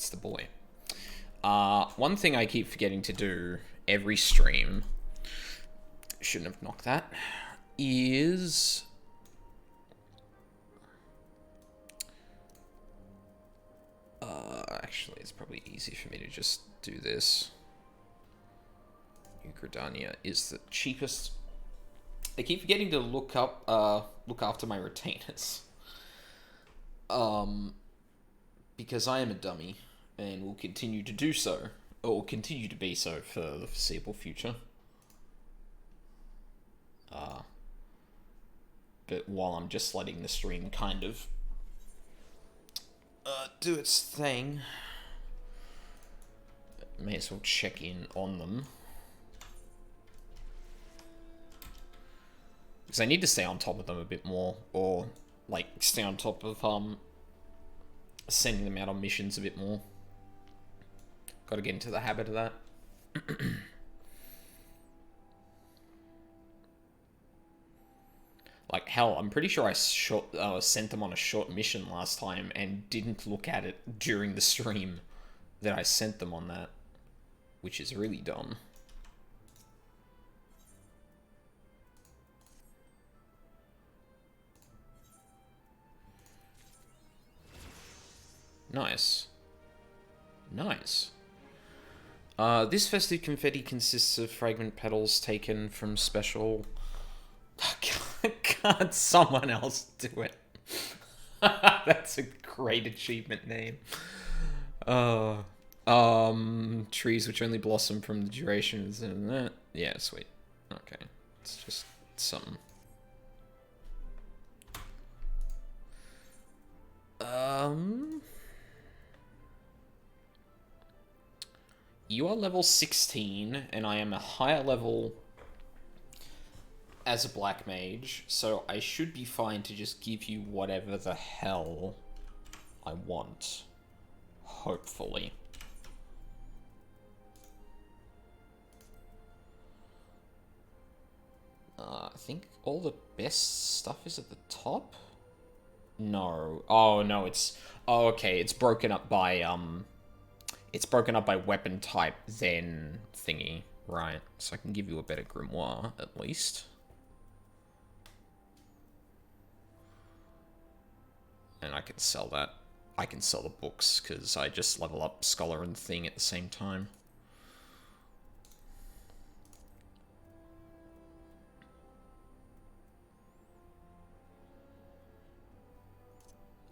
It's the boy. One thing I keep forgetting to do every stream, shouldn't have knocked that, is... actually, it's probably easy for me to just do this. New Gridania is the cheapest. I keep forgetting to look after my retainers. Because I am a dummy, and will continue to do so, or continue to be so for the foreseeable future. But while I'm just letting the stream kind of do its thing, may as well check in on them. Because I need to stay on top of them a bit more, or, like, stay on top of, sending them out on missions a bit more. Gotta get into the habit of that. Like, hell, I'm pretty sure I sent them on a short mission last time and didn't look at it during the stream that I sent them on that, which is really dumb. Nice. Nice. This festive confetti consists of fragment petals taken from special... Can't someone else do it? That's a great achievement name. Trees which only blossom from the durations and that. Yeah, sweet. Okay. It's just something. You are level 16, and I am a higher level as a black mage, so I should be fine to just give you whatever the hell I want. Hopefully. I think all the best stuff is at the top? No. Oh, no, it's... Oh, okay, it's broken up by, It's broken up by weapon type, then thingy. Right, so I can give you a better grimoire, at least. And I can sell that. I can sell the books, because I just level up Scholar and Thing at the same time.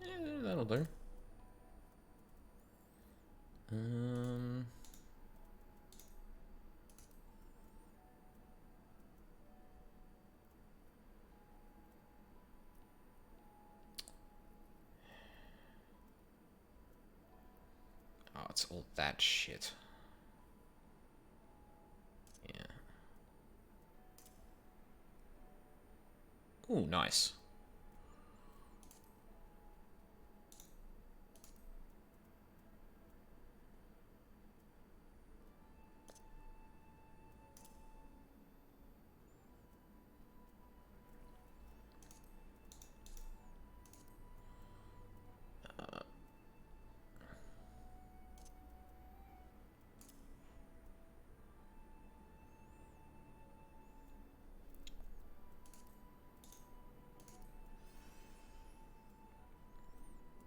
Yeah, that'll do. Oh, it's all that shit. Yeah. Ooh, nice.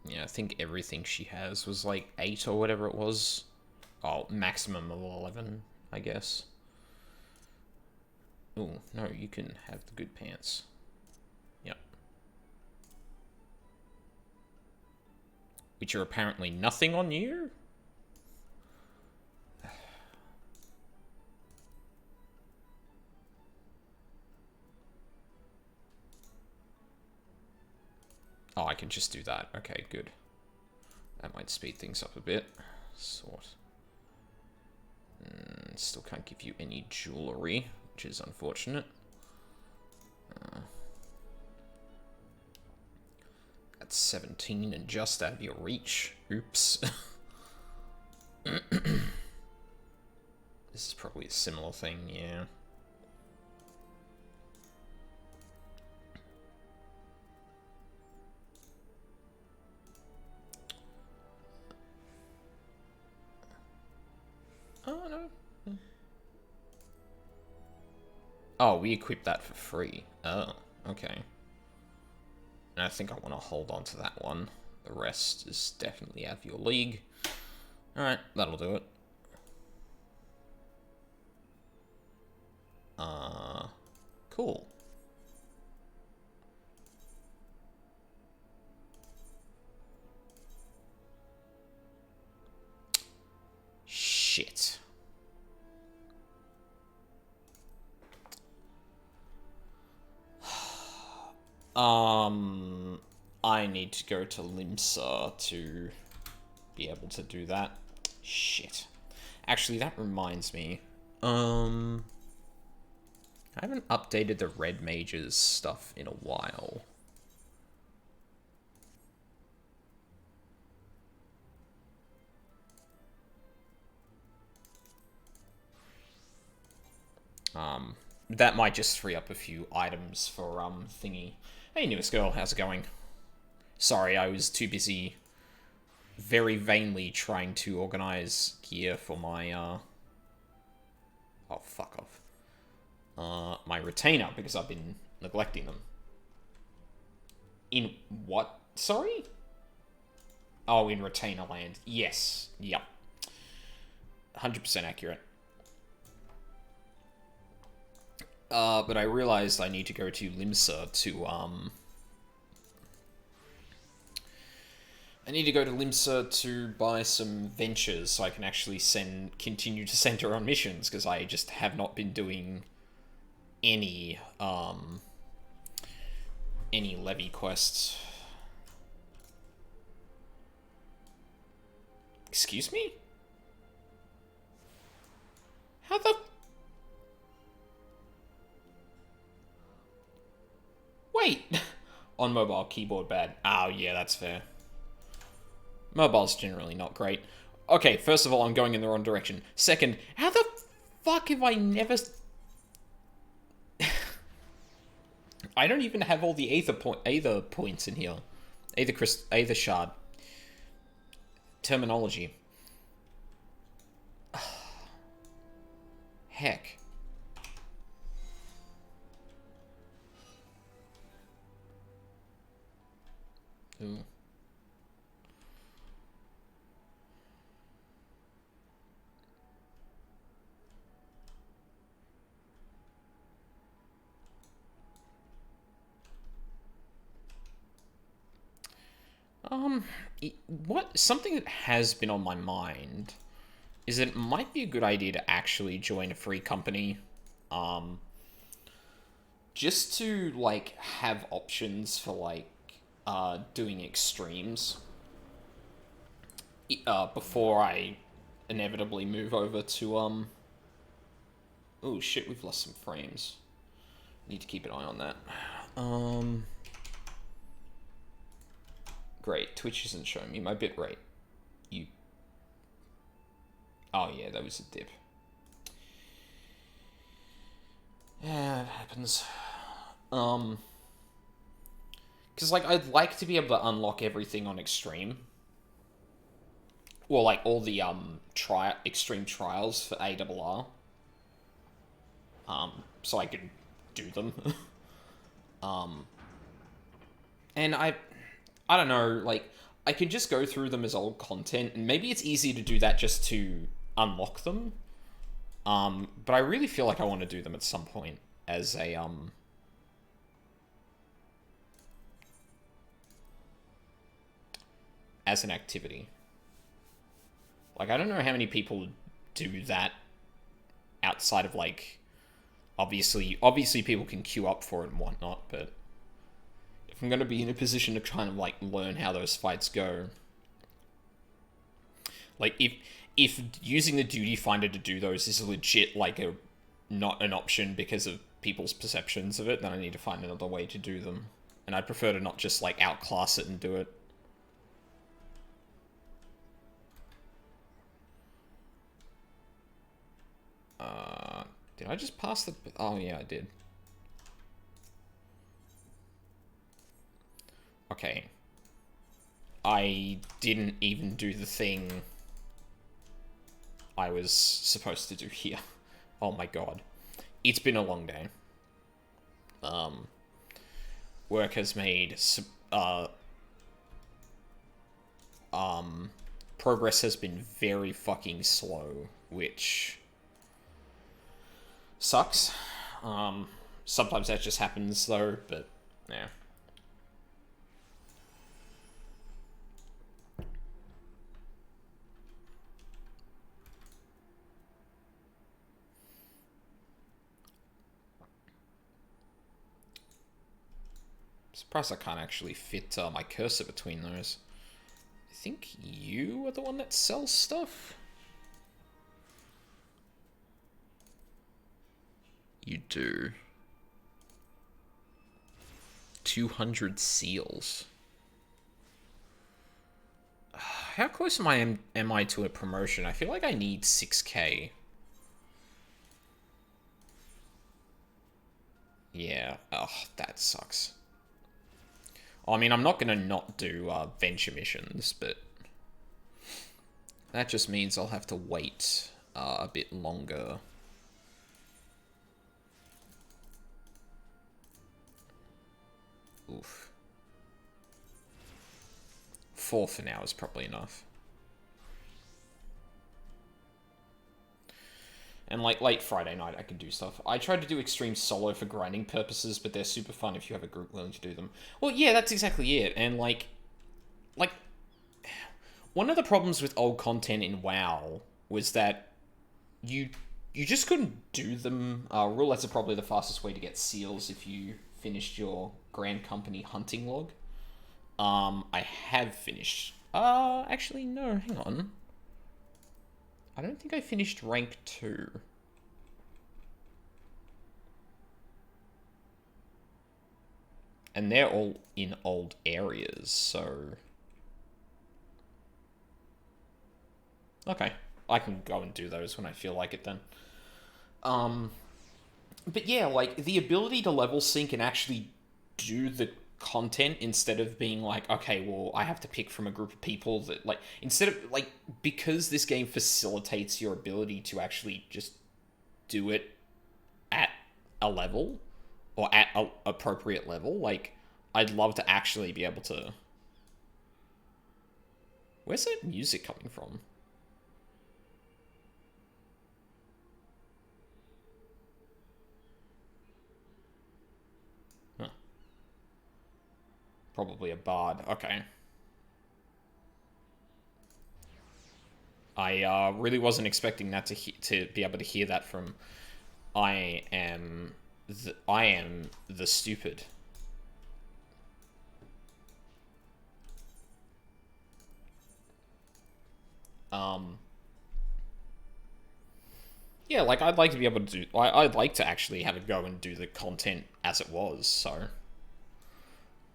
Yeah, I think everything she has was like 8 or whatever it was. Oh, maximum of 11, I guess. Ooh, no, you can have the good pants. Yep. Which are apparently nothing on you? Oh, I can just do that. Okay, good. That might speed things up a bit. Sort. Still can't give you any jewelry, which is unfortunate. That's 17 and just out of your reach. Oops. This is probably a similar thing, yeah. Oh, we equipped that for free. Oh, okay. And I think I want to hold on to that one. The rest is definitely out of your league. Alright, that'll do it. Cool. Shit. I need to go to Limsa to be able to do that. Shit. Actually, that reminds me. I haven't updated the Red Mages stuff in a while. That might just free up a few items for, thingy. Hey, newest girl, how's it going? Sorry, I was too busy very vainly trying to organize gear for my, oh, fuck off. My retainer, because I've been neglecting them. In what? Sorry? Oh, in retainer land. Yes. Yep. 100% accurate. But I realized I need to go to Limsa to, I need to go to Limsa to buy some ventures so I can actually continue to send her on missions, because I just have not been doing any levy quests. Excuse me? How the... Wait! On mobile, keyboard bad. Oh, yeah, that's fair. Mobile's generally not great. Okay, first of all, I'm going in the wrong direction. Second, how the fuck have I never... I don't even have all the Aether points in here. Aether shard. Terminology. Heck. Ooh. Something that has been on my mind is that it might be a good idea to actually join a free company. Just to, like, have options for, like, doing extremes. Before I inevitably move over to, Oh, shit, we've lost some frames. Need to keep an eye on that. Great, Twitch isn't showing me my bitrate. Oh yeah, that was a dip. Yeah, it happens. Because, like, I'd like to be able to unlock everything on Extreme. Well, like, all the, Extreme Trials for ARR. So I can do them. And I don't know, like, I can just go through them as old content, and maybe it's easy to do that just to unlock them. But I really feel like I want to do them at some point as a, as an activity. Like, I don't know how many people do that outside of, like, obviously people can queue up for it and whatnot, but if I'm going to be in a position to kind of, like, learn how those fights go, like, if using the duty finder to do those is legit, like, not an option because of people's perceptions of it, then I need to find another way to do them. And I'd prefer to not just, like, outclass it and do it. Did I just pass the... Oh, yeah, I did. Okay. I didn't even do the thing I was supposed to do here. Oh my god. It's been a long day. work has made, progress has been very fucking slow, which sucks. Sometimes that just happens though, but yeah. Surprised I can't actually fit my cursor between those. I think you are the one that sells stuff? You do. 200 seals. How close am I to a promotion? I feel like I need 6k. Yeah. Ugh, that sucks. I mean, I'm not going to not do venture missions, but that just means I'll have to wait a bit longer. Oof. 4 for now is probably enough. And like late Friday night, I can do stuff. I tried to do extreme solo for grinding purposes, but they're super fun if you have a group willing to do them. Well, yeah, that's exactly it. And like, one of the problems with old content in WoW was that you just couldn't do them. Roulettes are probably the fastest way to get seals if you finished your Grand Company hunting log. I have finished. Actually, no, hang on. I don't think I finished rank 2. And they're all in old areas, so... Okay, I can go and do those when I feel like it then. But yeah, like, the ability to level sync and actually do the content instead of being like, okay, well, I have to pick from a group of people that, like, instead of, like, because this game facilitates your ability to actually just do it at a level, or at an appropriate level, like, I'd love to actually be able to... Where's that music coming from? Probably a bard. Okay. I really wasn't expecting that to be able to hear that from I am the stupid. Yeah, like, I'd like to be able to do... I'd like to actually have a go and do the content as it was, so...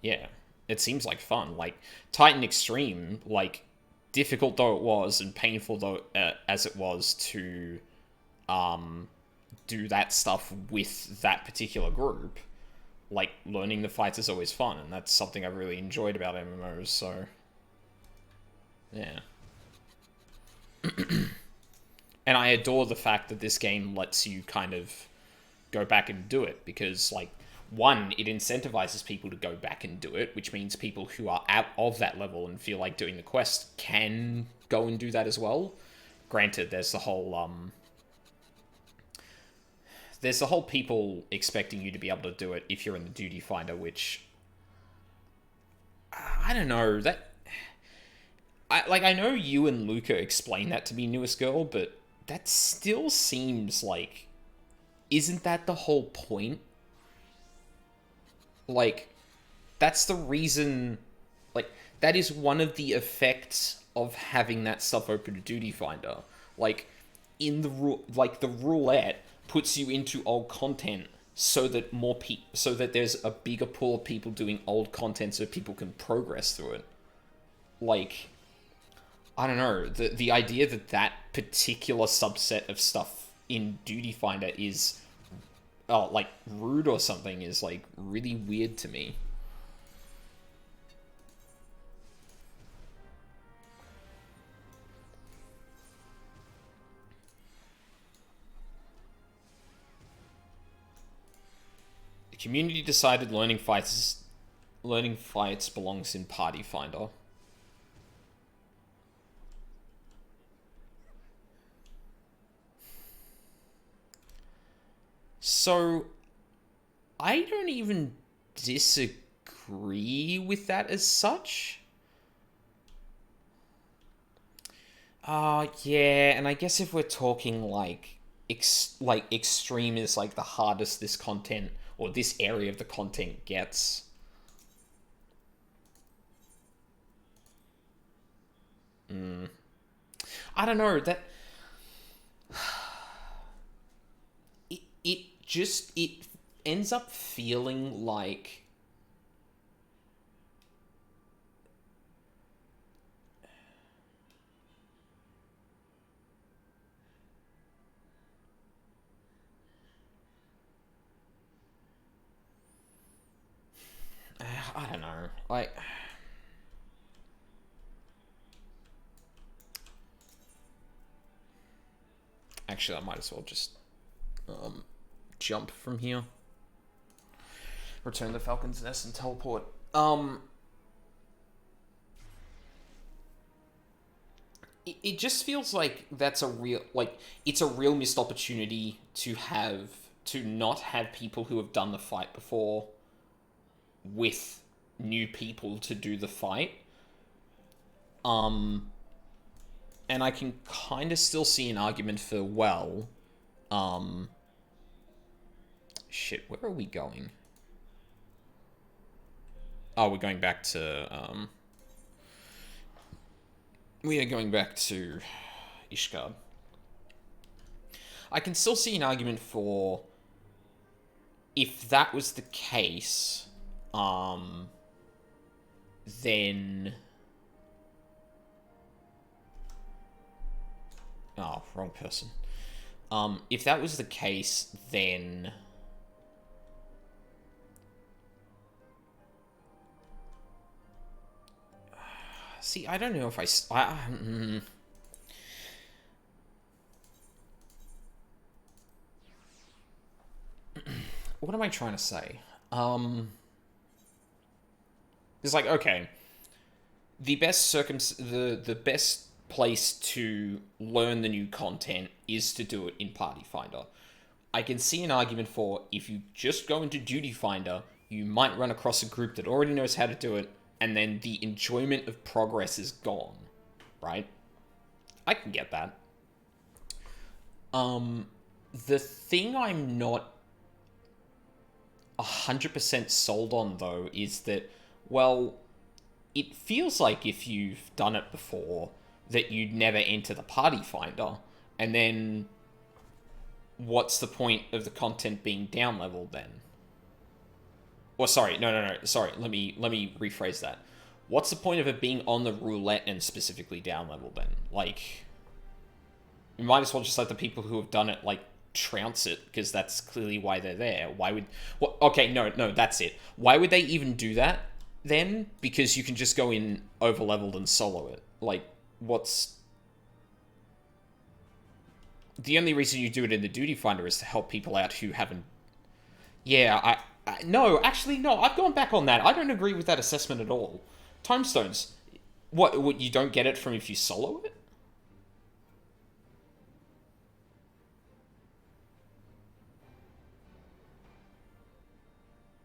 Yeah. It seems like fun. Like, Titan Extreme, like, difficult though it was, and painful though as it was to do that stuff with that particular group, like, learning the fights is always fun, and that's something I've really enjoyed about MMOs, so... Yeah. And I adore the fact that this game lets you kind of go back and do it, because, like, one, it incentivizes people to go back and do it, which means people who are out of that level and feel like doing the quest can go and do that as well. Granted, there's the whole people expecting you to be able to do it if you're in the duty finder, which... I don't know, that... I know you and Luca explained that to me, Newest Girl, but that still seems like... Isn't that the whole point? Like, that's the reason... Like, that is one of the effects of having that stuff open to Duty Finder. Like, in the the roulette puts you into old content so that so that there's a bigger pool of people doing old content so people can progress through it. Like, I don't know, the idea that that particular subset of stuff in Duty Finder is like rude or something is like really weird to me. Community decided learning fights belongs in Party Finder. So, I don't even disagree with that as such. Yeah, and I guess if we're talking like extreme is like the hardest this content or this area of the content gets. I don't know that it ends up feeling like I don't know. Like, actually, I might as well just jump from here, return to Falcon's Nest, and teleport. It just feels like that's a real it's a real missed opportunity to not have people who have done the fight before with new people to do the fight. And I can kind of still see an argument for, well, shit, where are we going? Oh, we're going back to, we are going back to Ishgard. I can still see an argument for, if that was the case, then... Oh, wrong person. If that was the case, then... See, I don't know if what am I trying to say? It's like, okay, the best the best place to learn the new content is to do it in Party Finder. I can see an argument for, if you just go into Duty Finder, you might run across a group that already knows how to do it, and then the enjoyment of progress is gone, right? I can get that. The thing I'm not 100% sold on, though, is that, well, it feels like if you've done it before, that you'd never enter the Party Finder, and then what's the point of the content being down leveled then? Or sorry, no, sorry, let me rephrase that. What's the point of it being on the roulette and specifically down level then? Like, you might as well just let the people who have done it, like, trounce it, because that's clearly why they're there. Why would... Well, okay, no, that's it. Why would they even do that then? Because you can just go in over-leveled and solo it. Like, what's... The only reason you do it in the Duty Finder is to help people out who haven't... Yeah, no, actually, no, I've gone back on that. I don't agree with that assessment at all. Timestones. What, you don't get it from if you solo it?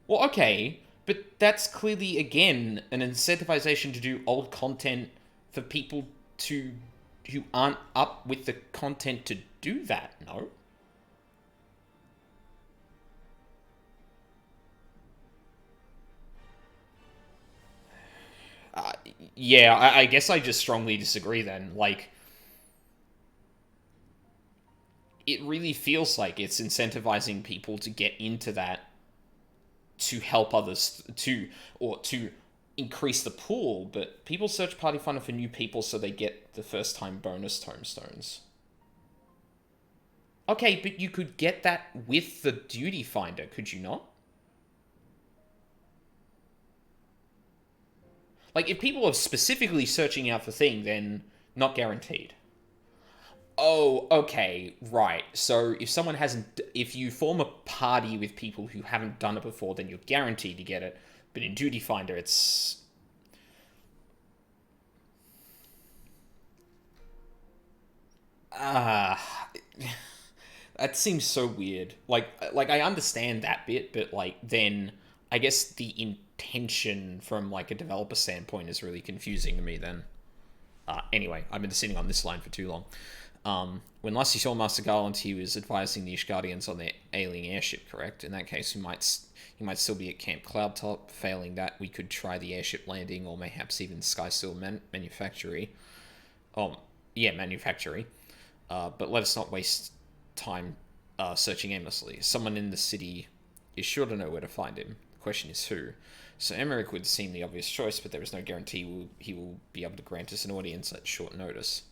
Well, okay, but that's clearly, again, an incentivization to do old content for people who aren't up with the content to do that, no? Yeah, I guess I just strongly disagree then. Like, it really feels like it's incentivizing people to get into that to help others to increase the pool, but people search Party Finder for new people so they get the first time bonus tomestones. Okay, but you could get that with the Duty Finder, could you not? Like, if people are specifically searching out for thing, then not guaranteed. Oh, okay, right. So if you form a party with people who haven't done it before, then you're guaranteed to get it. But in Duty Finder, it's... Ah... that seems so weird. Like I understand that bit, but like then I guess the intention from like a developer standpoint is really confusing to me. Then, anyway, I've been sitting on this line for too long. When last you saw Master Garland, he was advising the Ishgardians on their alien airship. Correct? In that case, you might still be at Camp Cloudtop. Failing that, we could try the airship landing, or perhaps even Skyseal Manufactory. Oh, yeah, Manufactory. But let us not waste time searching aimlessly. Someone in the city is sure to know where to find him. The question is who. So Emmerich would seem the obvious choice, but there is no guarantee he will be able to grant us an audience at short notice.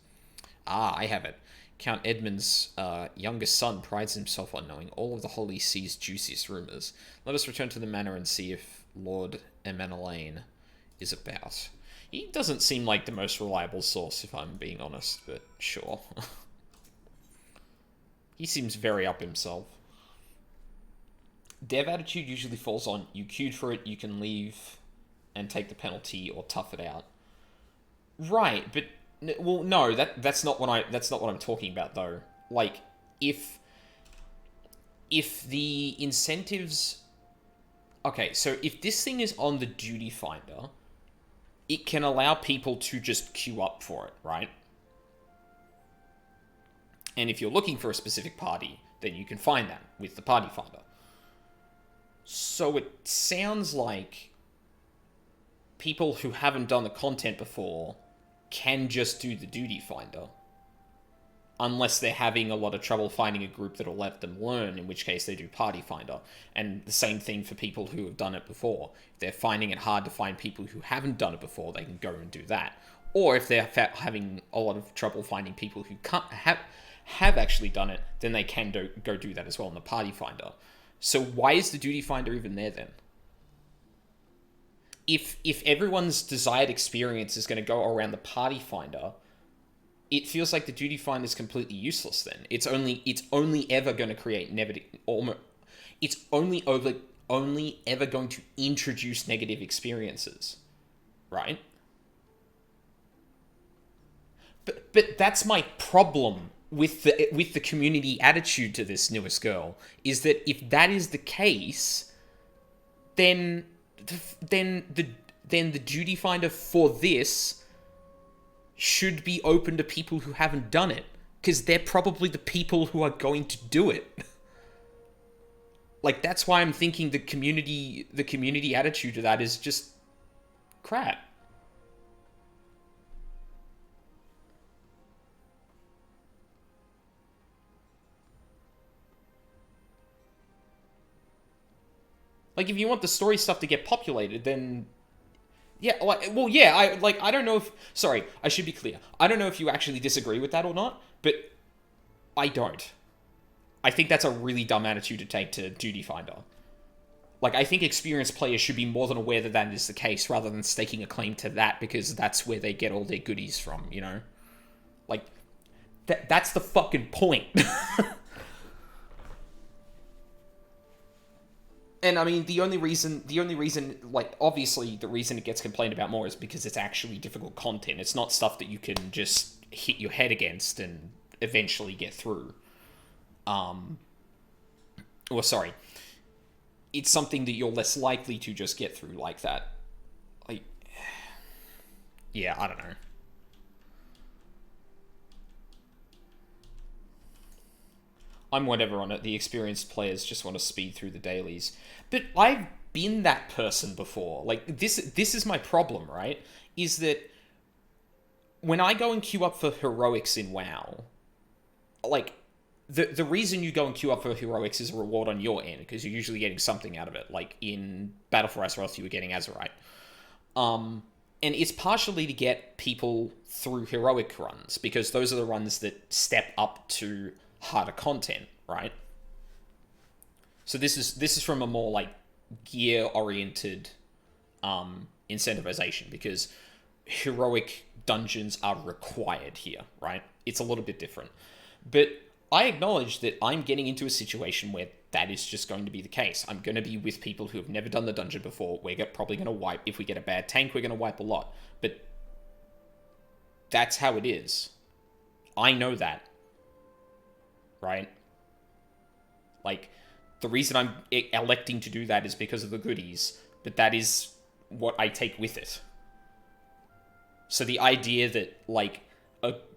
Ah, I have it. Count Edmund's youngest son prides himself on knowing all of the Holy See's juiciest rumours. Let us return to the manor and see if Lord Emanelaine is about. He doesn't seem like the most reliable source, if I'm being honest, but sure. He seems very up himself. Dev attitude usually falls on you queued for it, you can leave and take the penalty or tough it out. Right, but well, no, that's not what I'm talking about though. Like if the incentives, okay, so if this thing is on the Duty Finder, it can allow people to just queue up for it, right? And if you're looking for a specific party, then you can find that with the Party Finder. So it sounds like people who haven't done the content before can just do the Duty Finder. Unless they're having a lot of trouble finding a group that'll let them learn, in which case they do Party Finder. And the same thing for people who have done it before. If they're finding it hard to find people who haven't done it before, they can go and do that. Or if they're having a lot of trouble finding people who can't have actually done it, then they can go do that as well in the Party Finder. So why is the Duty Finder even there then? If everyone's desired experience is going to go around the Party Finder, it feels like the Duty Finder is completely useless then. It's only ever going to create negative... It's only ever going to introduce negative experiences. Right? But that's my problem with the community attitude to this newest girl, is that if that is the case, then the Duty Finder for this should be open to people who haven't done it, because they're probably the people who are going to do it. Like, that's why I'm thinking the community attitude to that is just crap. Like, if you want the story stuff to get populated, then... Yeah, I don't know if... Sorry, I should be clear. I don't know if you actually disagree with that or not, but I don't. I think that's a really dumb attitude to take to Duty Finder. Like, I think experienced players should be more than aware that that is the case, rather than staking a claim to that, because that's where they get all their goodies from, you know? Like, that's the fucking point. And I mean, the only reason, like, obviously the reason it gets complained about more is because it's actually difficult content. It's not stuff that you can just hit your head against and eventually get through. Sorry. It's something that you're less likely to just get through like that. Like, yeah, I don't know. I'm whatever on it. The experienced players just want to speed through the dailies. But I've been that person before. Like, this is my problem, right? Is that when I go and queue up for heroics in WoW, like, the reason you go and queue up for heroics is a reward on your end, because you're usually getting something out of it. Like, in Battle for Azeroth, you were getting Azerite. And it's partially to get people through heroic runs, because those are the runs that step up to harder content, right? So this is from a more like gear-oriented incentivization, because heroic dungeons are required here, right? It's a little bit different. But I acknowledge that I'm getting into a situation where that is just going to be the case. I'm going to be with people who have never done the dungeon before. We're probably going to wipe. If we get a bad tank, we're going to wipe a lot. But that's how it is. I know that. Right? Like, the reason I'm electing to do that is because of the goodies. But that is what I take with it. So the idea that, like,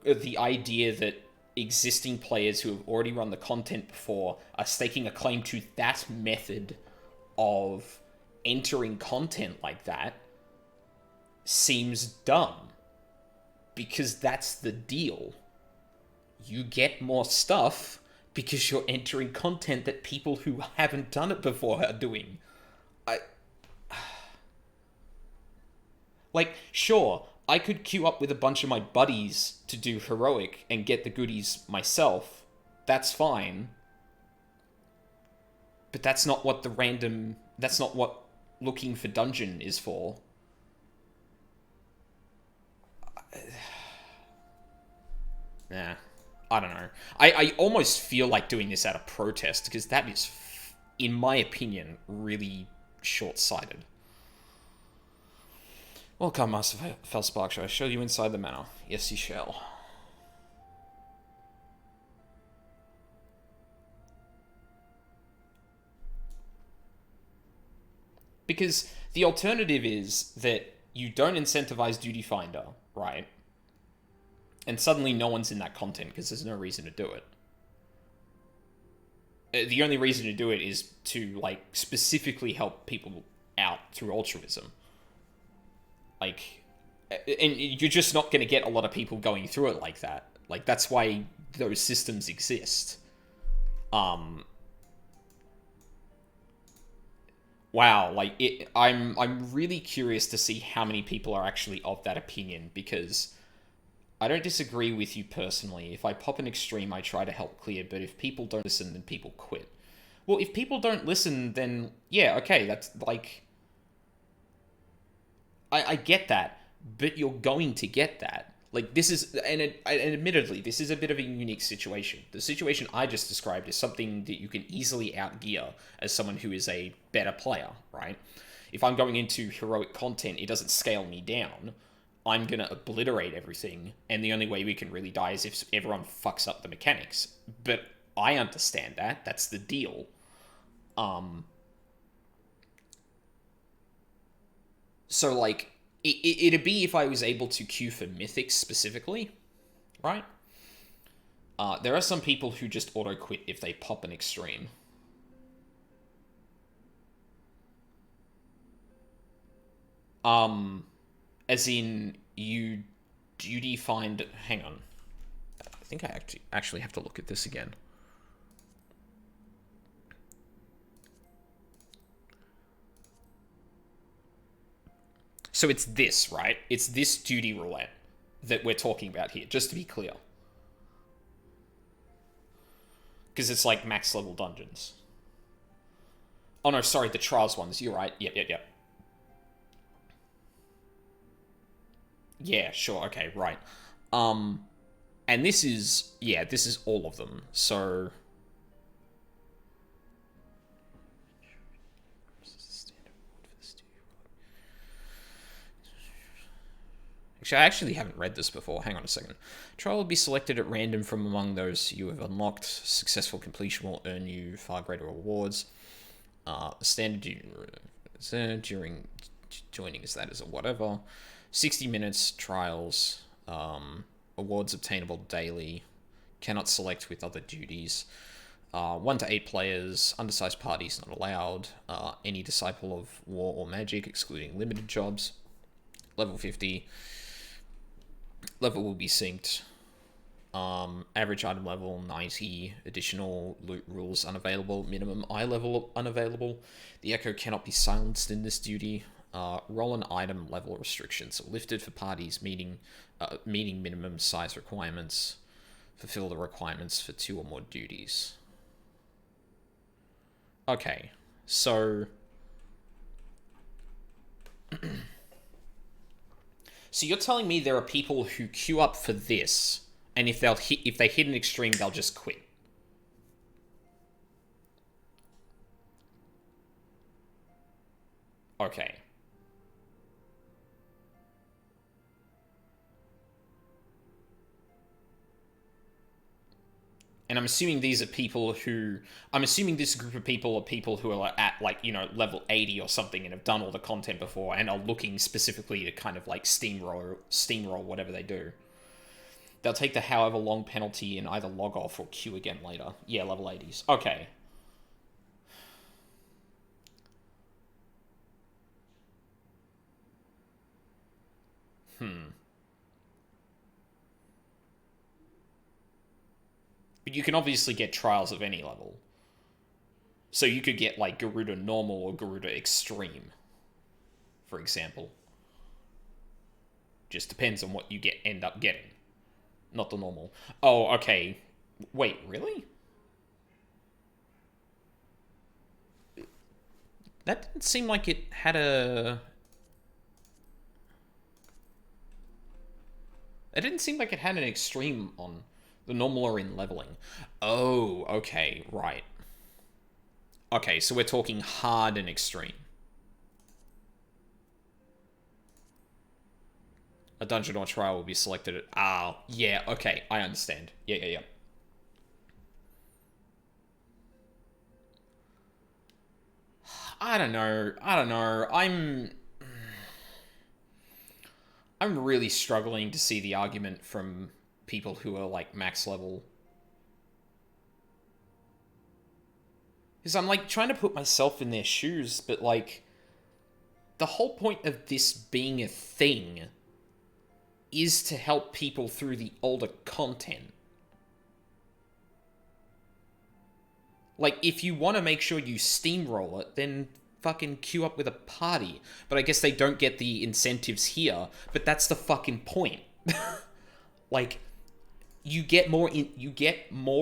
the idea that existing players who have already run the content before are staking a claim to that method of entering content like that seems dumb. Because that's the deal. You get more stuff because you're entering content that people who haven't done it before are doing. Like, sure, I could queue up with a bunch of my buddies to do heroic and get the goodies myself. That's fine. But that's not what that's not what looking for dungeon is for. Nah, I don't know. I almost feel like doing this out of protest, because that is, in my opinion, really short-sighted. Welcome, Master Felspark. Shall I show you inside the manor? Yes, you shall. Because the alternative is that you don't incentivize Duty Finder, right? And suddenly no one's in that content because there's no reason to do it. The only reason to do it is to, like, specifically help people out through altruism. Like, and you're just not going to get a lot of people going through it like that. Like, that's why those systems exist. Wow, like, I'm really curious to see how many people are actually of that opinion, because I don't disagree with you personally. If I pop an extreme, I try to help clear, but if people don't listen, then people quit. Well, if people don't listen, then, yeah, okay, that's, like... I get that, but you're going to get that. Like, this is... And admittedly, this is a bit of a unique situation. The situation I just described is something that you can easily outgear as someone who is a better player, right? If I'm going into heroic content, it doesn't scale me down. I'm going to obliterate everything, and the only way we can really die is if everyone fucks up the mechanics. But I understand that. That's the deal. So, like, it'd be if I was able to queue for mythics specifically, right? There are some people who just auto-quit if they pop an extreme. As in, you duty find... Hang on. I think I actually have to look at this again. So it's this, right? It's this duty roulette that we're talking about here, just to be clear. Because it's like max level dungeons. Oh no, sorry, the trials ones. You're right. Yep. Yeah, sure, okay, right. And this is... Yeah, this is all of them, so... Actually, I actually haven't read this before. Hang on a second. Trial will be selected at random from among those you have unlocked. Successful completion will earn you far greater rewards. Standard during joining is that as a whatever. 60 minutes trials. Awards obtainable daily. Cannot select with other duties. 1 to 8 players. Undersized parties not allowed. Any disciple of war or magic, excluding limited jobs. Level 50. Level will be synced. Average item level 90. Additional loot rules unavailable. Minimum eye level unavailable. The echo cannot be silenced in this duty. Roll and item level restrictions are lifted for parties meeting minimum size requirements. Fulfill the requirements for 2 or more duties. Okay, so... So you're telling me there are people who queue up for this, And if they hit an extreme, they'll just quit. Okay. And I'm assuming these are people who... I'm assuming this group of people are people who are at, like, you know, level 80 or something and have done all the content before and are looking specifically to kind of, like, steamroll whatever they do. They'll take the however long penalty and either log off or queue again later. Yeah, level 80s. Okay. But you can obviously get trials of any level. So you could get, like, Garuda Normal or Garuda Extreme, for example. Just depends on what you end up getting. Not the normal. Oh, okay. Wait, really? That didn't seem like it had a... It didn't seem like it had an extreme on the normal or in leveling. Oh, okay, right. Okay, so we're talking hard and extreme. A dungeon or trial will be selected at... Ah, yeah, okay, I understand. Yeah. I don't know. I'm really struggling to see the argument from people who are, like, max level. Because I'm, like, trying to put myself in their shoes, but, like, the whole point of this being a thing is to help people through the older content. Like, if you want to make sure you steamroll it, then fucking queue up with a party. But I guess they don't get the incentives here, but that's the fucking point. Like, you get more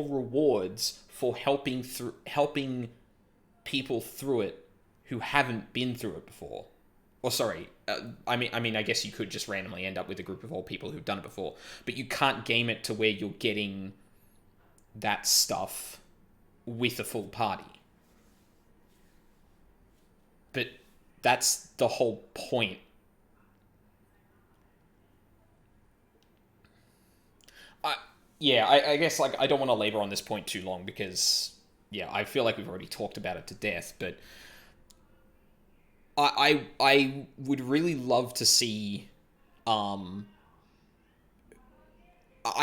rewards for helping people through it who haven't been through it before. Or sorry, I mean, I guess you could just randomly end up with a group of all people who've done it before, but you can't game it to where you're getting that stuff with a full party. But that's the whole point. I guess, like, I don't want to labor on this point too long because, yeah, I feel like we've already talked about it to death, but I would really love to see, I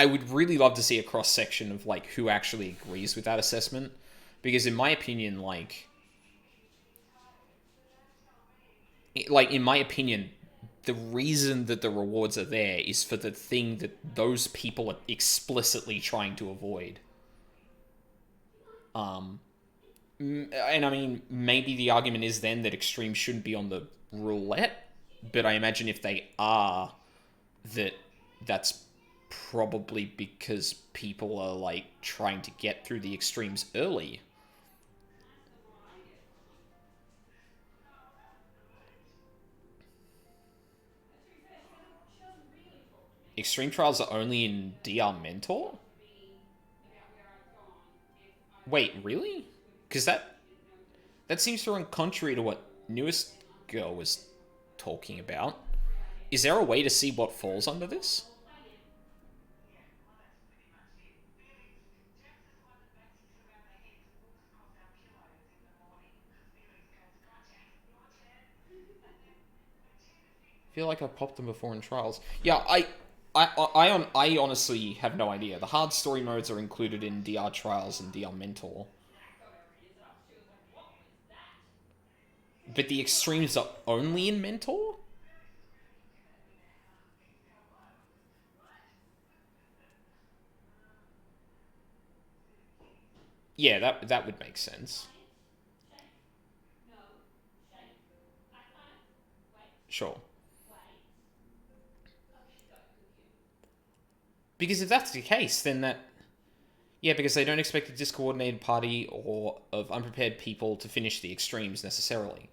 would really love to see a cross section of, like, who actually agrees with that assessment, because in my opinion, in my opinion, the reason that the rewards are there is for the thing that those people are explicitly trying to avoid. And I mean, maybe the argument is then that extremes shouldn't be on the roulette, but I imagine if they are, that's probably because people are, like, trying to get through the extremes early. Extreme trials are only in DR Mentor? Wait, really? Because that seems to run contrary to what Newest Girl was talking about. Is there a way to see what falls under this? I feel like I popped them before in trials. Yeah, I honestly have no idea. The hard story modes are included in DR Trials and DR Mentor. But the extremes are only in Mentor? Yeah, that would make sense. Sure. Because if that's the case, then that... Yeah, because they don't expect a discoordinated party or of unprepared people to finish the extremes necessarily.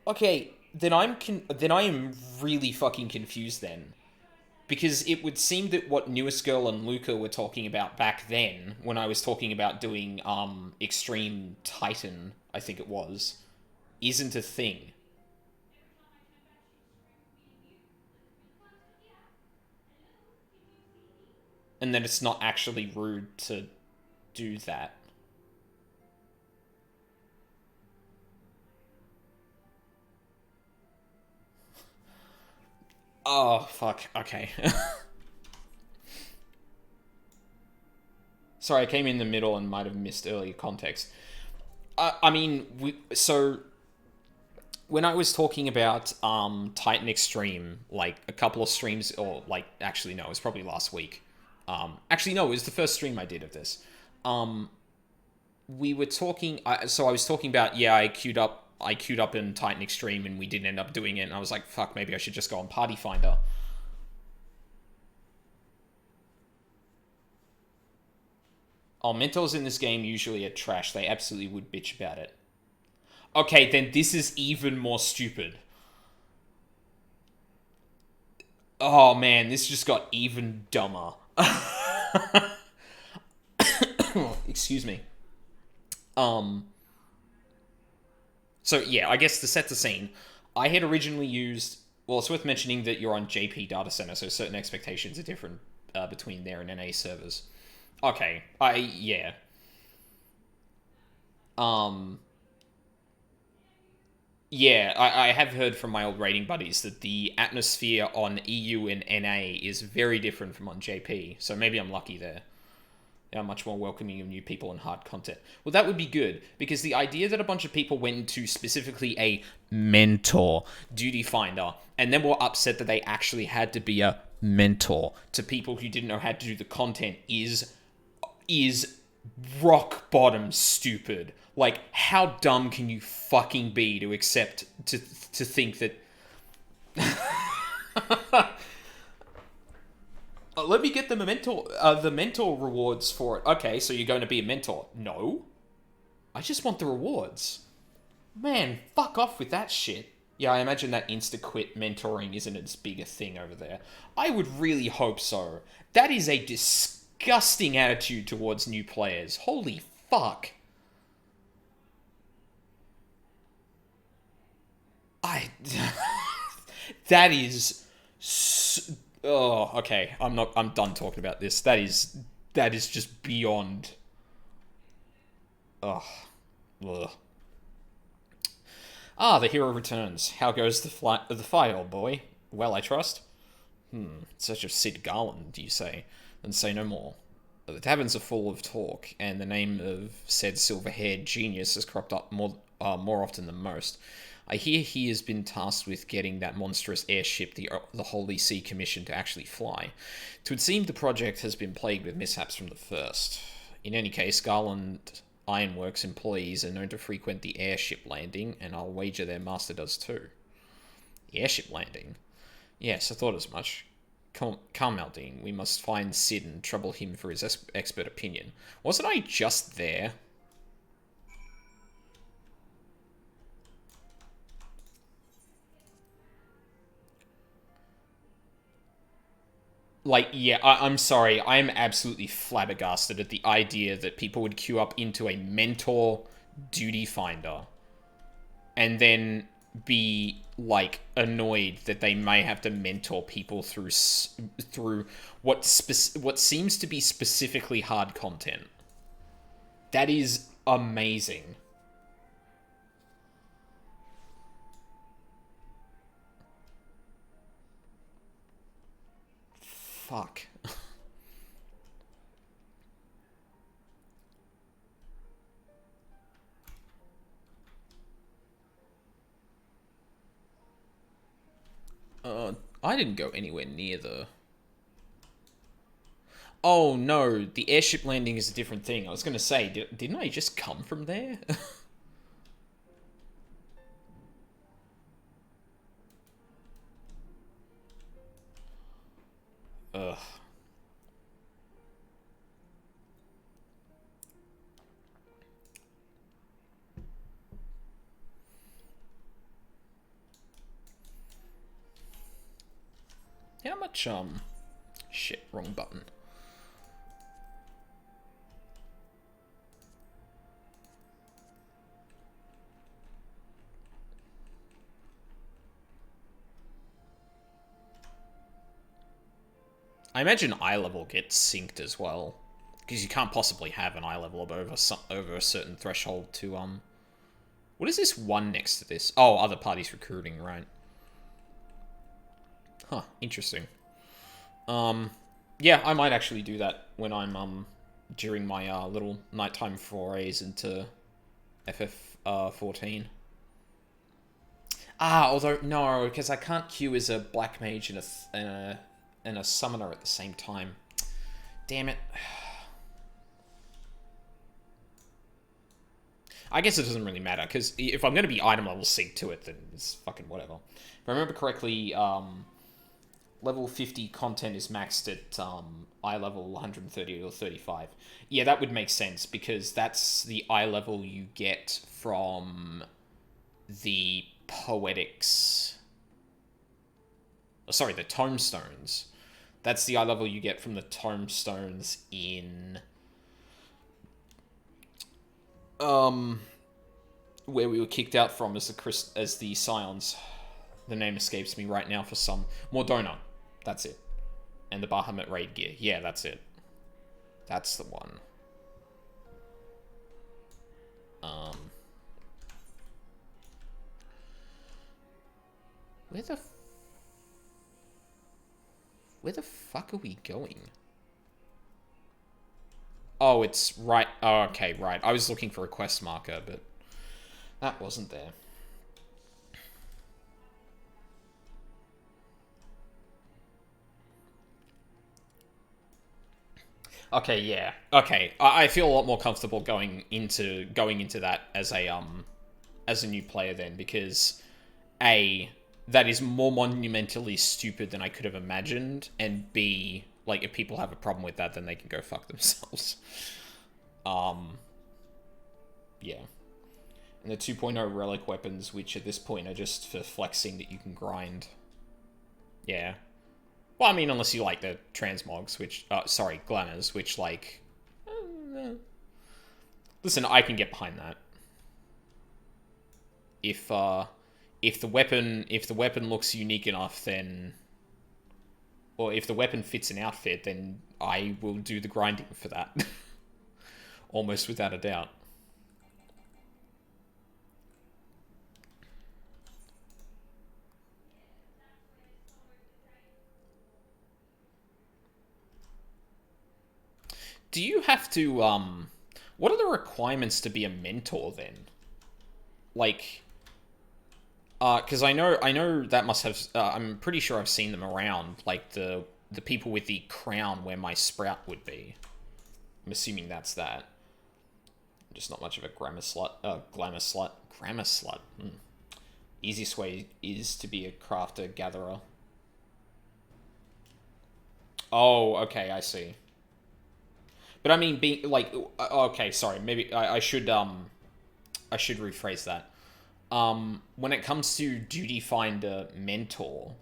Okay, then I am really fucking confused then. Because it would seem that what Newest Girl and Luca were talking about back then, when I was talking about doing Extreme Titan, I think it was, isn't a thing. And then it's not actually rude to do that. Oh, fuck. Okay. Sorry, I came in the middle and might have missed earlier context. I mean, so when I was talking about Titan Extreme, like a couple of streams, or like actually no, it was probably last week. Actually no, it was the first stream I did of this. Um, we were talking. So I was talking about, yeah, I queued up in Titan Extreme and we didn't end up doing it. And I was like, fuck, maybe I should just go on Party Finder. Oh, mentors in this game usually are trash. They absolutely would bitch about it. Okay, then this is even more stupid. Oh man, this just got even dumber. Excuse me. Um, so yeah, I guess to set the scene, I had originally used. Well, it's worth mentioning that you're on JP Data Center, so certain expectations are different between there and NA servers. Okay, yeah. Um, yeah, I have heard from my old rating buddies that the atmosphere on EU and NA is very different from on JP, so maybe I'm lucky there. They are much more welcoming of new people and hard content. Well, that would be good, because the idea that a bunch of people went into specifically a mentor duty finder, and then were upset that they actually had to be a mentor to people who didn't know how to do the content is rock bottom stupid. Like, how dumb can you fucking be to accept to think that let me get the mentor rewards for it. Okay, so you're going to be a mentor. No. I just want the rewards. Man, fuck off with that shit. Yeah, I imagine that insta-quit mentoring isn't as big a thing over there. I would really hope so. That is a disgusting attitude towards new players. Holy fuck. I... that is... Oh, okay. I'm done talking about this. That is just beyond... Ugh. Ugh. Ah, the hero returns. How goes the fight, old boy? Well, I trust. Such a Sid Garland, do you say? Then say no more. The taverns are full of talk, and the name of said silver-haired genius has cropped up more often than most. I hear he has been tasked with getting that monstrous airship the Holy See commissioned to actually fly. It would seem the project has been plagued with mishaps from the first. In any case, Garland Ironworks employees are known to frequent the airship landing, and I'll wager their master does too. The airship landing? Yes, I thought as much. Come, Maldine, we must find Sid and trouble him for his expert opinion. Wasn't I just there? Like, yeah, I'm sorry. I'm absolutely flabbergasted at the idea that people would queue up into a mentor duty finder and then be like annoyed that they may have to mentor people through what seems to be specifically hard content. That is amazing. Fuck. I didn't go anywhere near the... Oh no, the airship landing is a different thing. I was going to say, didn't I just come from there? Ugh. How much, shit, wrong button. I imagine eye level gets synced as well, because you can't possibly have an eye level of over a certain threshold to What is this one next to this? Oh, other parties recruiting, right? Huh, interesting. Yeah, I might actually do that when I'm during my little nighttime forays into FF14. Although no, because I can't queue as a black mage and a summoner at the same time. Damn it. I guess it doesn't really matter, because if I'm going to be item level sync to it, then it's fucking whatever. If I remember correctly, level 50 content is maxed at eye level 130 or 35. Yeah, that would make sense, because that's the eye level you get from the poetics... Oh, sorry, the tomestones. That's the eye level you get from the tomestones in... where we were kicked out from as the Scions. The name escapes me right now for some. Mordona. That's it. And the Bahamut raid gear. Yeah, that's it. That's the one. Where the fuck are we going? Oh, it's right. Oh, okay, right. I was looking for a quest marker, but that wasn't there. Okay, yeah. Okay, I feel a lot more comfortable going into that as a new player then, because A, that is more monumentally stupid than I could have imagined, and B, like, if people have a problem with that, then they can go fuck themselves. Yeah. And the 2.0 relic weapons, which at this point are just for flexing that you can grind. Yeah. Well, I mean, unless you like the transmogs, which... sorry, glamours, which, like... Listen, I can get behind that. If the weapon looks unique enough, then... Or if the weapon fits an outfit, then I will do the grinding for that. Almost without a doubt. Do you have to, what are the requirements to be a mentor, then? Like, because I know that must have, I'm pretty sure I've seen them around, like, the people with the crown where my sprout would be. I'm assuming that's that. I'm just not much of a glamour slut. Grammar slut. Easiest way is to be a crafter gatherer. Oh, okay, I see. But I mean, being like, okay, sorry, maybe I should rephrase that. When it comes to duty finder mentor,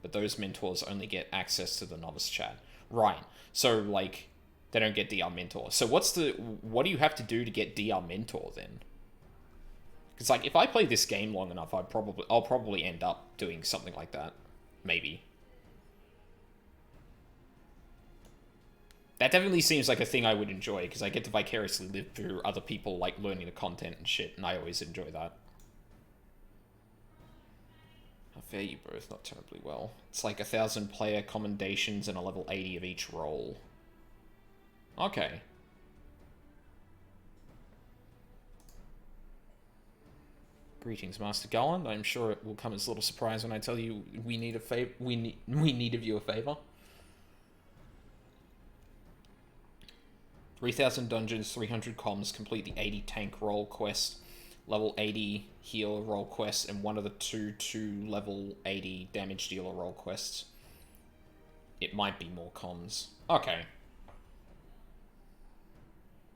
but those mentors only get access to the novice chat, right? So like, they don't get DR mentor. So what do you have to do to get DR mentor then? Because like, if I play this game long enough, I'll probably end up doing something like that, maybe. That definitely seems like a thing I would enjoy, because I get to vicariously live through other people, like, learning the content and shit, and I always enjoy that. How fare you both? Not terribly well. It's like 1,000 player commendations and a level 80 of each role. Okay. Greetings, Master Garland. I'm sure it will come as a little surprise when I tell you we need a favor. We need of you a favor. 3,000 dungeons, 300 comms, complete the 80 tank role quest, level 80 healer role quest, and one of the two level 80 damage dealer role quests. It might be more comms. Okay.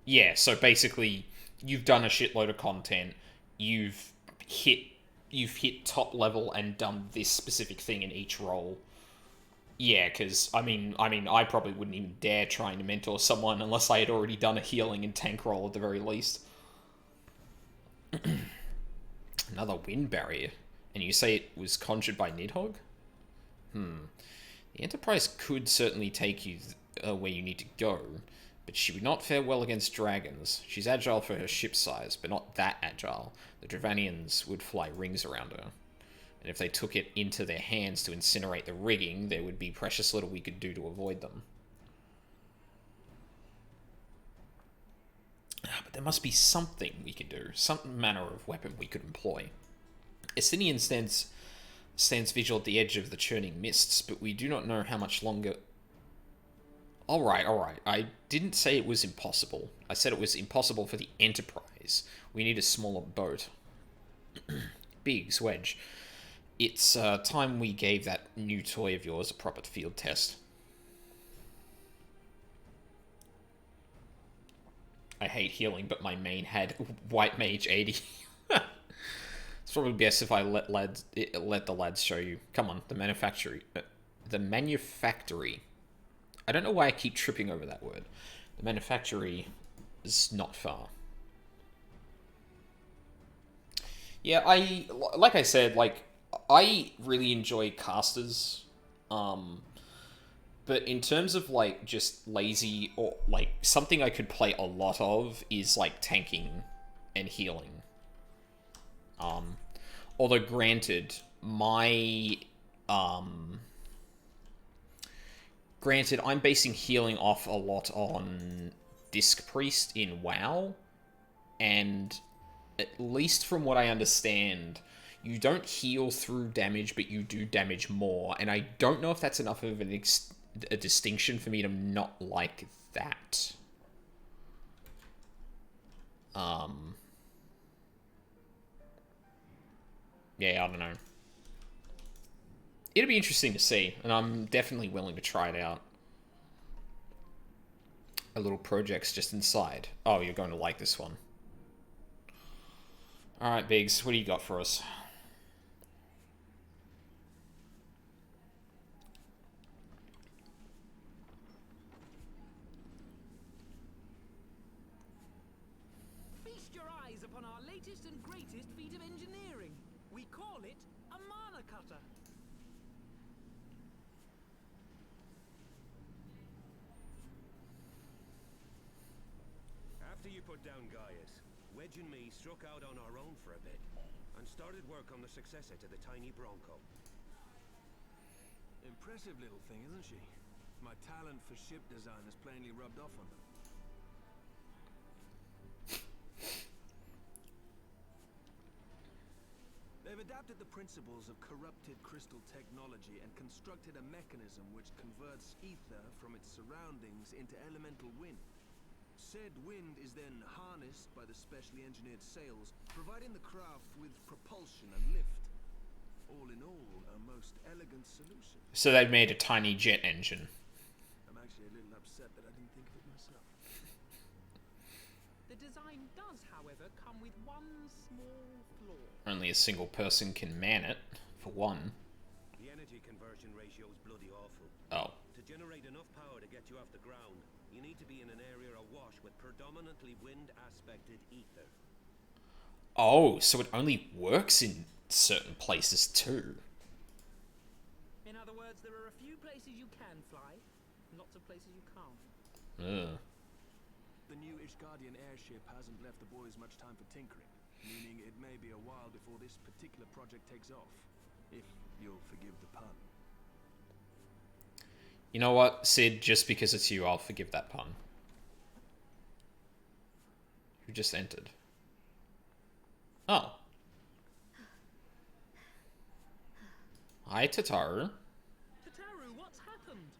Yeah, so basically, you've done a shitload of content, you've hit top level and done this specific thing in each role. Yeah, because I probably wouldn't even dare trying to mentor someone unless I had already done a healing and tank roll at the very least. Another wind barrier, and you say it was conjured by Nidhogg? The Enterprise could certainly take you where you need to go, but she would not fare well against dragons. She's agile for her ship size, but not that agile. The Dravanians would fly rings around her. And if they took it into their hands to incinerate the rigging, there would be precious little we could do to avoid them. But there must be something we could do, some manner of weapon we could employ. Estinian stands vigil at the edge of the churning mists, but we do not know how much longer... Alright. I didn't say it was impossible. I said it was impossible for the Enterprise. We need a smaller boat. Biggs, Wedge. It's time we gave that new toy of yours a proper field test. I hate healing, but my main had White Mage 80. It's probably best if I let the lads show you. Come on, the manufactory. The manufactory. I don't know why I keep tripping over that word. The manufactory is not far. Yeah, like I said, like, I really enjoy casters. But in terms of, like, just lazy, or, like, something I could play a lot of is, like, tanking and healing. Although, granted, Granted, I'm basing healing off a lot on Disc Priest in WoW, and at least from what I understand, you don't heal through damage, but you do damage more, and I don't know if that's enough of a distinction for me to not like that. Yeah, I don't know. It'll be interesting to see, and I'm definitely willing to try it out. A little project's just inside. Oh, you're going to like this one. Alright, Biggs, what do you got for us? Feast your eyes upon our latest and greatest feat of engineering. We call it a mana cutter. After you put down Gaius, Wedge and me struck out on our own for a bit, and started work on the successor to the tiny Bronco. Impressive little thing, isn't she? My talent for ship design has plainly rubbed off on them. They've adapted the principles of corrupted crystal technology and constructed a mechanism which converts ether from its surroundings into elemental wind. Said wind is then harnessed by the specially engineered sails, providing the craft with propulsion and lift. All in all, a most elegant solution. So they've made a tiny jet engine. I'm actually a little upset that I didn't think of it myself. The design does, however, come with one small flaw. Only a single person can man it, for one. The energy conversion ratio is bloody awful. Oh. To generate enough power to get you off the ground, you need to be in an area awash with predominantly wind-aspected ether. Oh, so it only works in certain places too. In other words, there are a few places you can fly, and lots of places you can't. Ugh. The new Ishgardian airship hasn't left the boys much time for tinkering, meaning it may be a while before this particular project takes off, if you'll forgive the pun. You know what, Sid? Just because it's you, I'll forgive that pun. Who just entered? Oh. Hi, Tataru. Tataru, what's happened?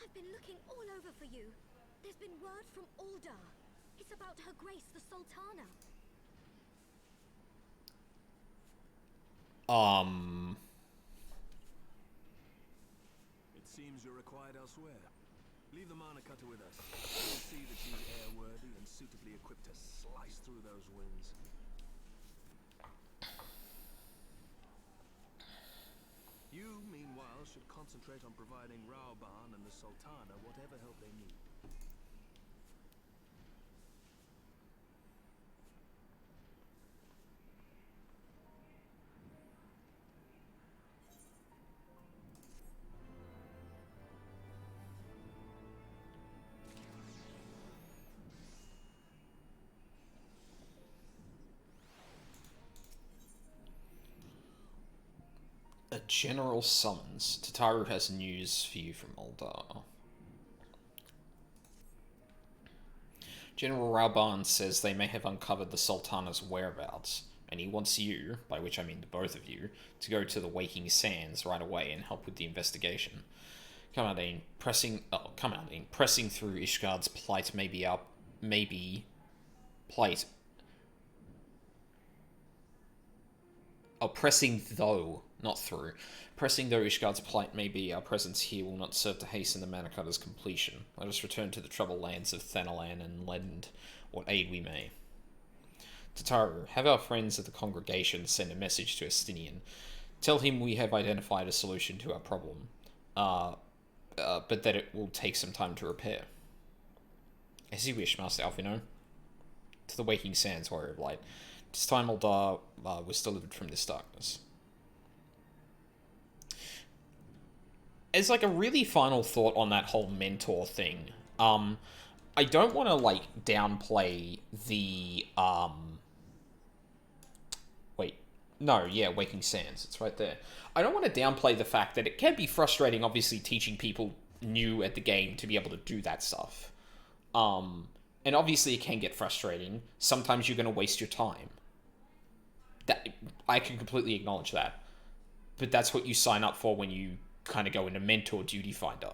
I've been looking all over for you. There's been word from Aldar. It's about Her Grace the Sultana. It seems you're required elsewhere. Leave the mana cutter with us. We'll see that she's airworthy and suitably equipped to slice through those winds. You, meanwhile, else should concentrate on providing Raoban and the Sultana whatever help they need. A general summons. Tataru has news for you from Uldar. General Raoban says they may have uncovered the Sultana's whereabouts, and he wants you, by which I mean the both of you, to go to the Waking Sands right away and help with the investigation. Commandean, pressing through Ishgard's plight pressing though, not through. Pressing though Ishgard's plight may be, our presence here will not serve to hasten the Manacutter's completion. Let us return to the troubled lands of Thanalan and lend what aid we may. Tataru, have our friends at the congregation send a message to Estinian. Tell him we have identified a solution to our problem, but that it will take some time to repair. As you wish, Master Alfino. To the Waking Sands, Warrior of Light. This time Uldar was delivered from this darkness. As like a really final thought on that whole mentor thing, I don't want to like downplay the Waking Sands, it's right there. I don't want to downplay the fact that it can be frustrating, obviously, teaching people new at the game to be able to do that stuff. And obviously it can get frustrating. Sometimes you're going to waste your time. That I can completely acknowledge that. But that's what you sign up for when you kind of go into Mentor Duty Finder.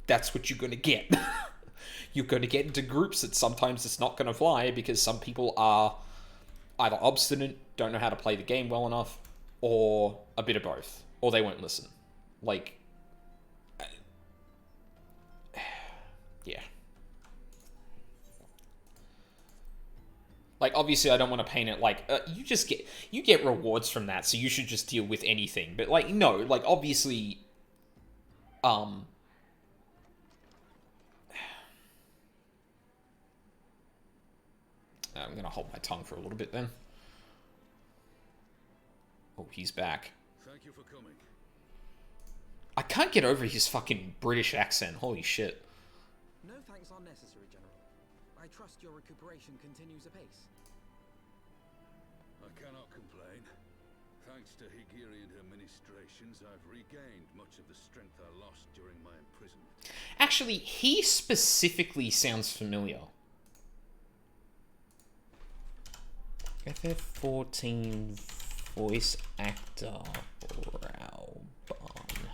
That's what you're going to get. You're going to get into groups that sometimes it's not going to fly because some people are either obstinate, don't know how to play the game well enough, or a bit of both. Or they won't listen. Like, yeah. Like, obviously, I don't want to paint it like, you get rewards from that, so you should just deal with anything. But, like, no, like, obviously, I'm gonna hold my tongue for a little bit then. Oh, he's back. Thank you for coming. I can't get over his fucking British accent. Holy shit. No thanks are necessary, General. I trust your recuperation continues apace. I cannot complain. Thanks to Higiri and her ministrations, I've regained much of the strength I lost during my imprisonment. Actually, he specifically sounds familiar. FF14 voice actor Raoban.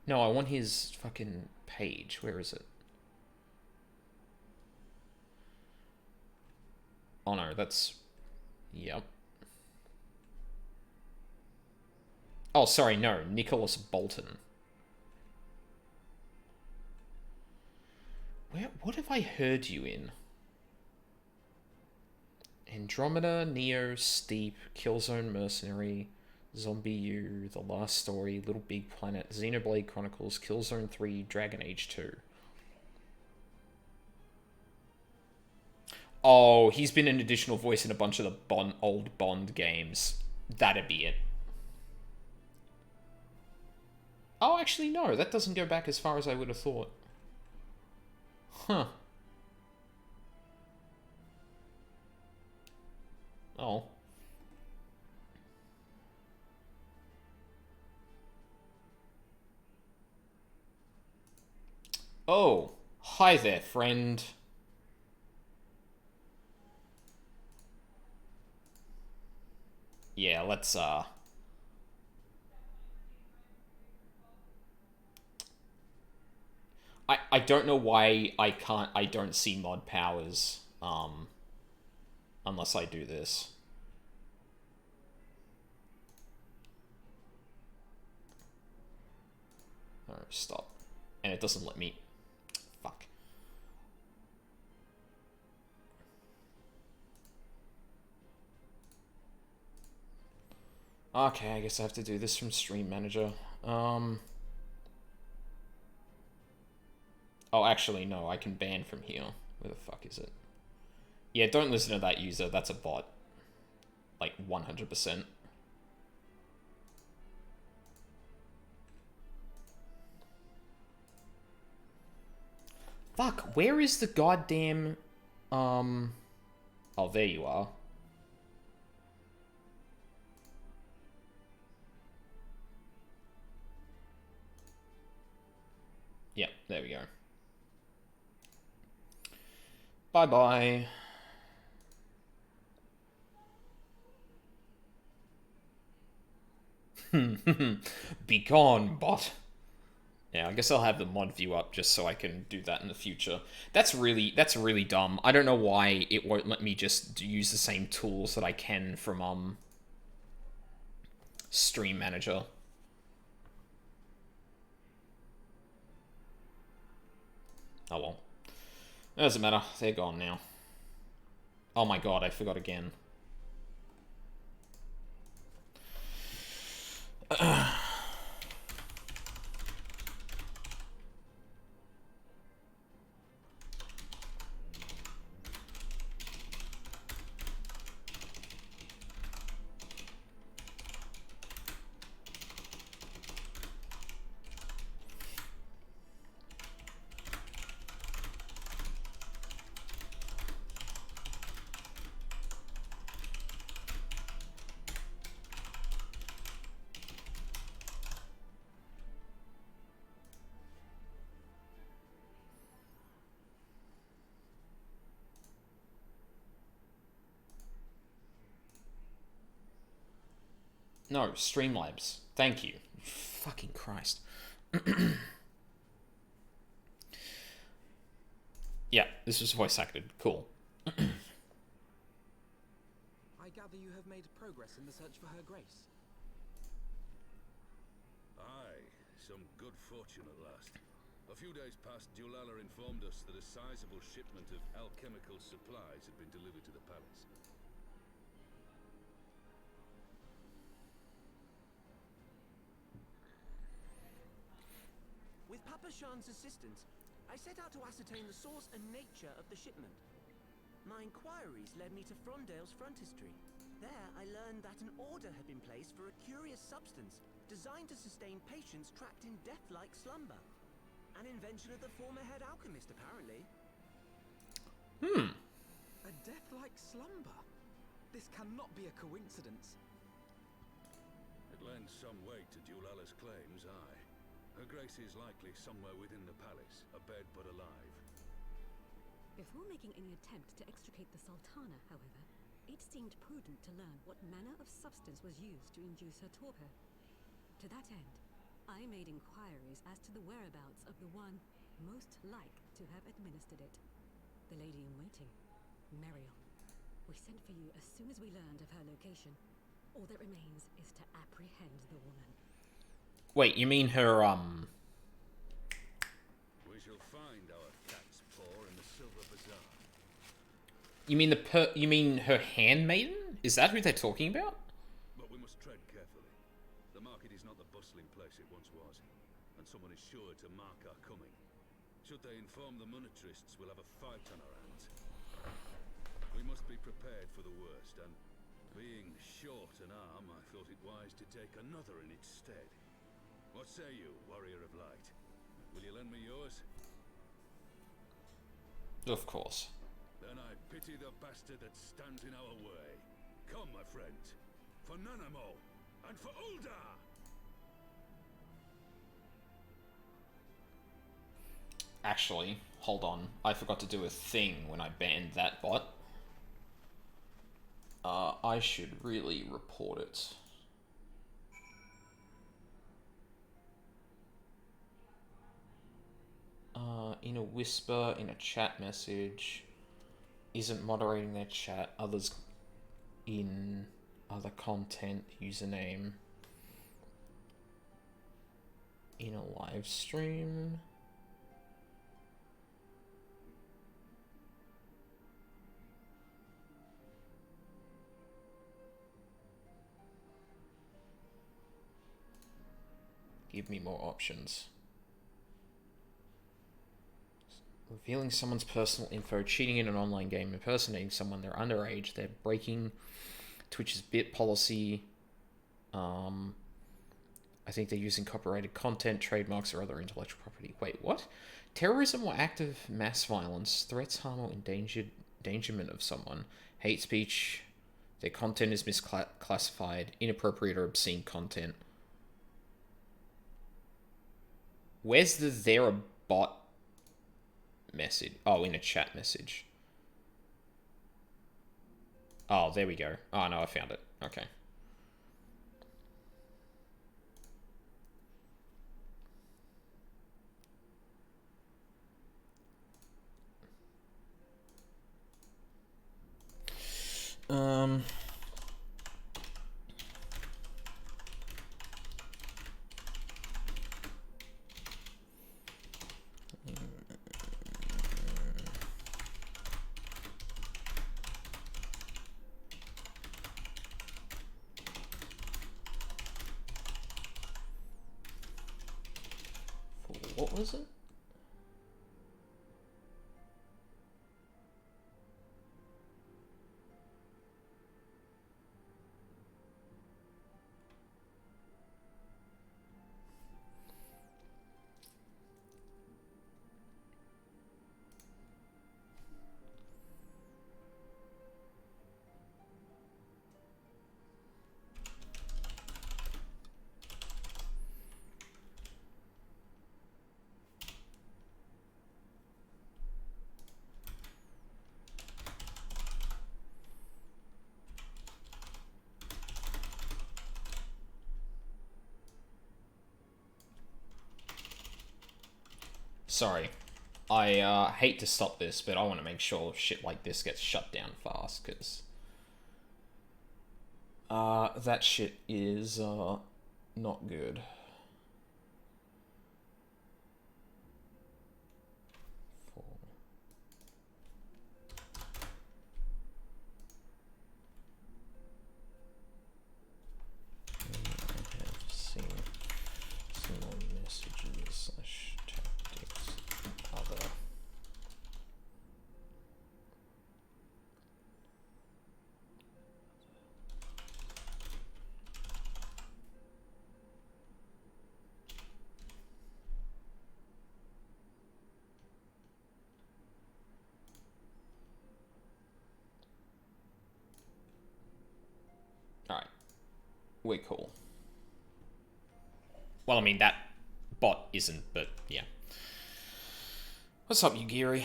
No, I want his fucking page. Where is it? Oh no, that's... Yep. Oh, sorry, no. Nicholas Bolton. What have I heard you in? Andromeda, Neo, Steep, Killzone Mercenary, Zombie U, The Last Story, Little Big Planet, Xenoblade Chronicles, Killzone 3, Dragon Age 2. Oh, he's been an additional voice in a bunch of the old Bond games. That'd be it. Oh, actually, no. That doesn't go back as far as I would have thought. Huh. Oh. Oh. Hi there, friend. Yeah, let's, I don't know why I don't see mod powers, unless I do this. Oh, stop. And it doesn't let me... Fuck. Okay, I guess I have to do this from Stream Manager. Oh, actually, no, I can ban from here. Where the fuck is it? Yeah, don't listen to that user. That's a bot. Like, 100%. Fuck, where is the goddamn... Oh, there you are. Yep, there we go. Bye-bye. Be gone, bot. Yeah, I guess I'll have the mod view up just so I can do that in the future. That's really dumb. I don't know why it won't let me just use the same tools that I can from Stream Manager. Oh well. It doesn't matter. They're gone now. Oh my god, I forgot again. No, Streamlabs. Thank you. Fucking Christ. Yeah, this was voice acted. Cool. I gather you have made progress in the search for Her Grace. Aye, some good fortune at last. A few days past, Dulala informed us that a sizable shipment of alchemical supplies had been delivered to the palace. With Papa Shan's assistance, I set out to ascertain the source and nature of the shipment. My inquiries led me to Frondale's frontistery. There, I learned that an order had been placed for a curious substance designed to sustain patients trapped in death-like slumber. An invention of the former head alchemist, apparently. A death-like slumber? This cannot be a coincidence. It lends some weight to Dulala's claims, aye. Her Grace is likely somewhere within the palace, abed but alive. Before making any attempt to extricate the Sultana, however, it seemed prudent to learn what manner of substance was used to induce her torpor. To that end, I made inquiries as to the whereabouts of the one most like to have administered it. The lady-in-waiting, Meriel. We sent for you as soon as we learned of her location. All that remains is to apprehend the woman. Wait, you mean her, We shall find our cat's paw in the Silver Bazaar. You mean her handmaiden? Is that who they're talking about? But we must tread carefully. The market is not the bustling place it once was, and someone is sure to mark our coming. Should they inform the monetarists, we'll have a fight on our hands. We must be prepared for the worst, and being short an arm, I thought it wise to take another in its stead. What say you, warrior of light? Will you lend me yours? Of course. Then I pity the bastard that stands in our way. Come, my friends, for Nanamo and for Uldar! Actually, hold on. I forgot to do a thing when I banned that bot. I should really report it. In a whisper, in a chat message, isn't moderating their chat, others in other content, username, in a live stream. Give me more options. Revealing someone's personal info, cheating in an online game, impersonating someone, they're underage, they're breaking Twitch's bit policy. I think they're using copyrighted content, trademarks, or other intellectual property. Wait, what? Terrorism or active mass violence, threats, harm, or endangerment of someone, hate speech, their content is misclassified, inappropriate or obscene content. Where's the "there a bot" message? Oh, in a chat message. Oh, there we go. Oh, no, I found it. Okay. What was it? Sorry. I hate to stop this, but I want to make sure shit like this gets shut down fast, because that shit is not good. Alright. We're cool. Well, I mean, that bot isn't, but yeah. What's up, Yugiri?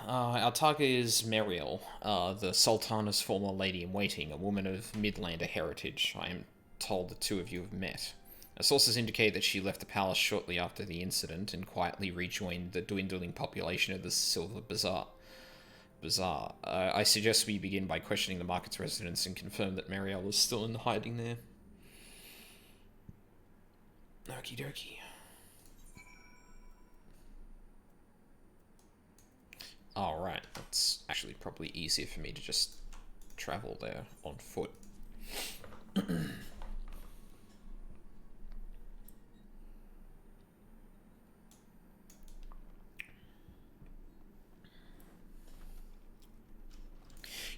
Our target is Meriel, the Sultana's former lady-in-waiting, a woman of Midlander heritage. I am told the two of you have met. Our sources indicate that she left the palace shortly after the incident and quietly rejoined the dwindling population of the Silver Bazaar. I suggest we begin by questioning the market's residents and confirm that Marielle is still in hiding there. Okie dokie. Alright, that's actually probably easier for me to just travel there on foot.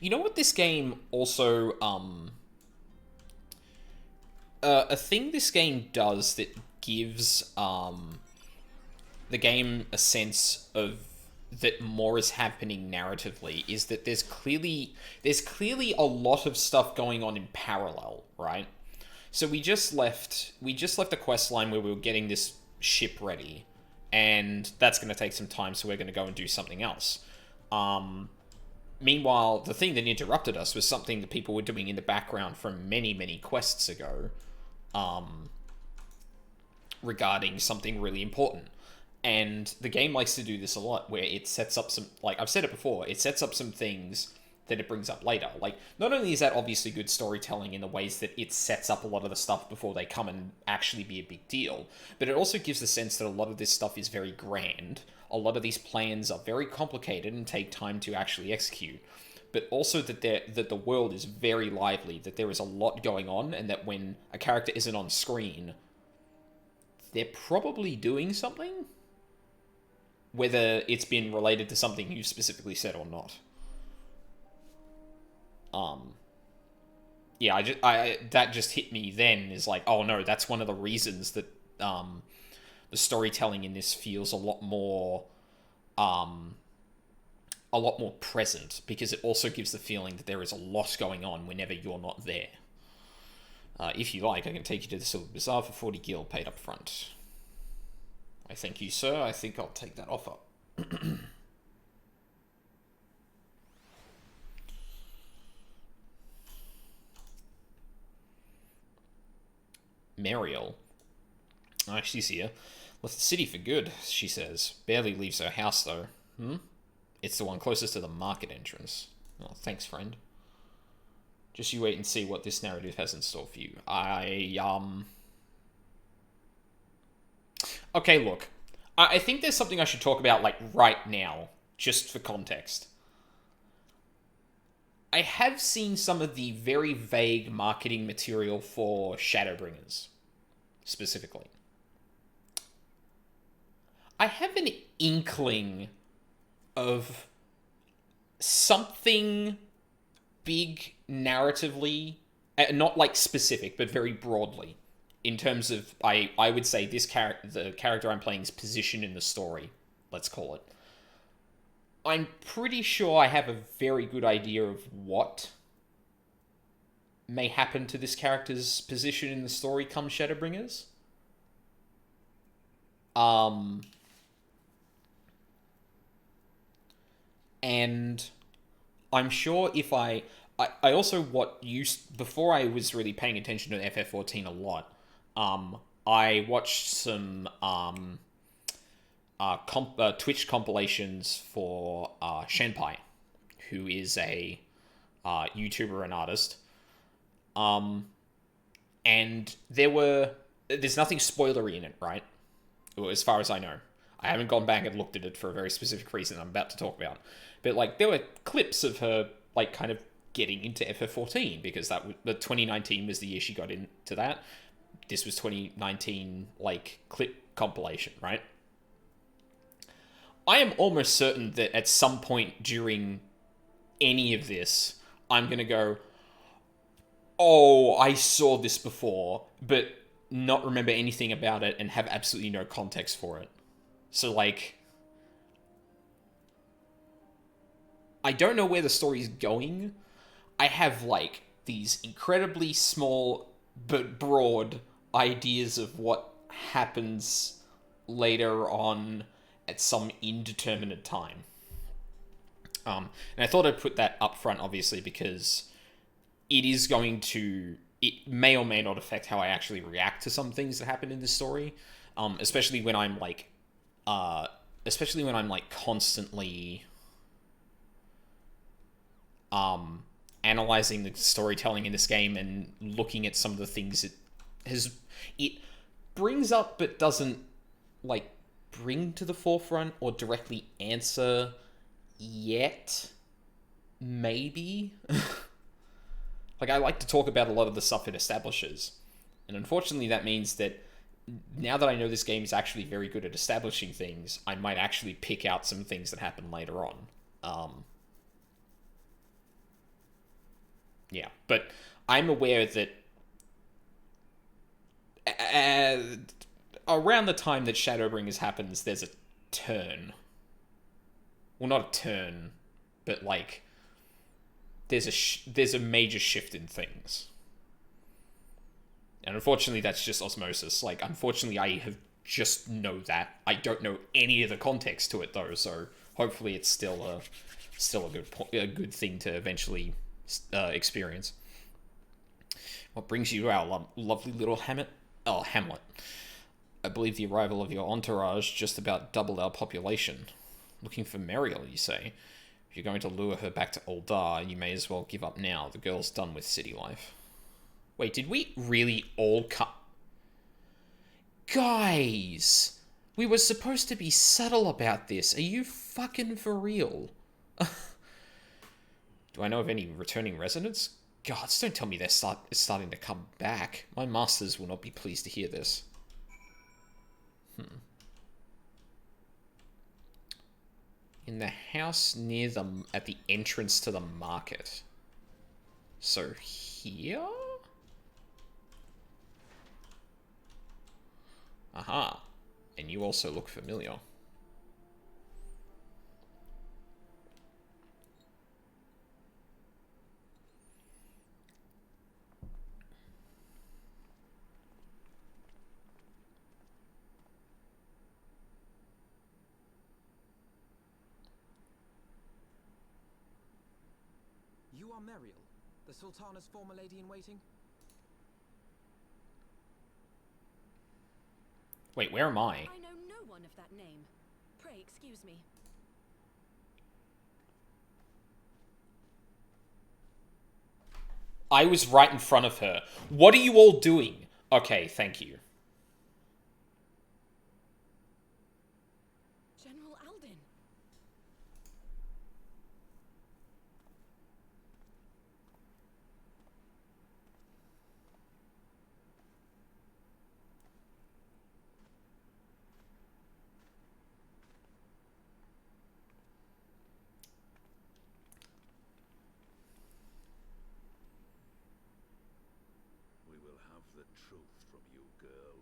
You know what this game also, a thing this game does that gives, the game a sense of that more is happening narratively is that there's clearly a lot of stuff going on in parallel, right? So we just left a quest line where we were getting this ship ready, and that's going to take some time, so we're going to go and do something else. Meanwhile, the thing that interrupted us was something that people were doing in the background from many, many quests ago, regarding something really important. And the game likes to do this a lot, where it sets up some, like, I've said it before, it sets up some things that it brings up later. Like, not only is that obviously good storytelling in the ways that it sets up a lot of the stuff before they come and actually be a big deal, but it also gives the sense that a lot of this stuff is very grand. A lot of these plans are very complicated and take time to actually execute. But also that the world is very lively, that there is a lot going on, and that when a character isn't on screen, they're probably doing something. Whether it's been related to something you specifically said or not. Yeah, that just hit me then, is like, oh no, that's one of the reasons that the storytelling in this feels a lot more present, because it also gives the feeling that there is a lot going on whenever you're not there. If you like, I can take you to the Silver Bazaar for 40 gil paid up front. I thank you, sir. I think I'll take that offer. Mariel. Oh, she's here. Left the city for good, she says. Barely leaves her house, though. It's the one closest to the market entrance. Oh, thanks, friend. Just you wait and see what this narrative has in store for you. Okay, look. I think there's something I should talk about, like, right now, just for context. I have seen some of the very vague marketing material for Shadowbringers, specifically. I have an inkling of something big narratively, not like specific, but very broadly, in terms of, I would say this the character I'm playing's position in the story, let's call it. I'm pretty sure I have a very good idea of what may happen to this character's position in the story come Shadowbringers. And I'm sure if I also before I was really paying attention to FF14 a lot, I watched some Twitch compilations for Shenpai, who is a YouTuber and artist. And there's nothing spoilery in it, right? As far as I know. I haven't gone back and looked at it for a very specific reason I'm about to talk about. But, like, there were clips of her, like, kind of getting into FF14, because the 2019 was the year she got into that. This was 2019, like, clip compilation, right? I am almost certain that at some point during any of this, I'm going to go, oh, I saw this before, but not remember anything about it and have absolutely no context for it. So, like, I don't know where the story's going. I have, like, these incredibly small but broad ideas of what happens later on at some indeterminate time. And I thought I'd put that up front, obviously, because it may or may not affect how I actually react to some things that happen in this story. Especially when I'm constantly analyzing the storytelling in this game and looking at some of the things it brings up but doesn't, like, bring to the forefront or directly answer yet. Maybe. Like, I like to talk about a lot of the stuff it establishes. And unfortunately that means that now that I know this game is actually very good at establishing things, I might actually pick out some things that happen later on. Yeah, but I'm aware that around the time that Shadowbringers happens, there's a turn. Well, not a turn, but, like, there's a major shift in things. And unfortunately, that's just osmosis. Like, unfortunately, I have just know that. I don't know any of the context to it, though, so hopefully it's still a good thing to eventually experience. What brings you to our lovely little Hamlet? Oh, Hamlet. I believe the arrival of your entourage just about doubled our population. Looking for Mariel, you say? If you're going to lure her back to Uldar, you may as well give up now. The girl's done with city life. Wait, did we really all cut? Guys! We were supposed to be subtle about this. Are you fucking for real? Do I know of any returning residents? Gods, don't tell me they're starting to come back. My masters will not be pleased to hear this. In the house near them at the entrance to the market. So here? Aha. And you also look familiar. You are Meriel, the Sultana's former lady-in-waiting? Wait, where am I? I know no one of that name. Pray excuse me. I was right in front of her. What are you all doing? Okay, thank you. General Alden. We will have the truth from you, girl.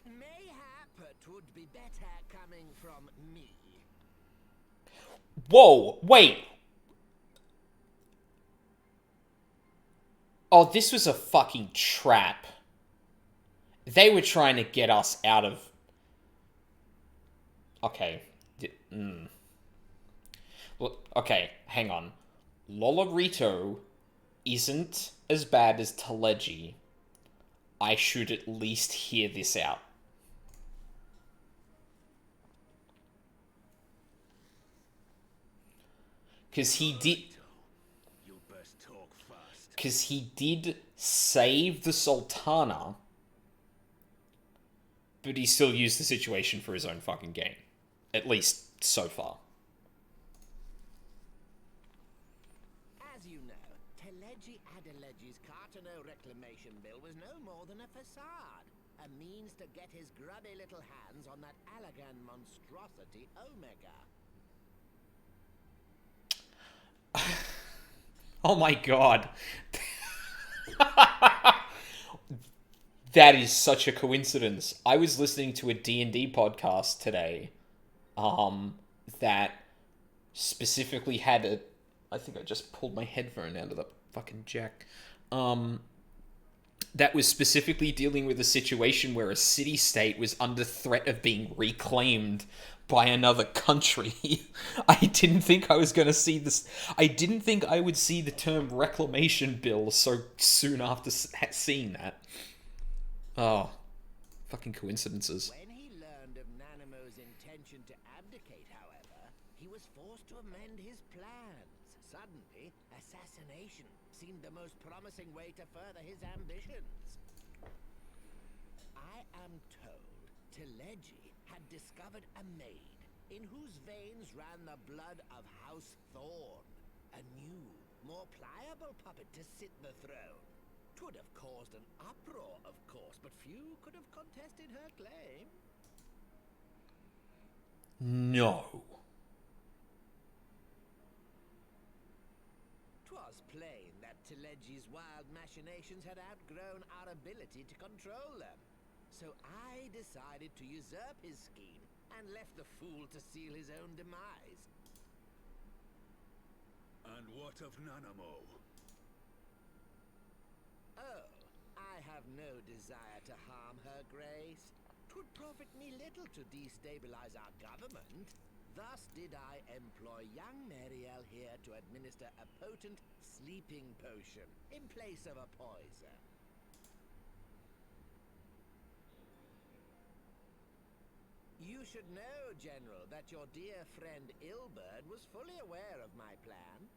Mayhap it would be better coming from me. Whoa, wait. Oh, this was a fucking trap. They were trying to get us out of... Okay. Well, okay, hang on. Lolorito isn't as bad as Teleji. I should at least hear this out. Because he did... You best talk fast. Because he did save the Sultana, but he still used the situation for his own fucking gain. At least, so far. As you know, Teleji Adeleji's Cartano reclamation bill was no more than a facade. A means to get his grubby little hands on that Allagan monstrosity Omega. Oh my god. That is such a coincidence. I was listening to a D&D podcast today that specifically had a... I think I just pulled my headphone out of the fucking jack. That was specifically dealing with a situation where a city-state was under threat of being reclaimed by another country. I didn't think I was going to see this. I didn't think I would see the term reclamation bill so soon after seeing that. Oh, fucking coincidences. When he learned of Nanamo's intention to abdicate, however, he was forced to amend his plans. Suddenly, assassination seemed the most promising way to further his ambitions. I am told Teleji had discovered a maid in whose veins ran the blood of House Thorn, a new, more pliable puppet to sit the throne. 'Twould have caused an uproar, of course, but few could have contested her claim. No. 'Twas plain that Teleji's wild machinations had outgrown our ability to control them. So I decided to usurp his scheme and left the fool to seal his own demise. And what of Nanamo? Oh, I have no desire to harm her grace. 'Twould profit me little to destabilize our government. Thus did I employ young Meriel here to administer a potent sleeping potion in place of a poison. You should know, General, that your dear friend Ilberd was fully aware of my plan.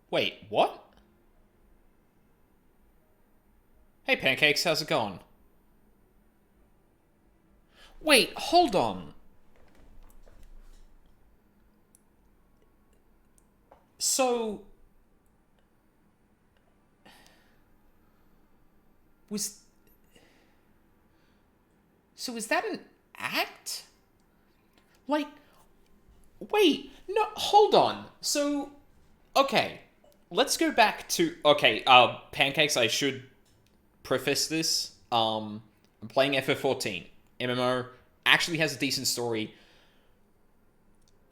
Wait, what? Hey Pancakes, how's it going? Wait, hold on. So... So is that an act? Like... Wait, no, hold on. So... Okay, let's go back to... Okay, Pancakes, I should preface this. I'm playing FF14. MMO actually has a decent story.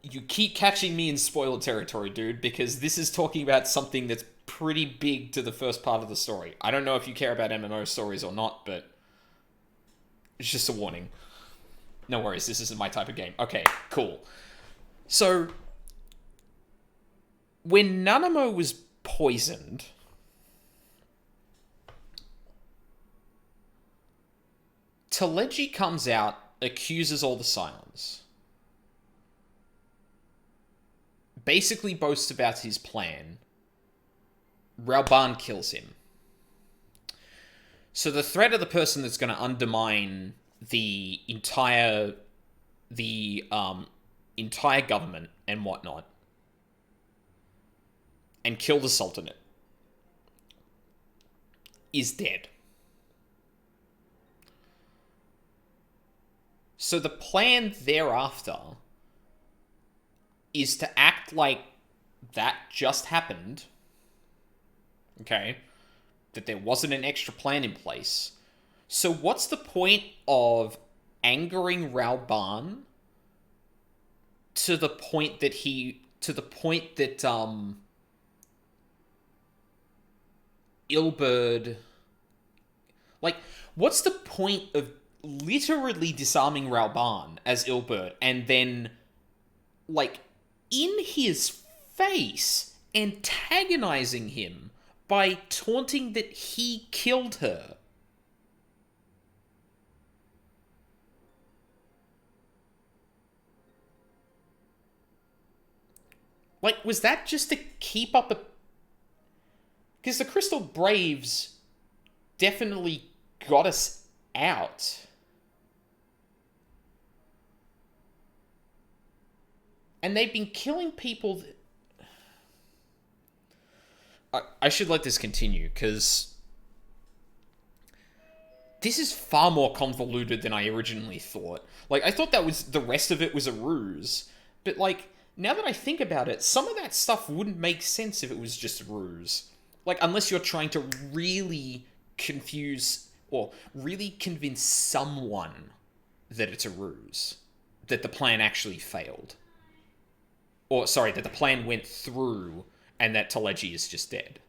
You keep catching me in spoiler territory, dude, because this is talking about something that's pretty big to the first part of the story. I don't know if you care about MMO stories or not, but it's just a warning. No worries, this isn't my type of game. Okay, cool. So, when Nanamo was poisoned, Teleji comes out, accuses all the Scions. Basically boasts about his plan. Rauban kills him. So the threat of the person that's going to undermine the entire government and whatnot, and kill the Sultanate, is dead. So the plan thereafter is to act like that just happened, okay? That there wasn't an extra plan in place. So what's the point of angering Rauban to the point that Ilberd... Like, what's the point of literally disarming Rauban as Ilberd and then, like, in his face, antagonizing him by taunting that he killed her? Like, was that just to keep up a... Because the Crystal Braves definitely got us out. And they've been killing people... I should let this continue, because... This is far more convoluted than I originally thought. Like, I thought that was... The rest of it was a ruse. But, like... Now that I think about it, some of that stuff wouldn't make sense if it was just a ruse. Like, unless you're trying to really confuse or really convince someone that it's a ruse. That the plan actually failed. Or, sorry, that the plan went through and that Teleji is just dead.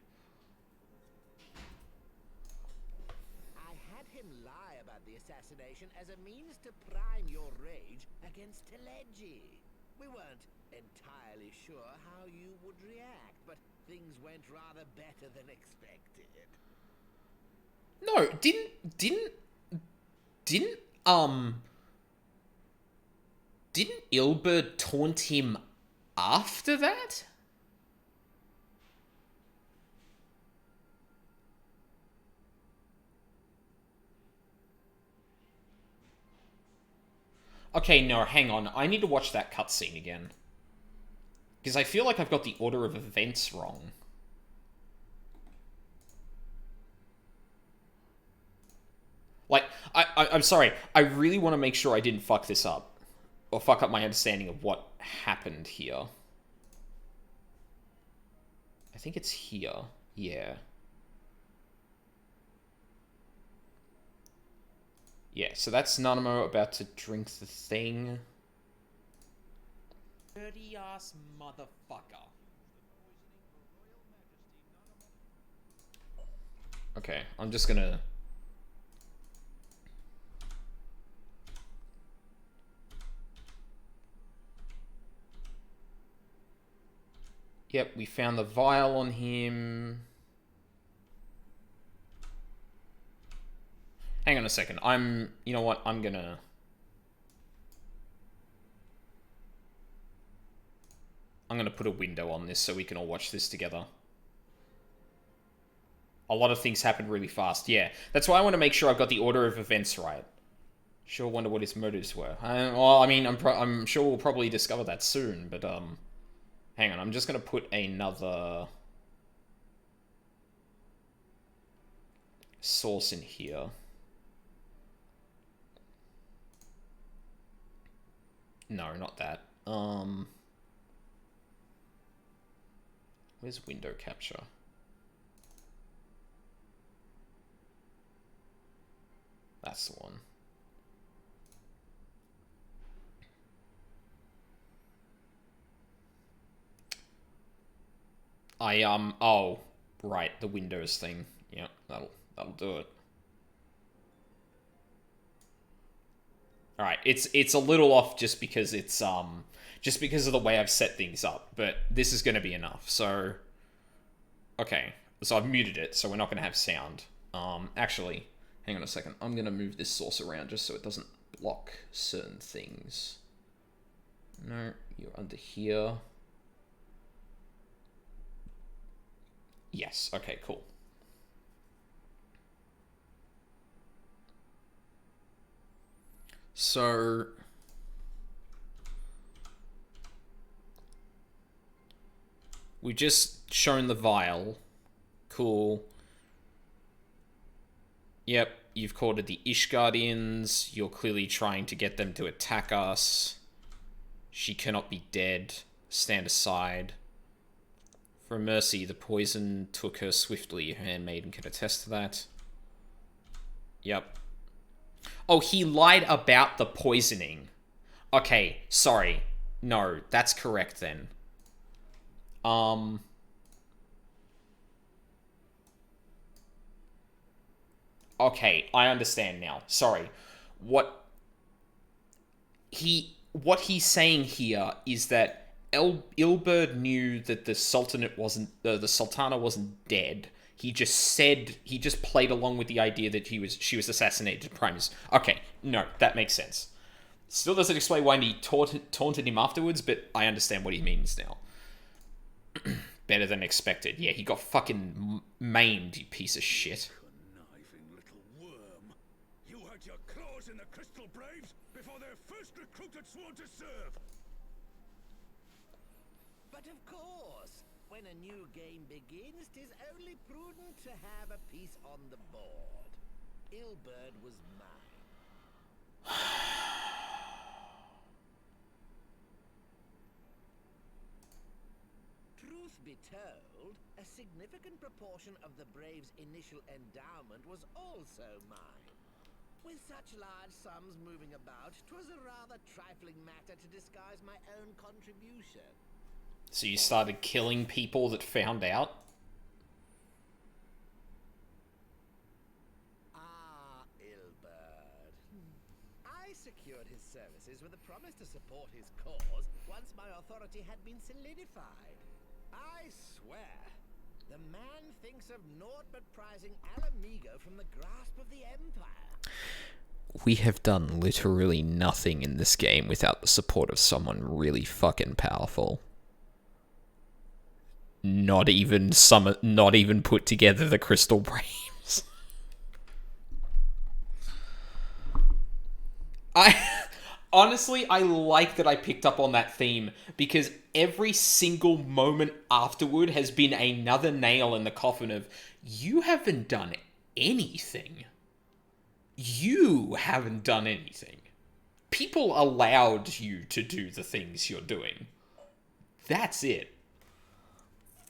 I had him lie about the assassination as a means to prime your rage against Teleji. We weren't entirely sure how you would react, but things went rather better than expected. No, didn't Ilberd taunt him after that? Okay, no, hang on. I need to watch that cutscene again. Because I feel like I've got the order of events wrong. Like, I'm sorry. I really want to make sure I didn't fuck this up. Or fuck up my understanding of what happened here. I think it's here. Yeah. Yeah, so that's Nanamo about to drink the thing. Dirty ass motherfucker. Okay, I'm just gonna... Yep, we found the vial on him. Hang on a second. You know what? I'm gonna put a window on this so we can all watch this together. A lot of things happen really fast. Yeah, that's why I want to make sure I've got the order of events right. Sure wonder what his motives were. Well, I mean, I'm sure we'll probably discover that soon, but, hang on, I'm just gonna put another source in here. No, not that. Where's window capture? That's the one. Oh, right, the Windows thing. Yeah, that'll do it. Alright, it's a little off just because it's, just because of the way I've set things up, but this is gonna be enough, so... Okay, so I've muted it, so we're not gonna have sound. Actually, hang on a second, I'm gonna move this source around just so it doesn't block certain things. No, you're under here. Yes, okay, cool. So... we've just shown the vial. Cool. Yep, you've called it the Ishgardians. You're clearly trying to get them to attack us. She cannot be dead. Stand aside. For mercy, the poison took her swiftly. Her handmaiden can attest to that. Yep. Oh, he lied about the poisoning. Okay, sorry. No, that's correct then. Okay, I understand now. Sorry. What he's saying here is that Ilberd knew that the Sultanate wasn't the Sultana wasn't dead. He just played along with the idea that she was assassinated. Primus. Okay, no, that makes sense. Still doesn't explain why he taunted him afterwards, but I understand what he means now. Better than expected. Yeah, he got fucking maimed, you piece of shit. Conniving little worm. You had your claws in the Crystal Braves before their first recruit had sworn to serve. But of course, when a new game begins, 'tis only prudent to have a piece on the board. Ilberd was mine. Truth be told, a significant proportion of the Braves' initial endowment was also mine. With such large sums moving about, 'twas a rather trifling matter to disguise my own contribution. So you started killing people that found out? Ah, Ilberd. I secured his services with a promise to support his cause once my authority had been solidified. I swear, the man thinks of naught but prizing Alamigo from the grasp of the Empire. We have done literally nothing in this game without the support of someone really fucking powerful. Not even put together the Crystal Braves. Honestly, I like that I picked up on that theme, because every single moment afterward has been another nail in the coffin of, you haven't done anything. You haven't done anything. People allowed you to do the things you're doing. That's it.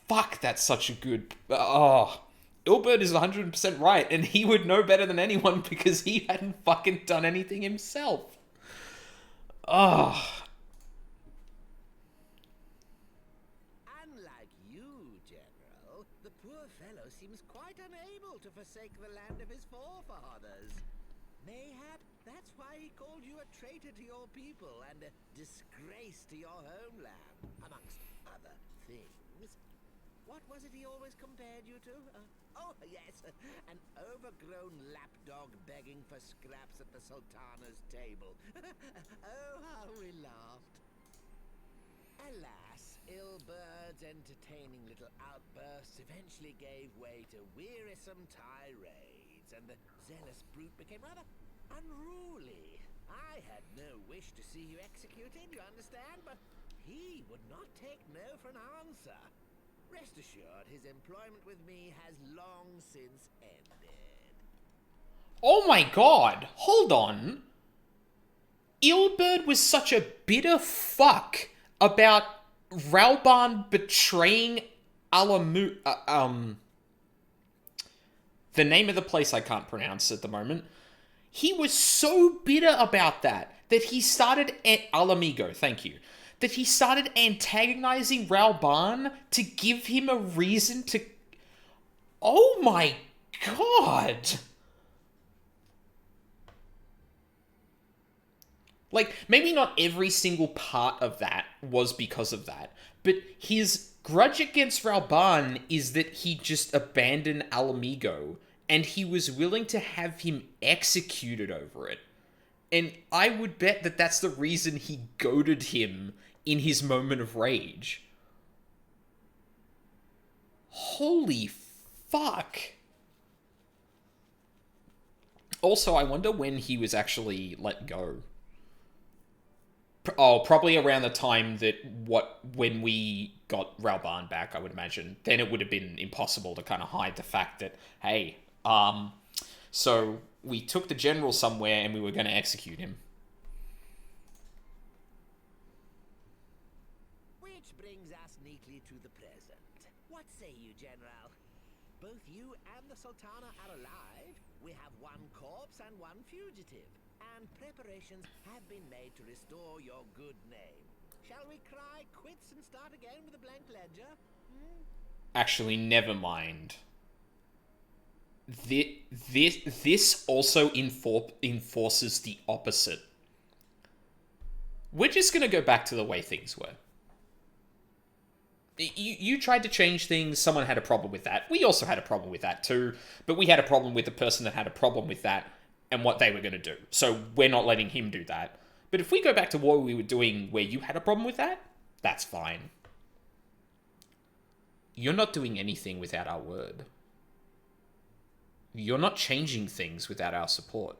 Fuck, that's such a good... Ilberd is 100% right, and he would know better than anyone because he hadn't fucking done anything himself. Unlike you, General, the poor fellow seems quite unable to forsake the land of his forefathers. Mayhap that's why he called you a traitor to your people and a disgrace to your homeland, amongst other things. What was it he always compared you to? Oh, yes, an overgrown lapdog begging for scraps at the Sultana's table. Oh, how we laughed. Alas, Ilberd's entertaining little outbursts eventually gave way to wearisome tirades, and the zealous brute became rather Unruly. I had no wish to see you executed, you understand? But he would not take no for an answer. Rest assured, his employment with me has long since ended. Oh my god, hold on. Ilberd was such a bitter fuck about Ralban betraying Alamu... the name of the place I can't pronounce at the moment. He was so bitter about that he started... Alamigo, thank you. That he started antagonizing Ralban to give him a reason to... Oh my god! Like, maybe not every single part of that was because of that, but his grudge against Ralban is that he just abandoned Alamigo, and he was willing to have him executed over it. And I would bet that that's the reason he goaded him in his moment of rage. Holy fuck. Also, I wonder when he was actually let go. Oh, probably around the time that when we got Ralban back, I would imagine. Then it would have been impossible to kind of hide the fact that, hey, so we took the general somewhere and we were going to execute him. Which brings us neatly to the present. What say you, General? Both you and the Sultana are alive. We have one corpse and one fugitive. And preparations have been made to restore your good name. Shall we cry quits and start again with a blank ledger? Actually, never mind. This also enforces the opposite. We're just going to go back to the way things were. You tried to change things, someone had a problem with that. We also had a problem with that too, but we had a problem with the person that had a problem with that and what they were going to do. So we're not letting him do that. But if we go back to what we were doing where you had a problem with that, that's fine. You're not doing anything without our word. You're not changing things without our support.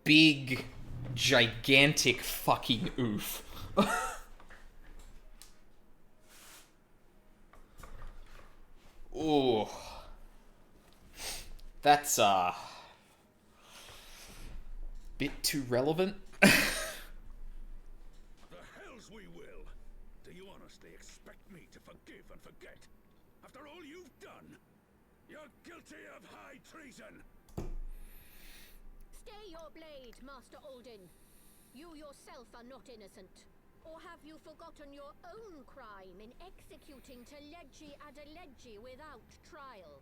Big, gigantic fucking oof. Ooh. That's, bit too relevant. The hells we will! Do you honestly expect me to forgive and forget? After all you've done? You're guilty of high treason! Stay your blade, Master Alden. You yourself are not innocent. Or have you forgotten your own crime in executing Teledji Adeledji without trial?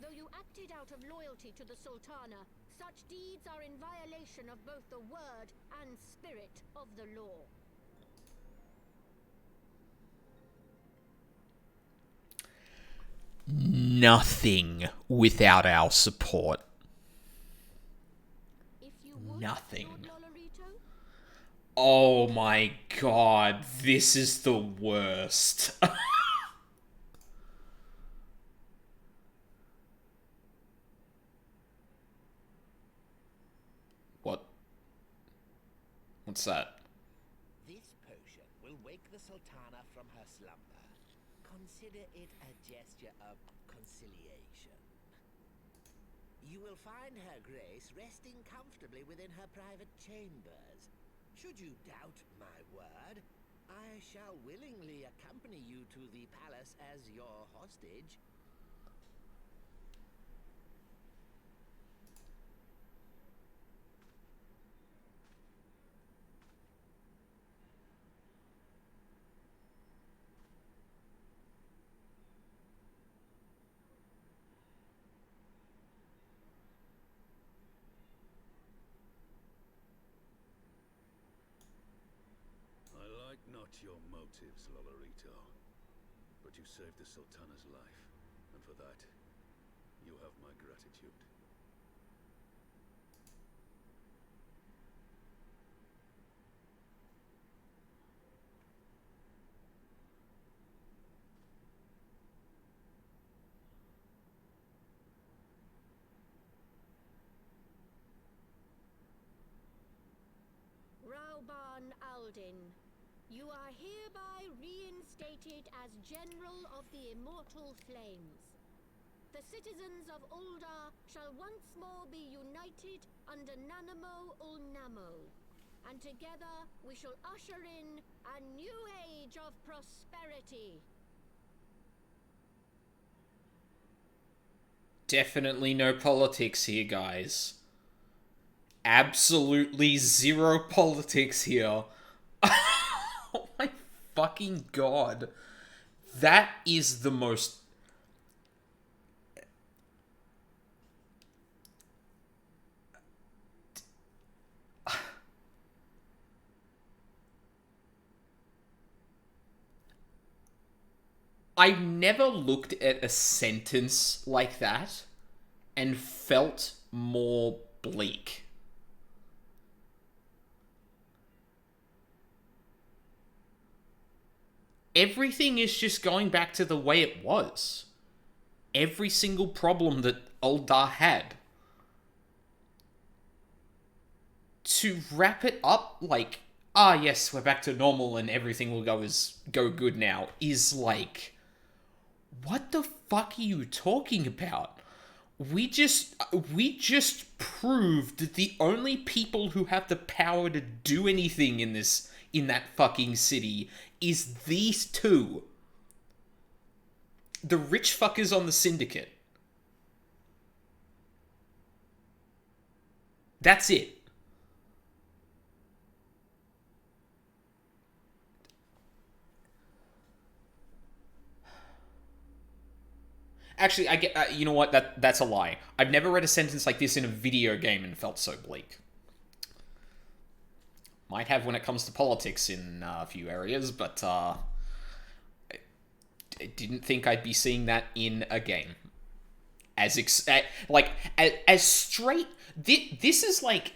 Though you acted out of loyalty to the Sultana, such deeds are in violation of both the word and spirit of the law. Nothing without our support. If you would, Nothing. Lord Lolorito? Oh my god, this is the worst. What? What's that? This potion will wake the Sultana from her slumber. Consider it a gesture of conciliation. You will find her grace resting comfortably within her private chambers. Should you doubt my word, I shall willingly accompany you to the palace as your hostage. Not your motives, Lolorito. But you saved the Sultana's life, and for that, you have my gratitude. Aldin, you are hereby reinstated as General of the Immortal Flames. The citizens of Uldar shall once more be united under Nanamo Ulnamo, and together we shall usher in a new age of prosperity. Definitely no politics here, guys. Absolutely zero politics here. Oh my fucking god. That is the most... I've never looked at a sentence like that and felt more bleak. Everything is just going back to the way it was. Every single problem that Uldar had. To wrap it up like, yes, we're back to normal and everything will go good now, is like, what the fuck are you talking about? We just proved that the only people who have the power to do anything in that fucking city is these two. The rich fuckers on the Syndicate. That's it. Actually, I get. You know what? That's a lie. I've never read a sentence like this in a video game and felt so bleak. Might have when it comes to politics in a few areas, but I didn't think I'd be seeing that in a game. As straight. This is like.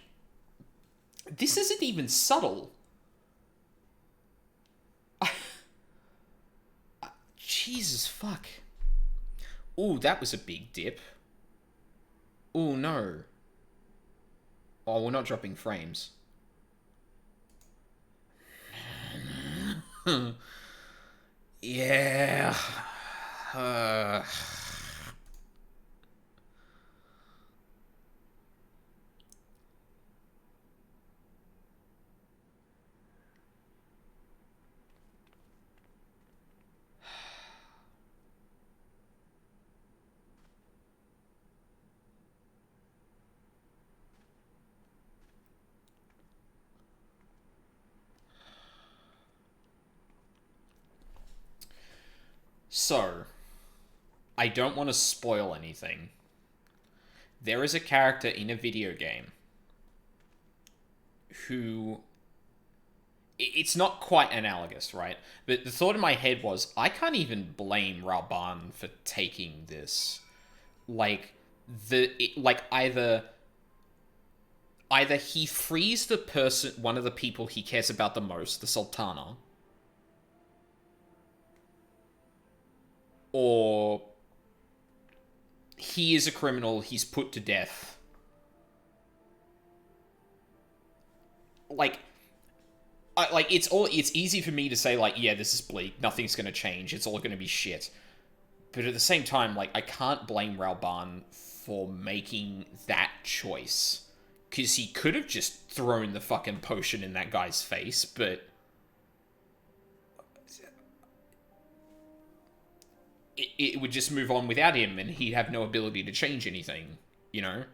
This isn't even subtle. Jesus fuck. Ooh, that was a big dip. Ooh, no. Oh, we're not dropping frames. Yeah. So, I don't want to spoil anything. There is a character in a video game who... It's not quite analogous, right? But the thought in my head was, I can't even blame Rauban for taking this. Like, either he frees the person, one of the people he cares about the most, the Sultana, or he is a criminal, he's put to death. It's easy for me to say, like, yeah, this is bleak, nothing's gonna change, it's all gonna be shit. But at the same time, like, I can't blame Rauban for making that choice. Because he could have just thrown the fucking potion in that guy's face, but... It would just move on without him, and he'd have no ability to change anything, you know?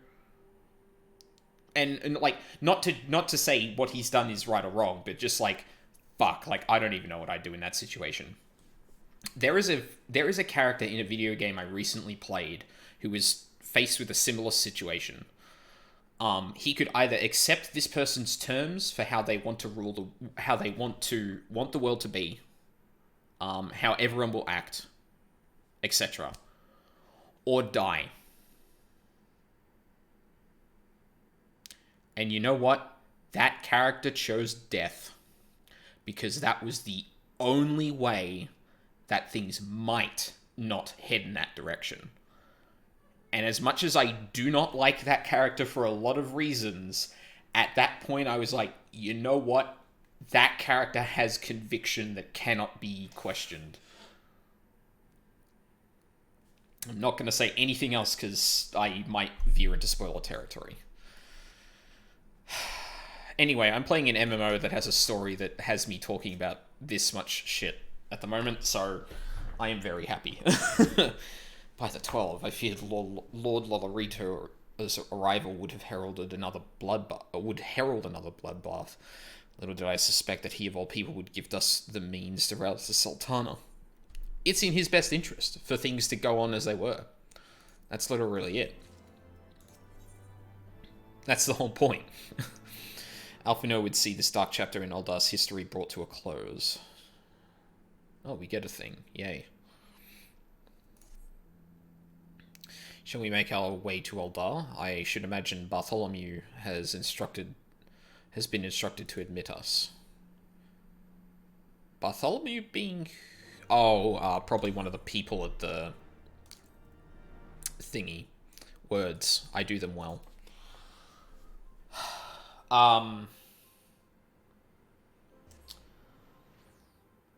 And like, not to say what he's done is right or wrong, but just like, fuck, like, I don't even know what I'd do in that situation. There is a character in a video game I recently played who was faced with a similar situation. He could either accept this person's terms for how they want to rule how they want the world to be, how everyone will act, etc., or die. And you know what? That character chose death, because that was the only way that things might not head in that direction. And as much as I do not like that character for a lot of reasons, at that point I was like, you know what? that character has conviction that cannot be questioned. I'm not going to say anything else because I might veer into spoiler territory. Anyway, I'm playing an MMO that has a story that has me talking about this much shit at the moment, so I am very happy. By the 12, I feared Lord Lolorito's arrival would herald another bloodbath. Little did I suspect that he of all people would give us the means to rouse the Sultana. It's in his best interest for things to go on as they were. That's literally it. That's the whole point. Alphino would see this dark chapter in Uldar's history brought to a close. Oh, we get a thing. Yay. Shall we make our way to Uldar? I should imagine Bartholomew has been instructed to admit us. Bartholomew being... Oh, probably one of the people at the thingy. Words. I do them well.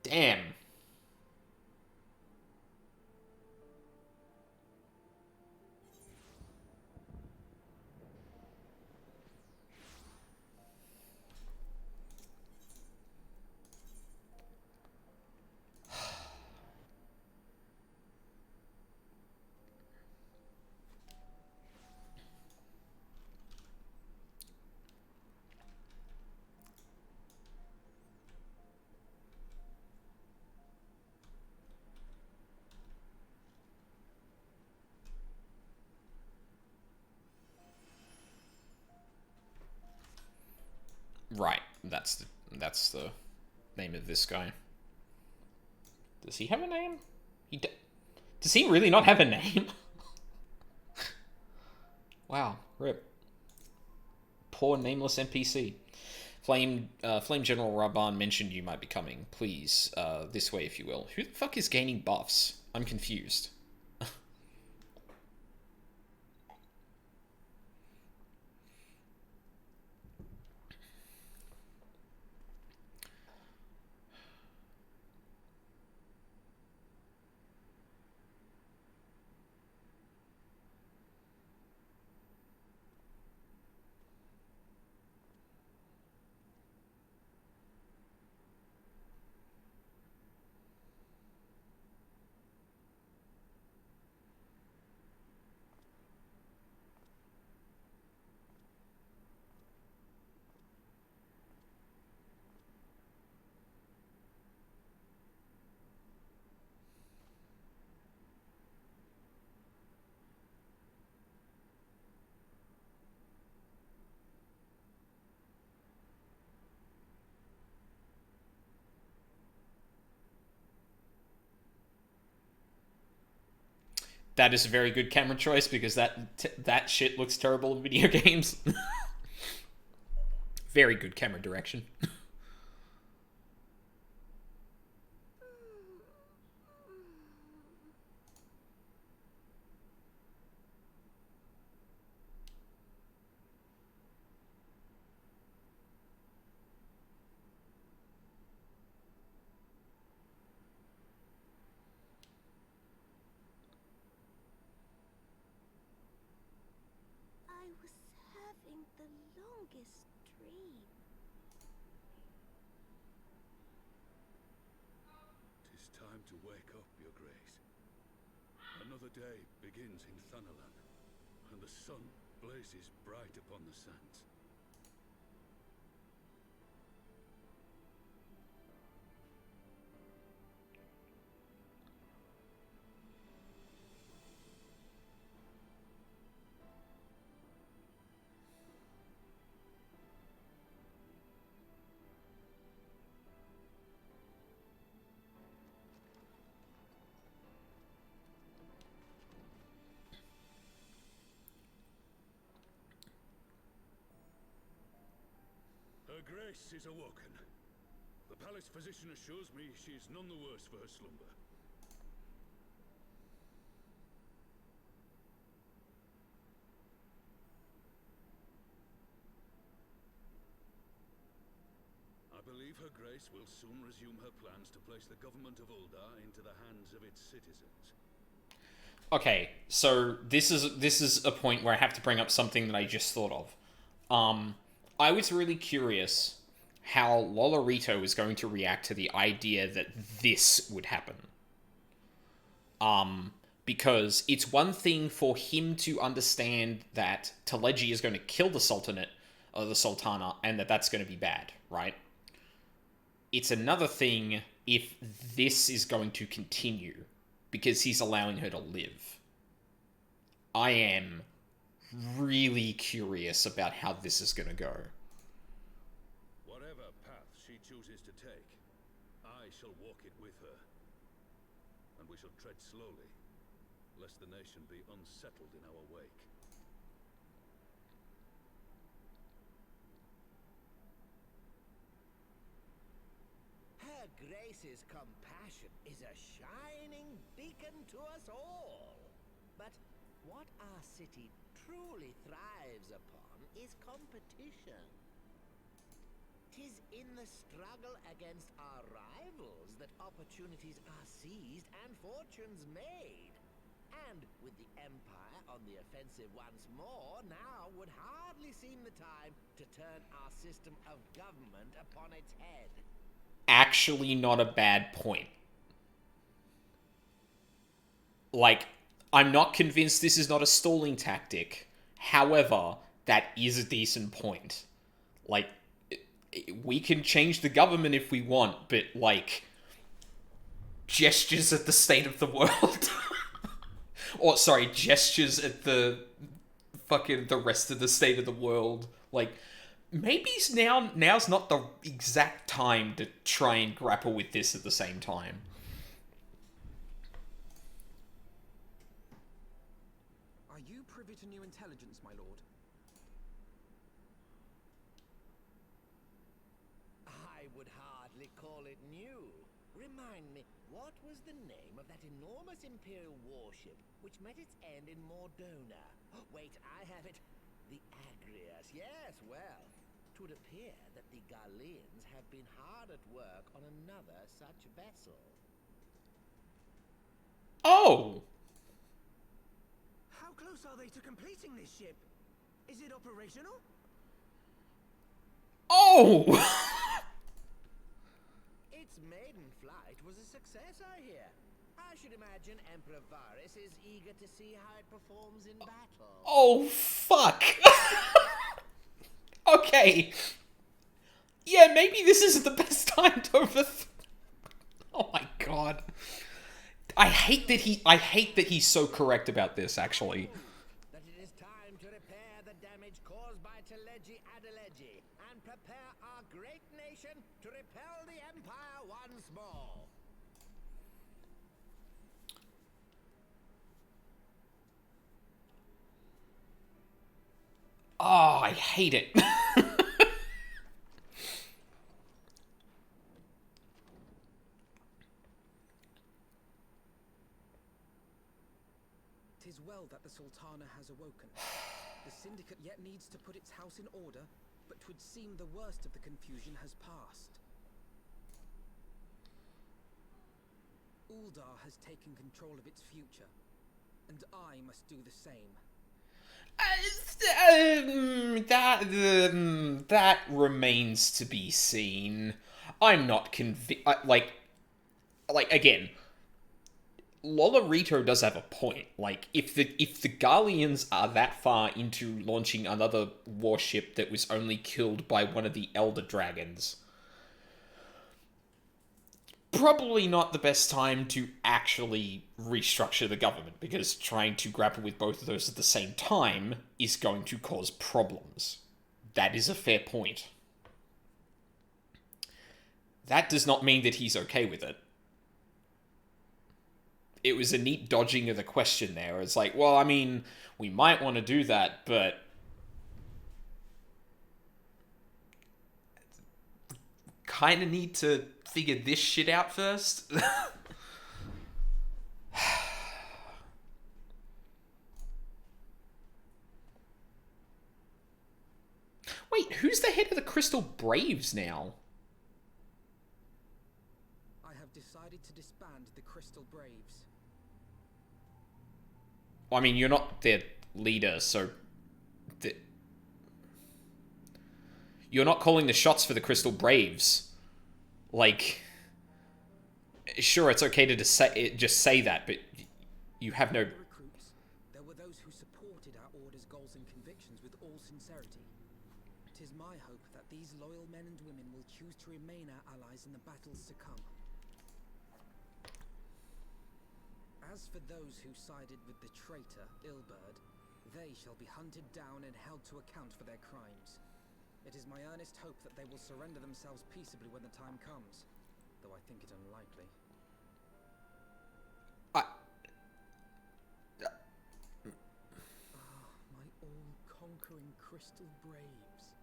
Damn. Right, that's the name of this guy. Does he have a name? Does he really not have a name? Wow, rip. Poor nameless NPC. Flame General Raban mentioned you might be coming. Please, this way if you will. Who the fuck is gaining buffs? I'm confused. That is a very good camera choice because that shit looks terrible in video games. Very good camera direction. I was having the longest dream. Tis time to wake up, Your Grace. Another day begins in Thanalan, and the sun blazes bright upon the sands. Her Grace is awoken. The palace physician assures me she is none the worse for her slumber. I believe Her Grace will soon resume her plans to place the government of Uldar into the hands of its citizens. Okay, so this is a point where I have to bring up something that I just thought of. I was really curious how Lolorito is going to react to the idea that this would happen. Because it's one thing for him to understand that Teleji is going to kill the Sultanate, or the Sultana, and that's going to be bad, right? It's another thing if this is going to continue, because he's allowing her to live. I am really curious about how this is going to go. Whatever path she chooses to take, I shall walk it with her. And we shall tread slowly, lest the nation be unsettled in our wake. Her Grace's compassion is a shining beacon to us all. But what our city truly thrives upon is competition. 'Tis in the struggle against our rivals that opportunities are seized and fortunes made. And with the Empire on the offensive once more, now would hardly seem the time to turn our system of government upon its head. Actually not a bad point. Like, I'm not convinced this is not a stalling tactic. However, that is a decent point. Like, we can change the government if we want, but, like, gestures at the state of the world. Or, sorry, gestures at the rest of the state of the world. Like, maybe now's not the exact time to try and grapple with this at the same time. Are you privy to new intelligence, my lord? I would hardly call it new. Remind me, what was the name of that enormous Imperial warship which met its end in Mordona? Oh, wait, I have it. The Agrias. Yes, well, it would appear that the Garleans have been hard at work on another such vessel. Oh! How close are they to completing this ship? Is it operational? Oh! Its maiden flight was a success, I hear. I should imagine Emperor Varys is eager to see how it performs in battle. Oh, fuck! Okay. Yeah, maybe this isn't the best time to Oh my god. I hate that he's so correct about this, actually. That it is time to repair the damage caused by Teleji Adeleji and prepare our great nation to repel the Empire once more. Oh, I hate it. Tis well that the Sultana has awoken. The Syndicate yet needs to put its house in order, but 'twould seem the worst of the confusion has passed. Uldar has taken control of its future, and I must do the same. That remains to be seen. I'm not convinced. Like again, Lolorito does have a point. Like, if the Garleans are that far into launching another warship that was only killed by one of the Elder Dragons, probably not the best time to actually restructure the government, because trying to grapple with both of those at the same time is going to cause problems. That is a fair point. That does not mean that he's okay with it. It was a neat dodging of the question there. It's like, well, I mean, we might want to do that, but kind of need to figure this shit out first. Wait, who's the head of the Crystal Braves now? decided to disband the Crystal Braves. I mean, you're not their leader, so... You're not calling the shots for the Crystal Braves. Like... Sure, it's okay to just say that, but you have no... Recruits, there were those who supported our order's goals and convictions with all sincerity. 'Tis my hope that these loyal men and women will choose to remain our allies in the battles to come. As for those who sided with the traitor, Ilberd, they shall be hunted down and held to account for their crimes. It is my earnest hope that they will surrender themselves peaceably when the time comes, though I think it unlikely. My all-conquering Crystal Braves.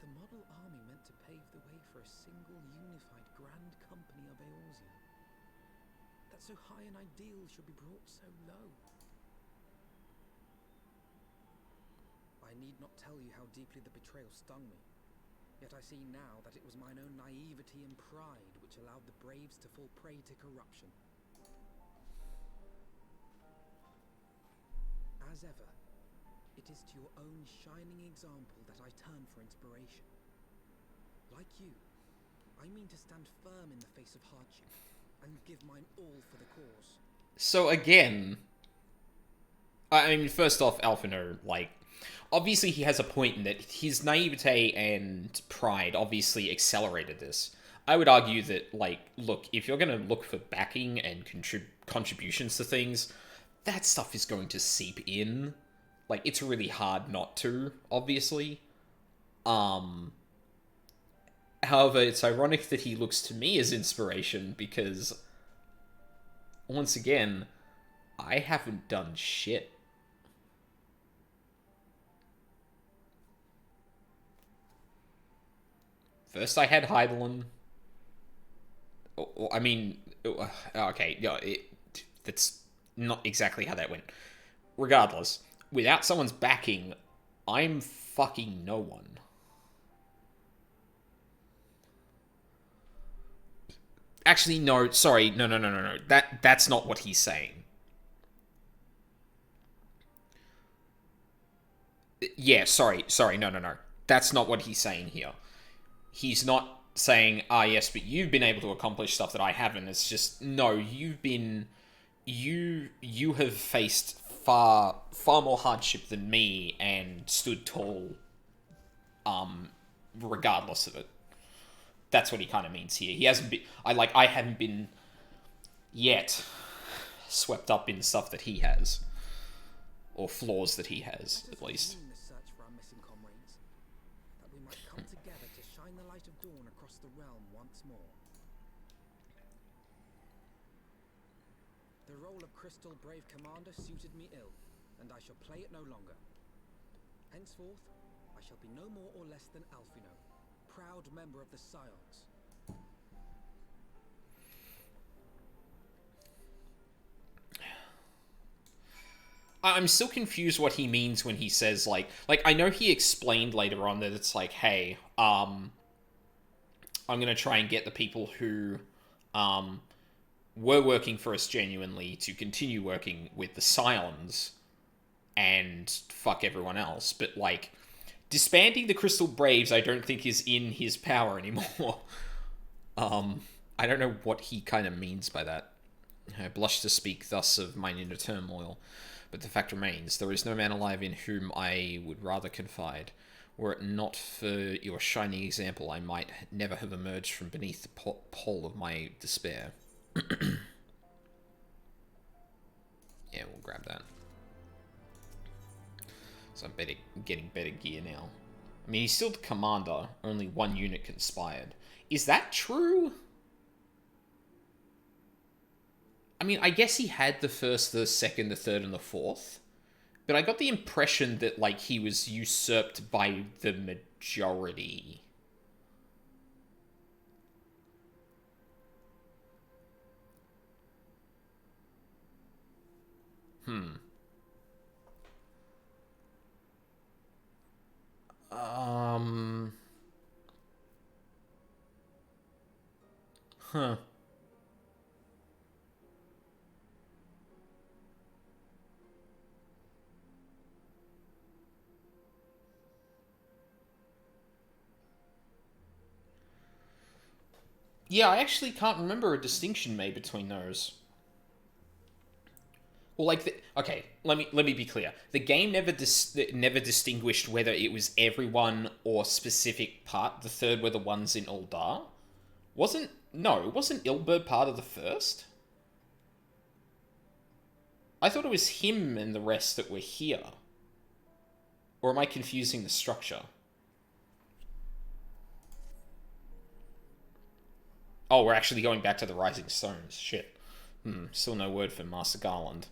The model army meant to pave the way for a single unified Grand Company of Eorzea. That so high an ideal should be brought so low. I need not tell you how deeply the betrayal stung me. Yet I see now that it was mine own naivety and pride which allowed the Braves to fall prey to corruption. As ever, it is to your own shining example that I turn for inspiration. Like you, I mean to stand firm in the face of hardship, and give mine all for the cause. So again... I mean, first off, Alphino, like... Obviously he has a point in that his naivete and pride obviously accelerated this. I would argue that, like, look, if you're going to look for backing and contributions to things... that stuff is going to seep in. Like, it's really hard not to, obviously. However, it's ironic that he looks to me as inspiration, because, once again, I haven't done shit. First I had Heidelin. I mean, okay, yeah, that's not exactly how that went. Regardless, without someone's backing, I'm fucking no one. Actually, no, sorry, no. That's not what he's saying. Yeah, sorry, no. That's not what he's saying here. He's not saying, yes, but you've been able to accomplish stuff that I haven't. It's just, no, you've been... You have faced far more hardship than me and stood tall, regardless of it. That's what he kind of means here. He hasn't been... I haven't been yet swept up in stuff that he has. Or flaws that he has, at least. The search for our missing comrades, that we might come together to shine the light of dawn across the realm once more. The role of Crystal Brave Commander suited me ill, and I shall play it no longer. Henceforth, I shall be no more or less than Alphino, proud member of the Scions. I'm still confused what he means when he says, like, I know he explained later on that it's like, hey, I'm gonna try and get the people who, were working for us genuinely to continue working with the Scions and fuck everyone else. But, like, disbanding the Crystal Braves I don't think is in his power anymore. I don't know what he kind of means by that. I blush to speak thus of mine inner turmoil, but the fact remains, there is no man alive in whom I would rather confide. Were it not for your shining example, I might never have emerged from beneath the pall of my despair. Yeah, we'll grab that. So I'm getting better gear now. I mean, he's still the commander, only one unit conspired. Is that true? I mean, I guess he had the first, the second, the third, and the fourth. But I got the impression that, like, he was usurped by the majority. Huh. Yeah, I actually can't remember a distinction made between those. Well, like, okay, let me be clear. The game never distinguished whether it was everyone or specific part. The third were the ones in Uldar. Wasn't Ilberd part of the first? I thought it was him and the rest that were here. Or am I confusing the structure? Oh, we're actually going back to the Rising Stones. Shit. Still no word from Master Garland.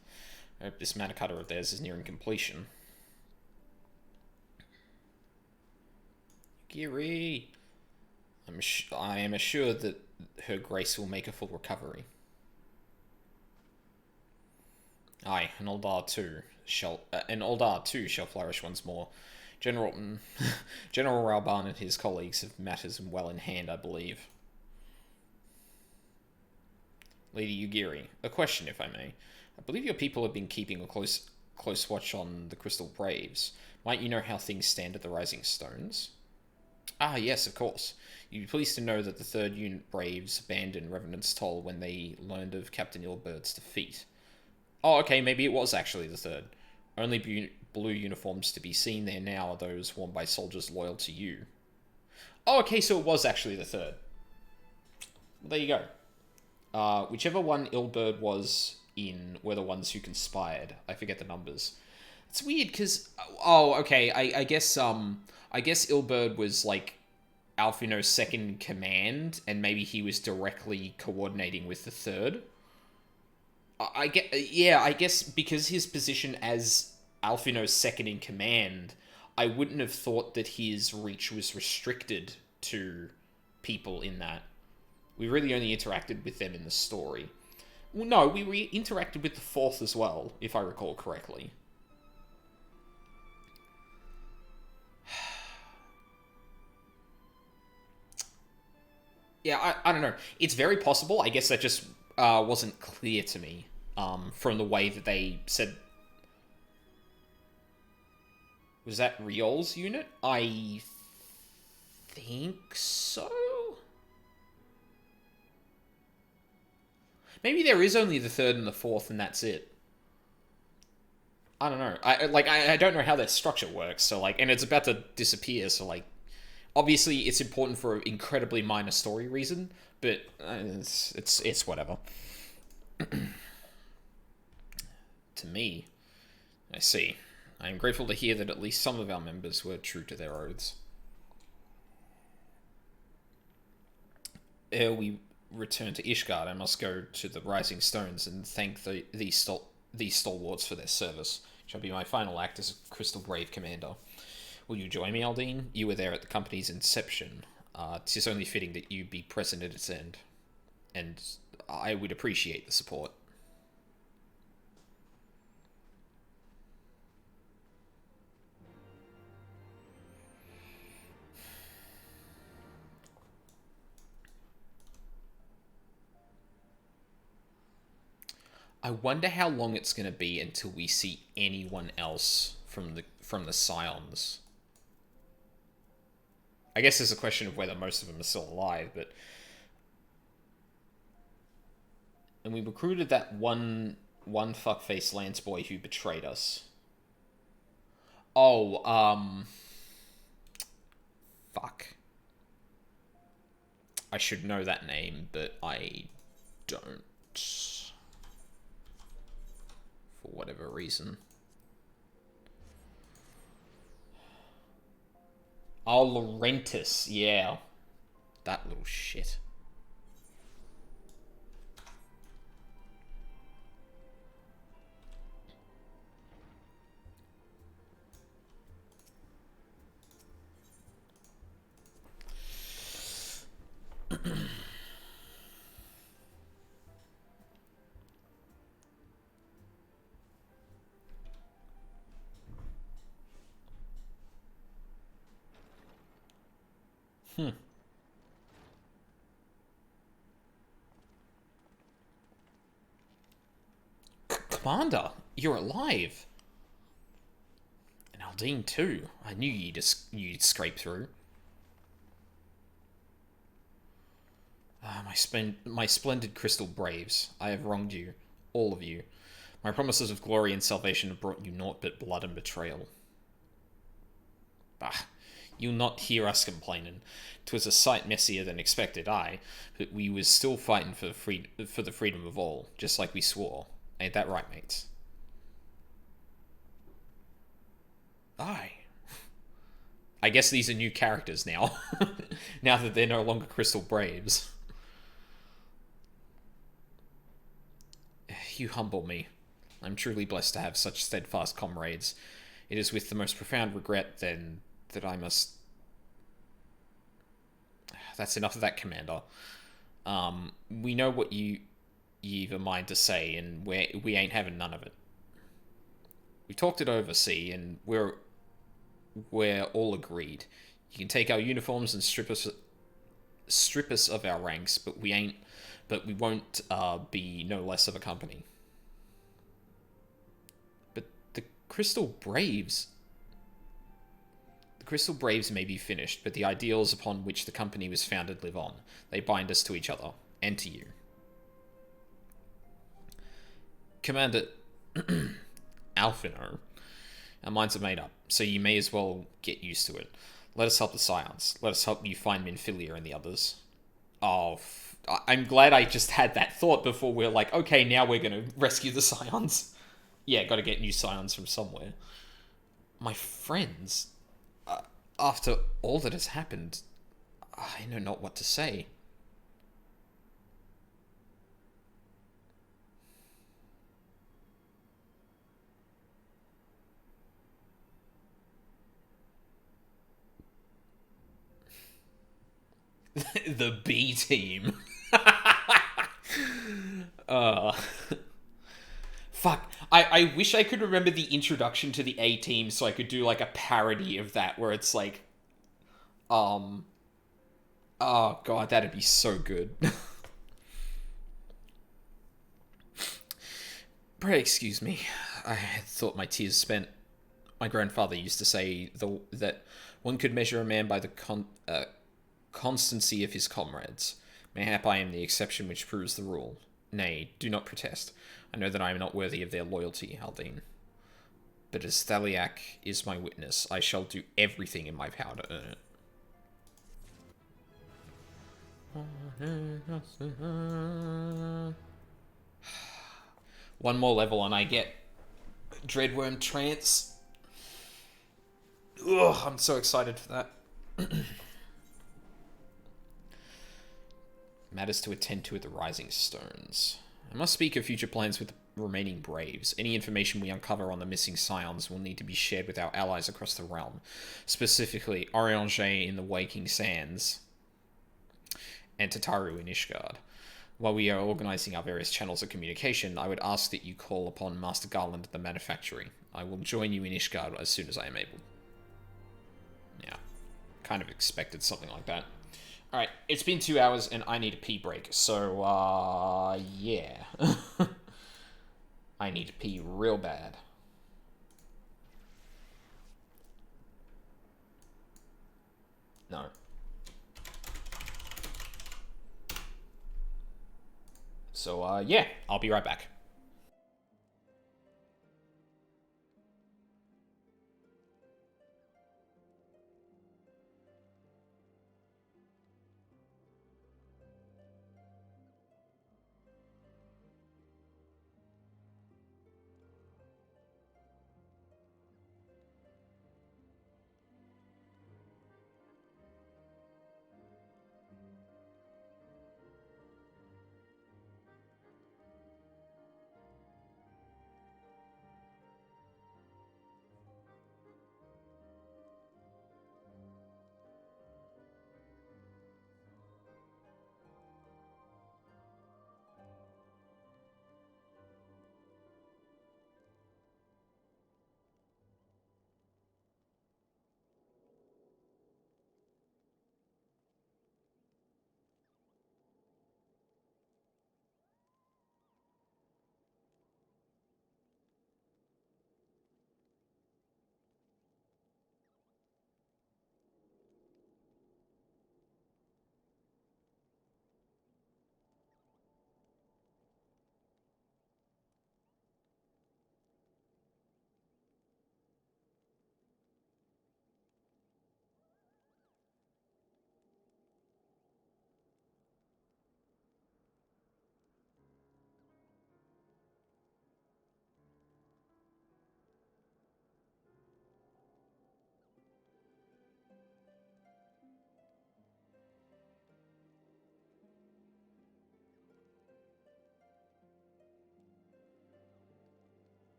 I hope this mana cutter of theirs is nearing completion. Giri! I am assured that her grace will make a full recovery. Aye, an Uldar too shall flourish once more. General Ralban and his colleagues have matters well in hand, I believe. Lady Ugiri, a question, if I may. I believe your people have been keeping a close watch on the Crystal Braves. Might you know how things stand at the Rising Stones? Ah, yes, of course. You'd be pleased to know that the 3rd Unit Braves abandoned Revenant's Toll when they learned of Captain Ilberd's defeat. Oh, okay, maybe it was actually the 3rd. Only blue uniforms to be seen there now are those worn by soldiers loyal to you. Oh, okay, so it was actually the 3rd. Well, there you go. Whichever one Ilberd was in were the ones who conspired. I forget the numbers. It's weird, because... Oh, okay, I guess Ilberd was, like, Alfino's second in command, and maybe he was directly coordinating with the 3rd. I guess because his position as Alfino's second in command, I wouldn't have thought that his reach was restricted to people in that. We really only interacted with them in the story. Well, no, we interacted with the 4th as well, if I recall correctly. Yeah, I don't know. It's very possible. I guess that just wasn't clear to me from the way that they said... Was that Riol's unit? I think so? Maybe there is only the 3rd and the 4th and that's it. I don't know. I don't know how that structure works, so like, and it's about to disappear, so like, obviously it's important for an incredibly minor story reason, but it's whatever. To me, I see. I am grateful to hear that at least some of our members were true to their oaths. Ere we return to Ishgard, I must go to the Rising Stones and thank these stalwarts for their service. It shall be my final act as a Crystal Brave commander. Will you join me, Aldine? You were there at the company's inception. 'Tis only fitting that you be present at its end. And I would appreciate the support. I wonder how long it's going to be until we see anyone else from the Scions. I guess there's a question of whether most of them are still alive, but... And we recruited that one fuckface Lance boy who betrayed us. Oh, fuck. I should know that name, but I don't. For whatever reason. Oh, Laurentis, yeah. That little shit. Commander, you're alive. And Aldine too. I knew you'd scrape through. My splendid crystal braves, I have wronged you, all of you. My promises of glory and salvation have brought you naught but blood and betrayal. Bah, you'll not hear us complaining. 'Twas a sight messier than expected, aye, but we was still fighting for the freedom of all, just like we swore. Ain't that right, mates? Aye. I guess these are new characters now, now that they're no longer Crystal Braves. You humble me. I'm truly blessed to have such steadfast comrades. It is with the most profound regret, then, that I must... That's enough of that, Commander. We know what you've a mind to say, and we ain't having none of it. We talked it over, see, and we're all agreed. You can take our uniforms and strip us of our ranks, but we won't be no less of a company. But the Crystal Braves may be finished, but the ideals upon which the company was founded live on. They bind us to each other, and to you. Commander Alphino, our minds are made up, so you may as well get used to it. Let us help the Scions. Let us help you find Minfilia and the others. Oh, I'm glad I just had that thought before we're like, okay, now we're going to rescue the Scions. Yeah, got to get new Scions from somewhere. My friends, after all that has happened, I know not what to say. The B team. Fuck. I wish I could remember the introduction to the A team so I could do like a parody of that where it's like, oh god, that'd be so good. Pray excuse me. I had thought my tears spent. My grandfather used to say that one could measure a man by the constancy of his comrades. Mayhap I am the exception which proves the rule. Nay, do not protest. I know that I am not worthy of their loyalty, Haldane. But as Thaliak is my witness, I shall do everything in my power to earn it. One more level and I get Dreadworm Trance. Ugh, I'm so excited for that. Matters to attend to at the Rising Stones. I must speak of future plans with the remaining Braves. Any information we uncover on the missing Scions will need to be shared with our allies across the realm, specifically Orianger in the Waking Sands and Tataru in Ishgard. While we are organizing our various channels of communication, I would ask that you call upon Master Garland at the Manufactory. I will join you in Ishgard as soon as I am able. Yeah, kind of expected something like that. Alright, it's been 2 hours and I need a pee break, so, yeah. I need to pee real bad. No. So, yeah, I'll be right back.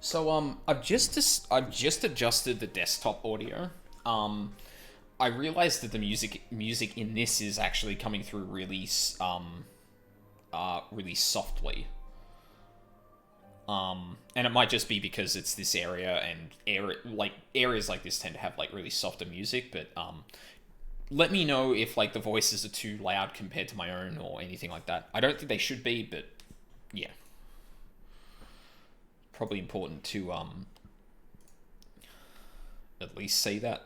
So I've just adjusted the desktop audio. I realized that the music in this is actually coming through really really softly. And it might just be because it's this area, and areas like this tend to have like really softer music, but let me know if like the voices are too loud compared to my own or anything like that. I don't think they should be, but yeah. Probably important to at least say that.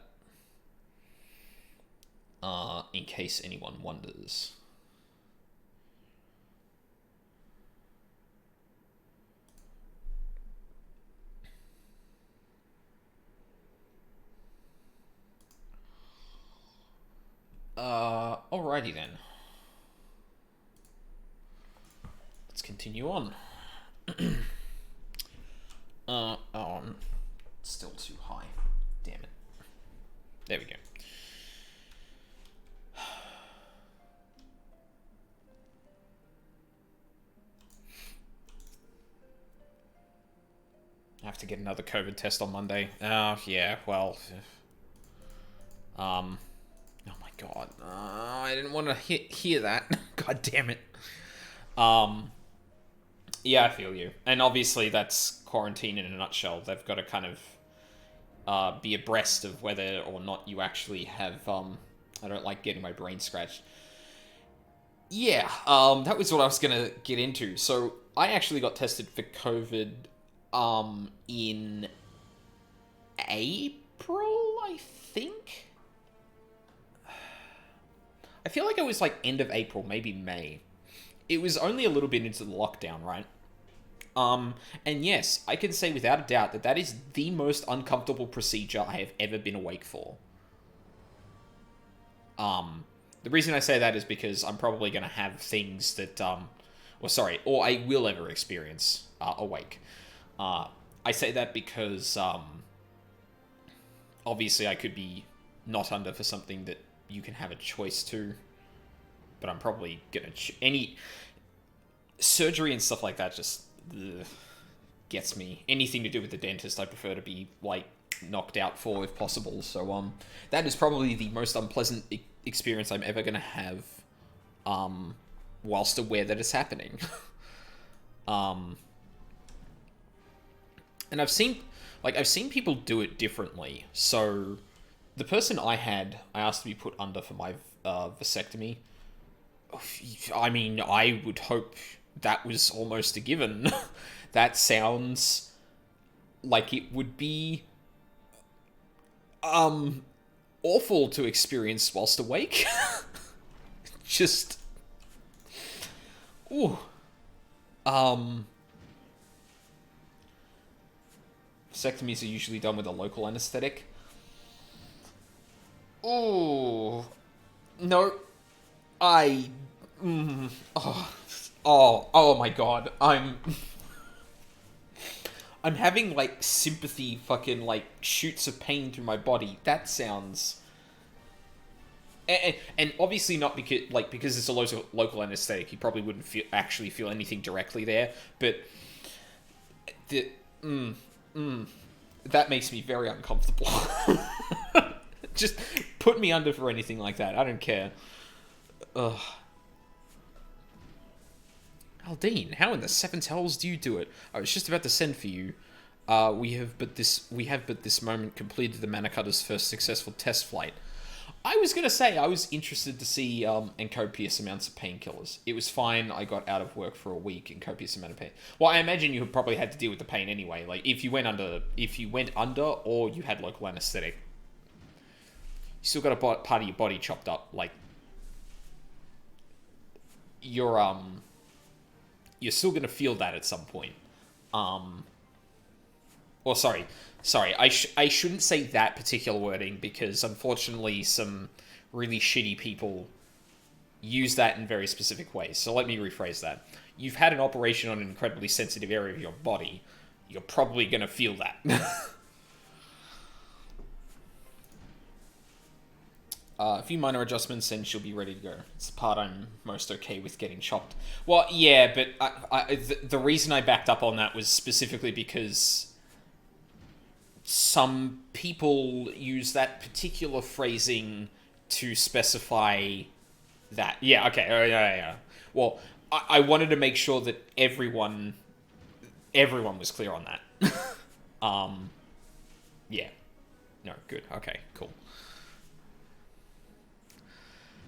In case anyone wonders. Alrighty then. Let's continue on. Still too high. Damn it. There we go. I have to get another COVID test on Monday. Oh, yeah, well... oh my god. I didn't want to hear that. God damn it. Yeah, I feel you. And obviously that's quarantine in a nutshell. They've got to kind of be abreast of whether or not you actually have... I don't like getting my brain scratched. Yeah, that was what I was going to get into. So I actually got tested for COVID in April, I think? I feel like it was like end of April, maybe May. It was only a little bit into the lockdown, right? And yes, I can say without a doubt that that is the most uncomfortable procedure I have ever been awake for. The reason I say that is because I'm probably going to have things that, or I will ever experience awake. I say that because, obviously I could be not under for something that you can have a choice to, but I'm probably going to... any surgery and stuff like that just gets me. Anything to do with the dentist, I prefer to be, like, knocked out for if possible. So, that is probably the most unpleasant experience I'm ever going to have, whilst aware that it's happening. And I've seen people do it differently. So, the person I asked to be put under for my vasectomy. I mean, I would hope that was almost a given. That sounds like it would be awful to experience whilst awake. Just ooh. Vasectomies are usually done with a local anesthetic. Oh no, oh my god, I'm having like sympathy fucking like shoots of pain through my body. That sounds, and obviously not because it's a local anesthetic, you probably wouldn't actually feel anything directly there, but that makes me very uncomfortable. Just put me under for anything like that. I don't care. Ugh. Aldine, how in the seventh hells do you do it? I was just about to send for you. We have but this moment completed the Manicutter's first successful test flight. I was gonna say I was interested to see and copious amounts of painkillers. It was fine. I got out of work for a week in copious amount of pain. Well, I imagine you probably had to deal with the pain anyway. Like if you went under, or you had local anesthetic, you still got a part of your body chopped up. Like you're still gonna feel that at some point. Or sorry, I shouldn't say that particular wording because unfortunately some really shitty people use that in very specific ways. So let me rephrase that. You've had an operation on an incredibly sensitive area of your body. You're probably gonna feel that. A few minor adjustments and she'll be ready to go. It's the part I'm most okay with getting chopped. Well, yeah, but the reason I backed up on that was specifically because some people use that particular phrasing to specify that. Yeah, okay, yeah. Well, I wanted to make sure that everyone was clear on that. Yeah. No, good. Okay, cool.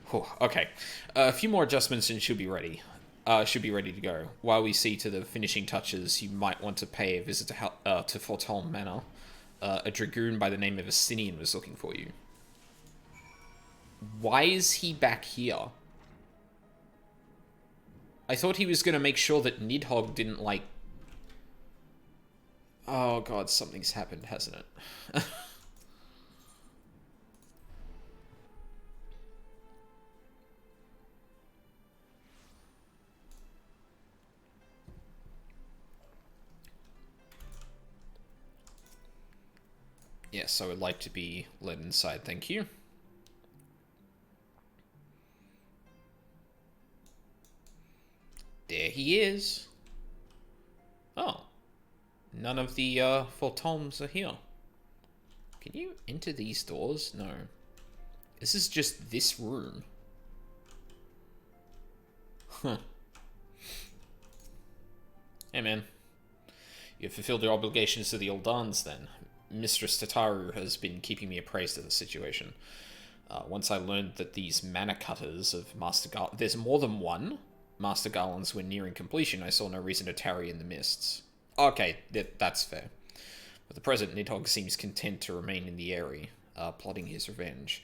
Whew, okay. A few more adjustments and should be ready. Should be ready to go. While we see to the finishing touches, you might want to pay a visit to Fortolme Manor. A dragoon by the name of Astinian was looking for you. Why is he back here? I thought he was going to make sure that Nidhogg didn't, like... Oh god, something's happened, hasn't it? Yes, I would like to be led inside, thank you. There he is. Oh. None of the Fortolmes are here. Can you enter these doors? No. This is just this room. Huh. Hey man. You've fulfilled your obligations to the Eldans then. Mistress Tataru has been keeping me appraised of the situation. Once I learned that these mana cutters of Master Garland... There's more than one? Master Garlands were nearing completion, I saw no reason to tarry in the mists. Okay, that's fair. For the present, Nidhogg seems content to remain in the area, plotting his revenge.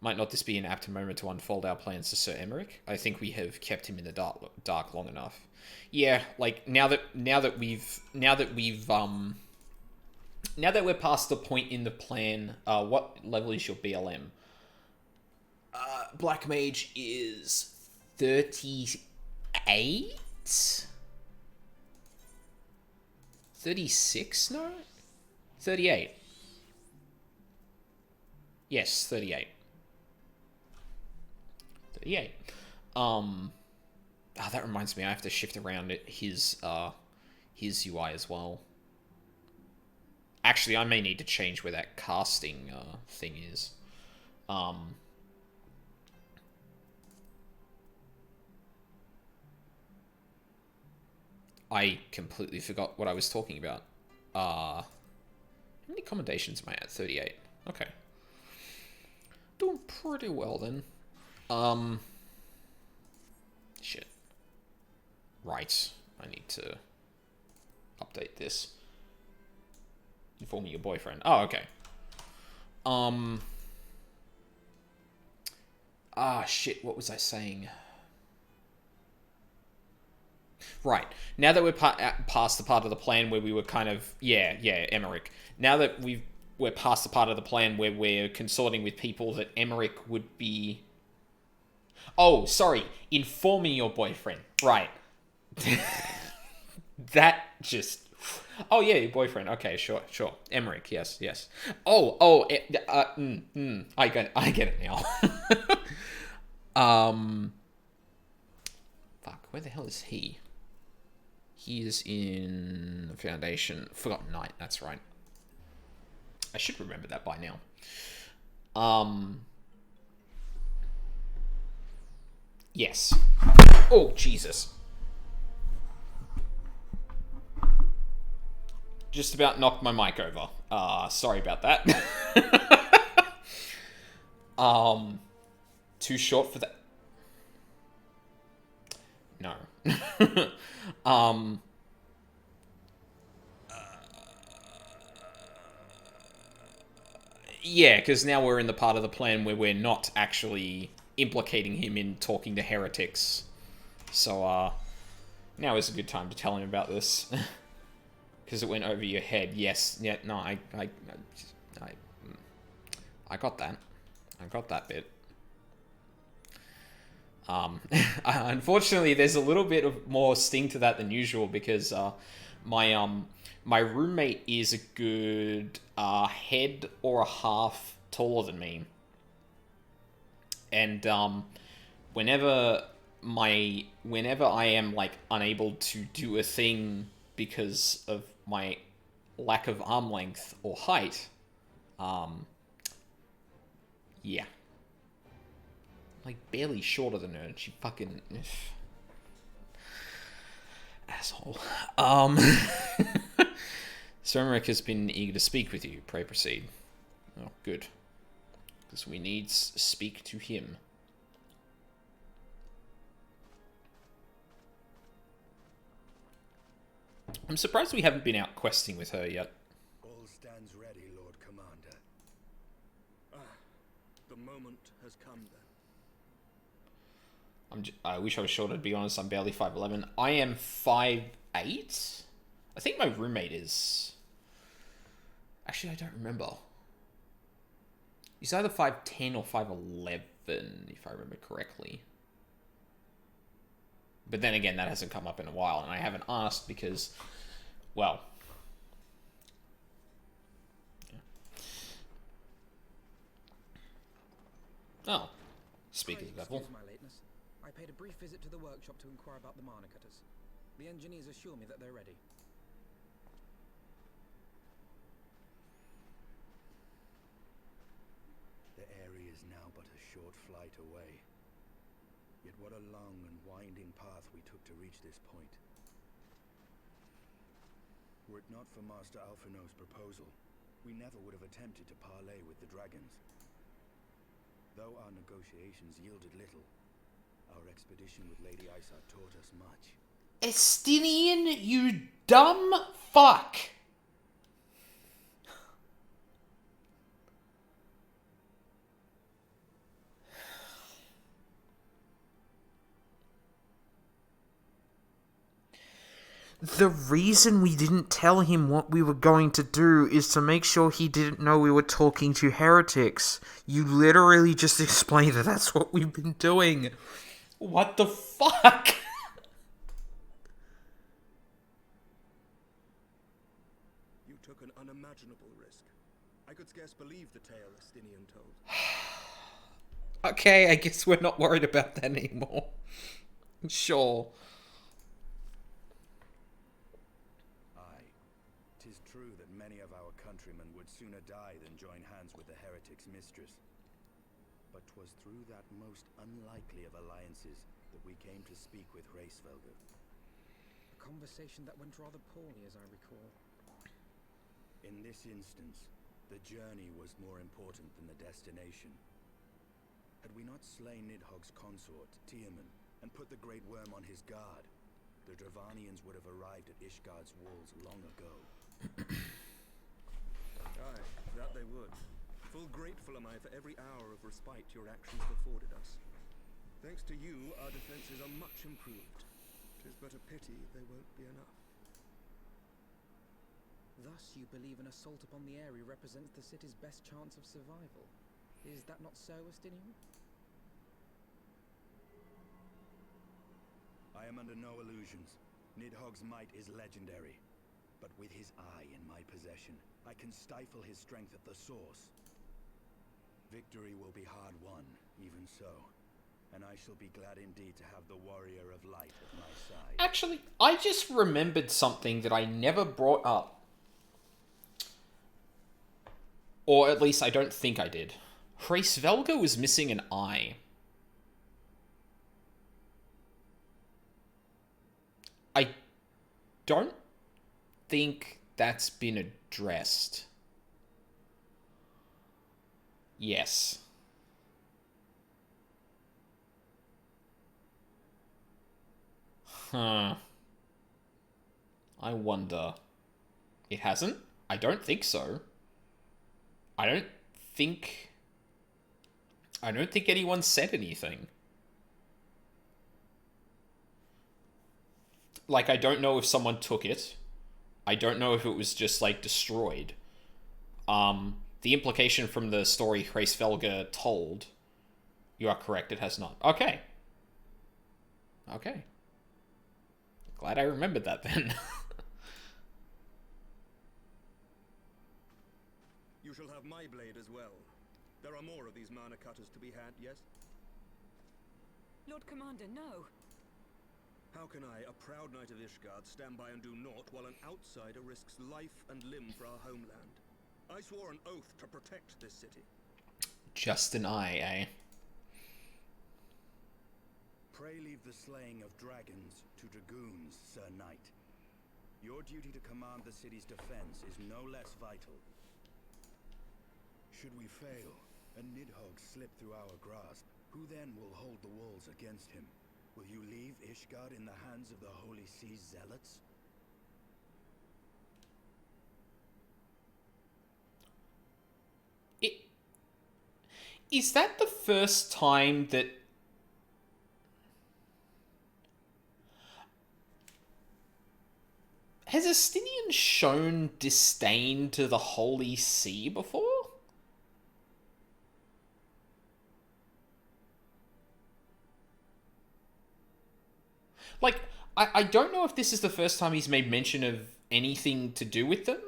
Might not this be an apt moment to unfold our plans to Sir Emmerich? I think we have kept him in the dark long enough. Yeah, like now that we're past the point in the plan, what level is your BLM? Black Mage is 38? 36? No? 38. Yes, 38. 38. That reminds me, I have to shift around his UI as well. Actually, I may need to change where that casting thing is. I completely forgot what I was talking about. How many commendations am I at? 38. Okay. Doing pretty well then. Shit. Right. I need to update this. Informing your boyfriend. Oh, okay. Shit, what was I saying? Right. Now that we're past the part of the plan where we were kind of... Yeah, Emmerich. Now that we're past the part of the plan where we're consorting with people that Emmerich would be... Oh, sorry. Informing your boyfriend. Right. That just... Oh, yeah, your boyfriend. Okay, sure. Emmerich, yes. I get it now. Fuck, where the hell is he? He is in Foundation. Forgotten Knight, that's right. I should remember that by now. Yes. Oh, Jesus. Just about knocked my mic over. Sorry about that. Too short for that. No. Yeah, because now we're in the part of the plan where we're not actually implicating him in talking to heretics. So, now is a good time to tell him about this. Because it went over your head. Yes. Yeah, no, I got that. I got that bit. Unfortunately, there's a little bit of more sting to that than usual because my roommate is a good head or a half taller than me, and whenever I am like unable to do a thing because of my lack of arm length or height, yeah. Like, barely shorter than her, and she fucking... asshole. Cermeric has been eager to speak with you. Pray proceed. Oh, good. Because we need speak to him. I'm surprised we haven't been out questing with her yet. All stands ready, Lord Commander. The moment has come then. I wish I was shorter, to be honest. I'm barely 5'11". I am 5'8". I think my roommate is... Actually, I don't remember. He's either 5'10" or 5'11", if I remember correctly. But then again, that hasn't come up in a while, and I haven't asked because, well... Yeah. Oh, speaking of Apple. Excuse my lateness. I paid a brief visit to the workshop to inquire about the mana cutters. The engineers assure me that they're ready. The area is now but a short flight away. Yet what a long and winding path we took to reach this point. Were it not for Master Alphino's proposal, we never would have attempted to parley with the dragons. Though our negotiations yielded little, our expedition with Lady Isaac taught us much. Estinian, you dumb fuck! The reason we didn't tell him what we were going to do is to make sure he didn't know we were talking to heretics. You literally just explained that that's what we've been doing. What the fuck? You took an unimaginable risk. I could scarce believe the tale Estinian told. Okay, I guess we're not worried about that anymore. Sure. Aye, 'tis true that many of our countrymen would sooner die than join hands with the heretic's mistress. But 'twas through that most unlikely of alliances that we came to speak with Heavensward. A conversation that went rather poorly, as I recall. In this instance, the journey was more important than the destination. Had we not slain Nidhogg's consort, Tiaman, and put the Great Worm on his guard, the Dravanians would have arrived at Ishgard's walls long ago. Aye, that they would. Full grateful am I for every hour of respite your actions have afforded us. Thanks to you, our defenses are much improved. 'Tis but a pity they won't be enough. Thus you believe an assault upon the area represents the city's best chance of survival. Is that not so, Estinian? I am under no illusions. Nidhogg's might is legendary. But with his eye in my possession, I can stifle his strength at the source. Victory will be hard won, even so. And I shall be glad indeed to have the warrior of light at my side. Actually, I just remembered something that I never brought up. Or at least I don't think I did. Heavensward was missing an eye. I don't think that's been addressed. Yes. Huh. I wonder. It hasn't? I don't think so. I don't think anyone said anything. Like, I don't know if someone took it. I don't know if it was just, like, destroyed. The implication from the story Heavensward told, you are correct, it has not. Okay. Okay. Glad I remembered that then. You shall have my blade as well. There are more of these mana cutters to be had, yes? Lord Commander, no. How can I, a proud knight of Ishgard, stand by and do naught while an outsider risks life and limb for our homeland? I swore an oath to protect this city. Just an eye, eh? Pray leave the slaying of dragons to dragoons, Sir Knight. Your duty to command the city's defense is no less vital. Should we fail, and Nidhogg slip through our grasp, who then will hold the walls against him? Will you leave Ishgard in the hands of the Holy Sea's zealots? Is that the first time that... Has Estinian shown disdain to the Holy See before? Like, I don't know if this is the first time he's made mention of anything to do with them,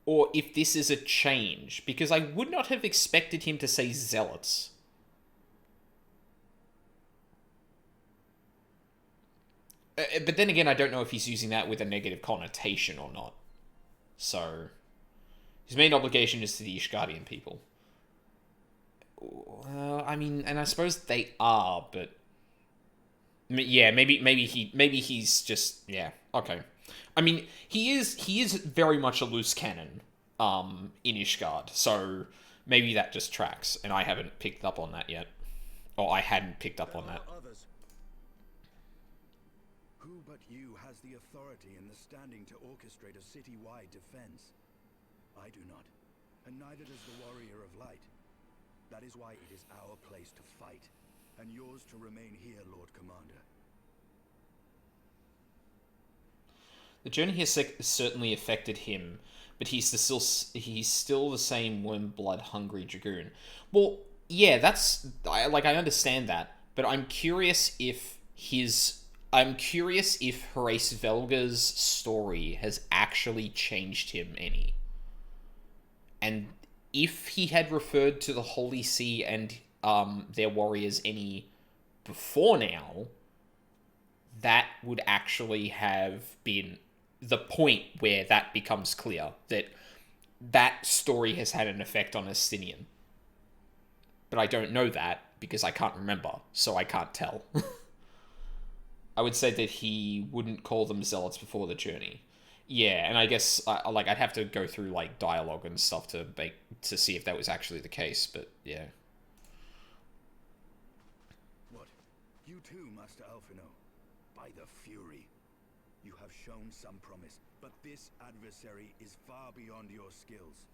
or if this is a change, because I would not have expected him to say zealots. But then again, I don't know if he's using that with a negative connotation or not. So, his main obligation is to the Ishgardian people. I mean, and I suppose they are, but... Yeah, maybe he's just... Yeah, okay. I mean, he is very much a loose cannon in Ishgard, so maybe that just tracks, and I haven't picked up on that yet. Or I hadn't picked up on that. Who but you has the authority and the standing to orchestrate a city-wide defense? I do not, and neither does the Warrior of Light. That is why it is our place to fight, and yours to remain here, Lord Commander. The journey has certainly affected him, but he's still the same warm-blood hungry dragoon. Well, yeah, I understand that, but I'm curious if Horace Velga's story has actually changed him any. And if he had referred to the Holy See and their warriors any before now, that would actually have been the point where that becomes clear, that story has had an effect on Estinian. But I don't know that, because I can't remember, so I can't tell. I would say that he wouldn't call them zealots before the journey. Yeah, and I guess I'd have to go through like dialogue and stuff to see if that was actually the case. But yeah. What? You too, Master Alphino? By the Fury, you have shown some promise, but this adversary is far beyond your skills.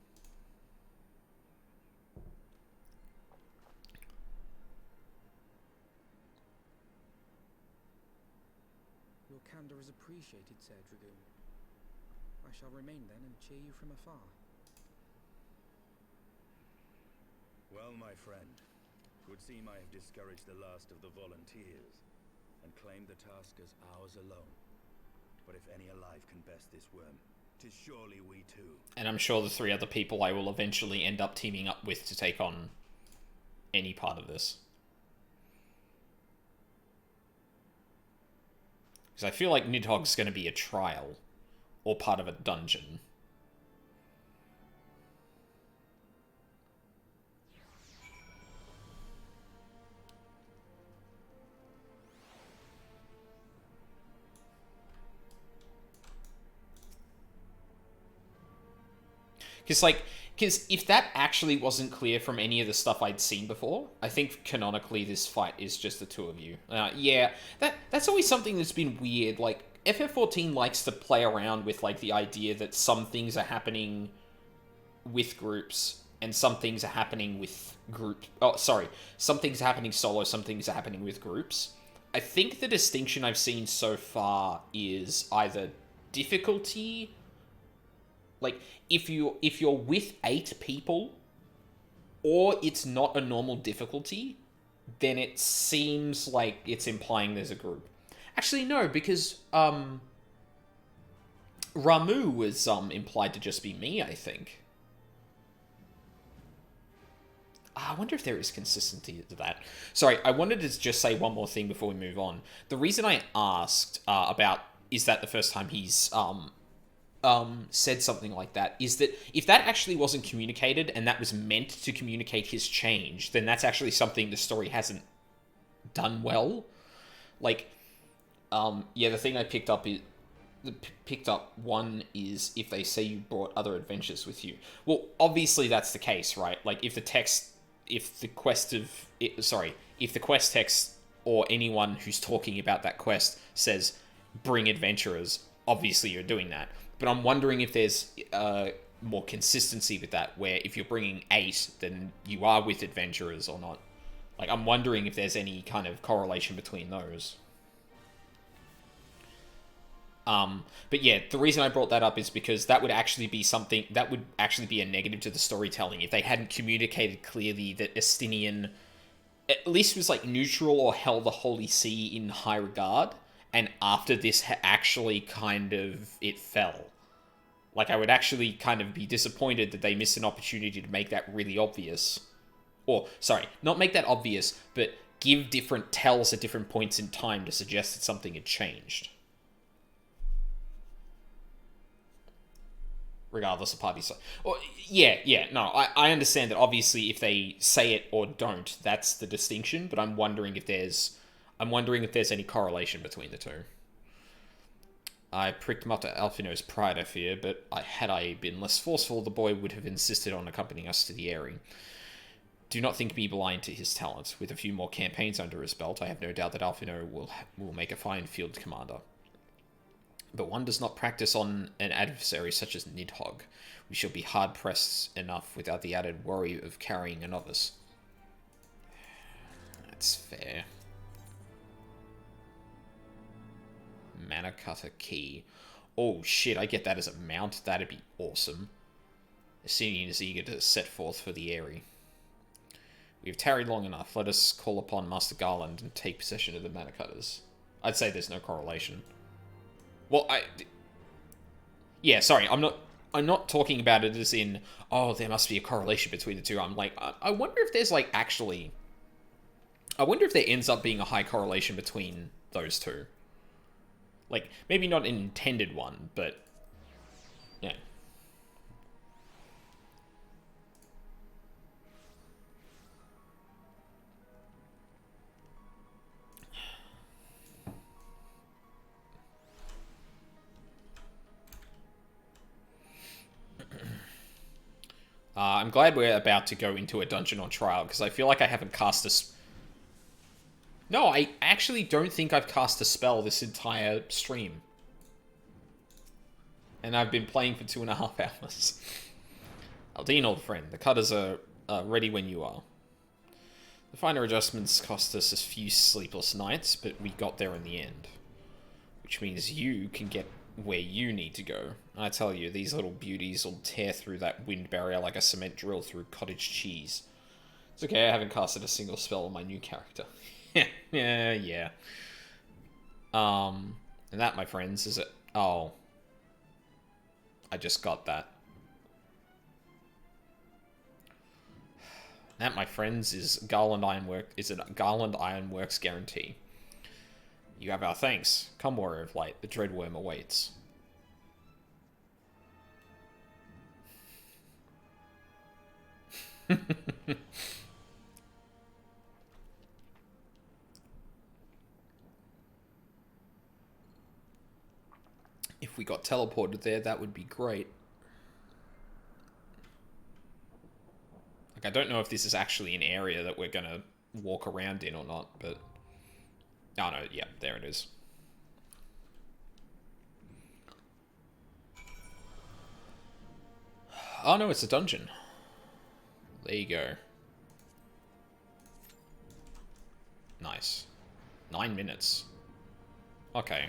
Your candor is appreciated, Sir Dragoon. I shall remain then and cheer you from afar. Well, my friend, it would seem I have discouraged the last of the volunteers, and claimed the task as ours alone. But if any alive can best this worm, 'tis surely we too. And I'm sure the 3 other people I will eventually end up teaming up with to take on any part of this. Because I feel like Nidhogg's going to be a trial, or part of a dungeon. Because if that actually wasn't clear from any of the stuff I'd seen before, I think canonically this fight is just the 2 of you. Yeah, that's always something that's been weird. Like, FF14 likes to play around with, like, the idea that some things are happening with groups, and some things are happening with groups. Oh, sorry. Some things are happening solo, some things are happening with groups. I think the distinction I've seen so far is either difficulty... Like, if you're with 8 people, or it's not a normal difficulty, then it seems like it's implying there's a group. Actually, no, because Ramu was implied to just be me, I think. I wonder if there is consistency to that. Sorry, I wanted to just say one more thing before we move on. The reason I asked about is that the first time he's said something like that is that if that actually wasn't communicated and that was meant to communicate his change, then that's actually something the story hasn't done well. Like, yeah, the thing I picked up one is if they say you brought other adventures with you. Well, obviously that's the case, right? Like if the quest text or anyone who's talking about that quest says bring adventurers, obviously you're doing that. But I'm wondering if there's more consistency with that, where if you're bringing 8, then you are with adventurers or not. Like, I'm wondering if there's any kind of correlation between those. But yeah, the reason I brought that up is because that would actually be a negative to the storytelling if they hadn't communicated clearly that Estinian at least was like neutral or held the Holy See in high regard, and after this actually kind of it fell. Like, I would actually kind of be disappointed that they missed an opportunity to make that really obvious. Or, sorry, not make that obvious, but give different tells at different points in time to suggest that something had changed. Regardless of party size. Or, no, I understand that obviously if they say it or don't, that's the distinction, but I'm wondering if there's any correlation between the two. I pricked him up to Alfino's pride, I fear, but had I been less forceful, the boy would have insisted on accompanying us to the Eyrie. Do not think me blind to his talent. With a few more campaigns under his belt, I have no doubt that Alfino will make a fine field commander. But one does not practice on an adversary such as Nidhogg. We shall be hard-pressed enough without the added worry of carrying a novice. That's fair. Mana Cutter Key. Oh shit, I get that as a mount. That'd be awesome. Estinian is eager to set forth for the Eyrie. We have tarried long enough. Let us call upon Master Garland and take possession of the Mana Cutters. I'd say there's no correlation. Well, yeah, sorry, I'm not talking about it as in, oh, there must be a correlation between the two. I'm like, I wonder if there's like actually... I wonder if there ends up being a high correlation between those two. Like, maybe not an intended one, but... yeah. I'm glad we're about to go into a dungeon on trial, because I feel like I haven't cast a... No, I actually don't think I've cast a spell this entire stream. And I've been playing for 2.5 hours. Aldine, old friend, the cutters are ready when you are. The finer adjustments cost us a few sleepless nights, but we got there in the end. Which means you can get where you need to go. I tell you, these little beauties will tear through that wind barrier like a cement drill through cottage cheese. It's okay, I haven't casted a single spell on my new character. yeah. And that, my friends, is it. Oh. I just got that. That, my friends, is Garland Ironworks guarantee. You have our thanks. Come, Warrior of Light, the Dreadworm awaits. If we got teleported there, that would be great. Like, I don't know if this is actually an area that we're gonna walk around in or not, but... oh, no, yeah, there it is. Oh, no, it's a dungeon. There you go. Nice. 9 minutes. Okay.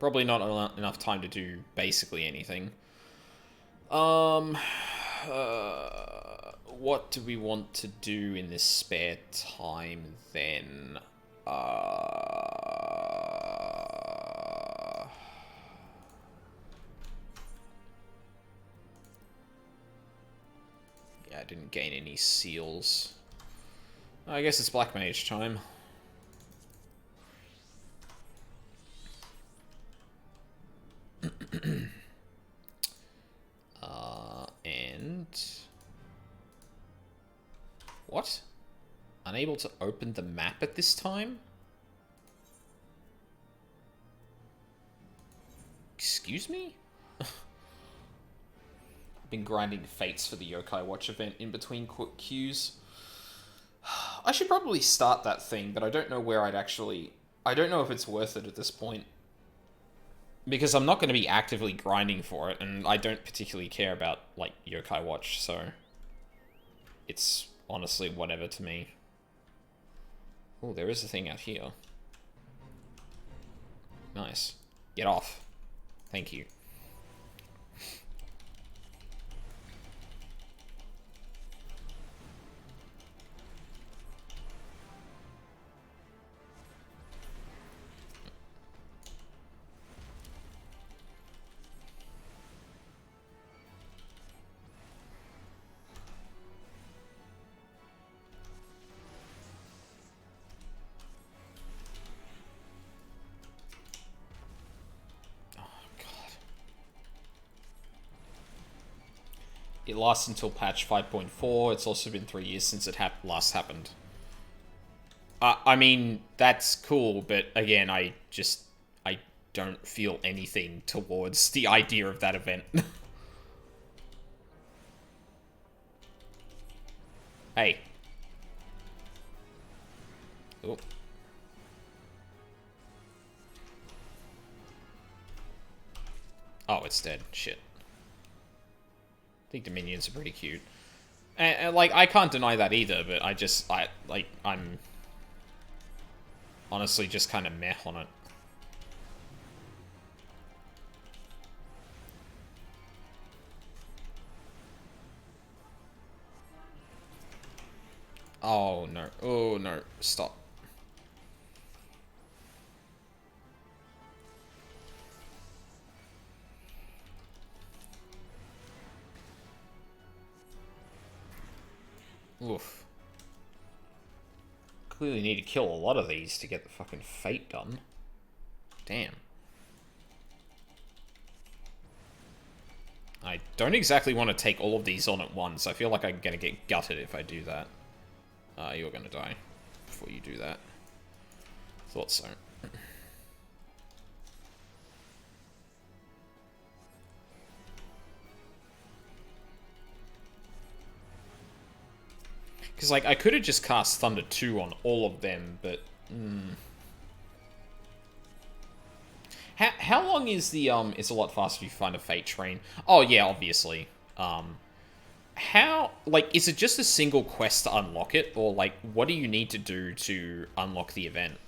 Probably not enough time to do basically anything. What do we want to do in this spare time, then? Yeah, didn't gain any seals. I guess it's Black Mage time. And... What? Unable to open the map at this time? Excuse me? Been grinding fates for the Yokai Watch event in between queues. I should probably start that thing, but I don't know where I'd actually... I don't know if it's worth it at this point. Because I'm not going to be actively grinding for it, and I don't particularly care about, like, Yokai Watch, so... It's honestly whatever to me. Oh, there is a thing out here. Nice. Get off. Thank you. It lasts until patch 5.4. It's also been 3 years since it last happened. I mean, that's cool, but again, I don't feel anything towards the idea of that event. Hey. Oh. Oh, it's dead. Shit. I think the minions are pretty cute. And like, I can't deny that either, but I'm honestly just kind of meh on it. Oh, no. Oh, no. Stop. Oof. Clearly need to kill a lot of these to get the fucking fate done. Damn. I don't exactly want to take all of these on at once. I feel like I'm gonna get gutted if I do that. You're gonna die before you do that. Thought so. Because, like, I could have just cast Thunder 2 on all of them, but... How long is the, It's a lot faster if you find a Fate Train? Oh, yeah, obviously. How... Like, is it just a single quest to unlock it? Or, like, what do you need to do to unlock the event?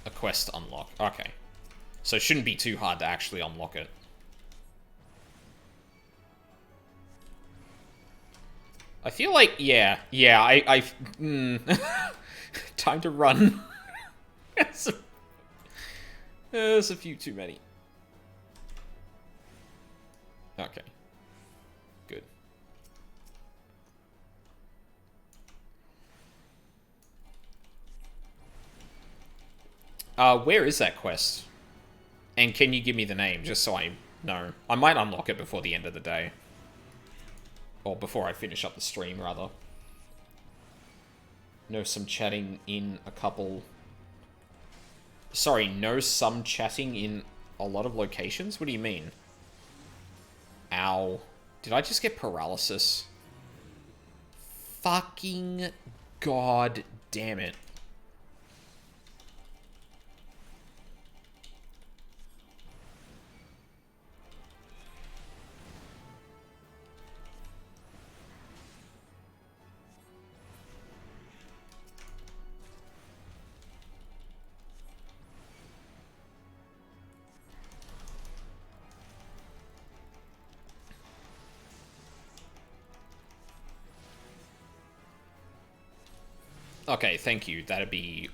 A quest to unlock. Okay. So it shouldn't be too hard to actually unlock it. I feel like, yeah, time to run. There's a few too many. Okay. Good. Where is that quest? And can you give me the name, just so I know? I might unlock it before the end of the day. Or before I finish up the stream, rather. No some chatting in a couple... Sorry, no some chatting in a lot of locations? What do you mean? Ow. Did I just get paralysis? Fucking god damn it. Okay, thank you. That'd be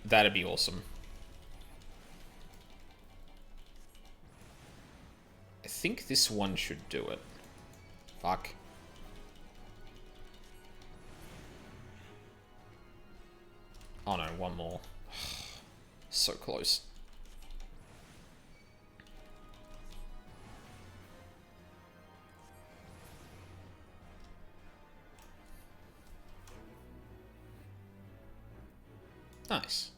awesome. I think this one should do it. Fuck. Oh no, one more. So close. Nice.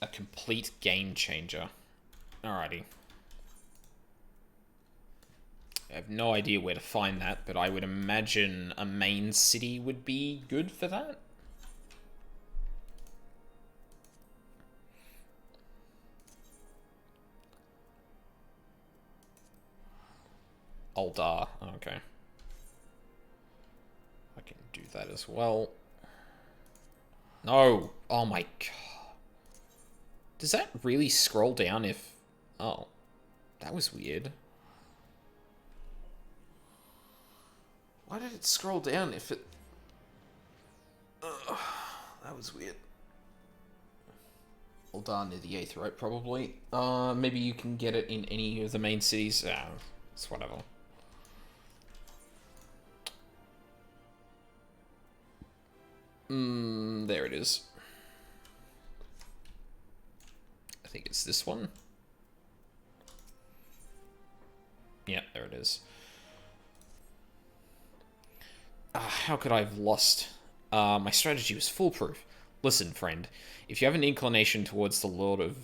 A complete game changer. Alrighty. I have no idea where to find that, but I would imagine a main city would be good for that. Aldar, okay. I can do that as well. No! Oh my god. Does that really scroll down if... Oh. That was weird. Why did it scroll down if it... that was weird. Aldar near the 8th, right? Probably. Maybe you can get it in any of the main cities. It's whatever. There it is. I think it's this one. Yeah, there it is. How could I have lost? My strategy was foolproof. Listen, friend, if you have an inclination towards the Lord of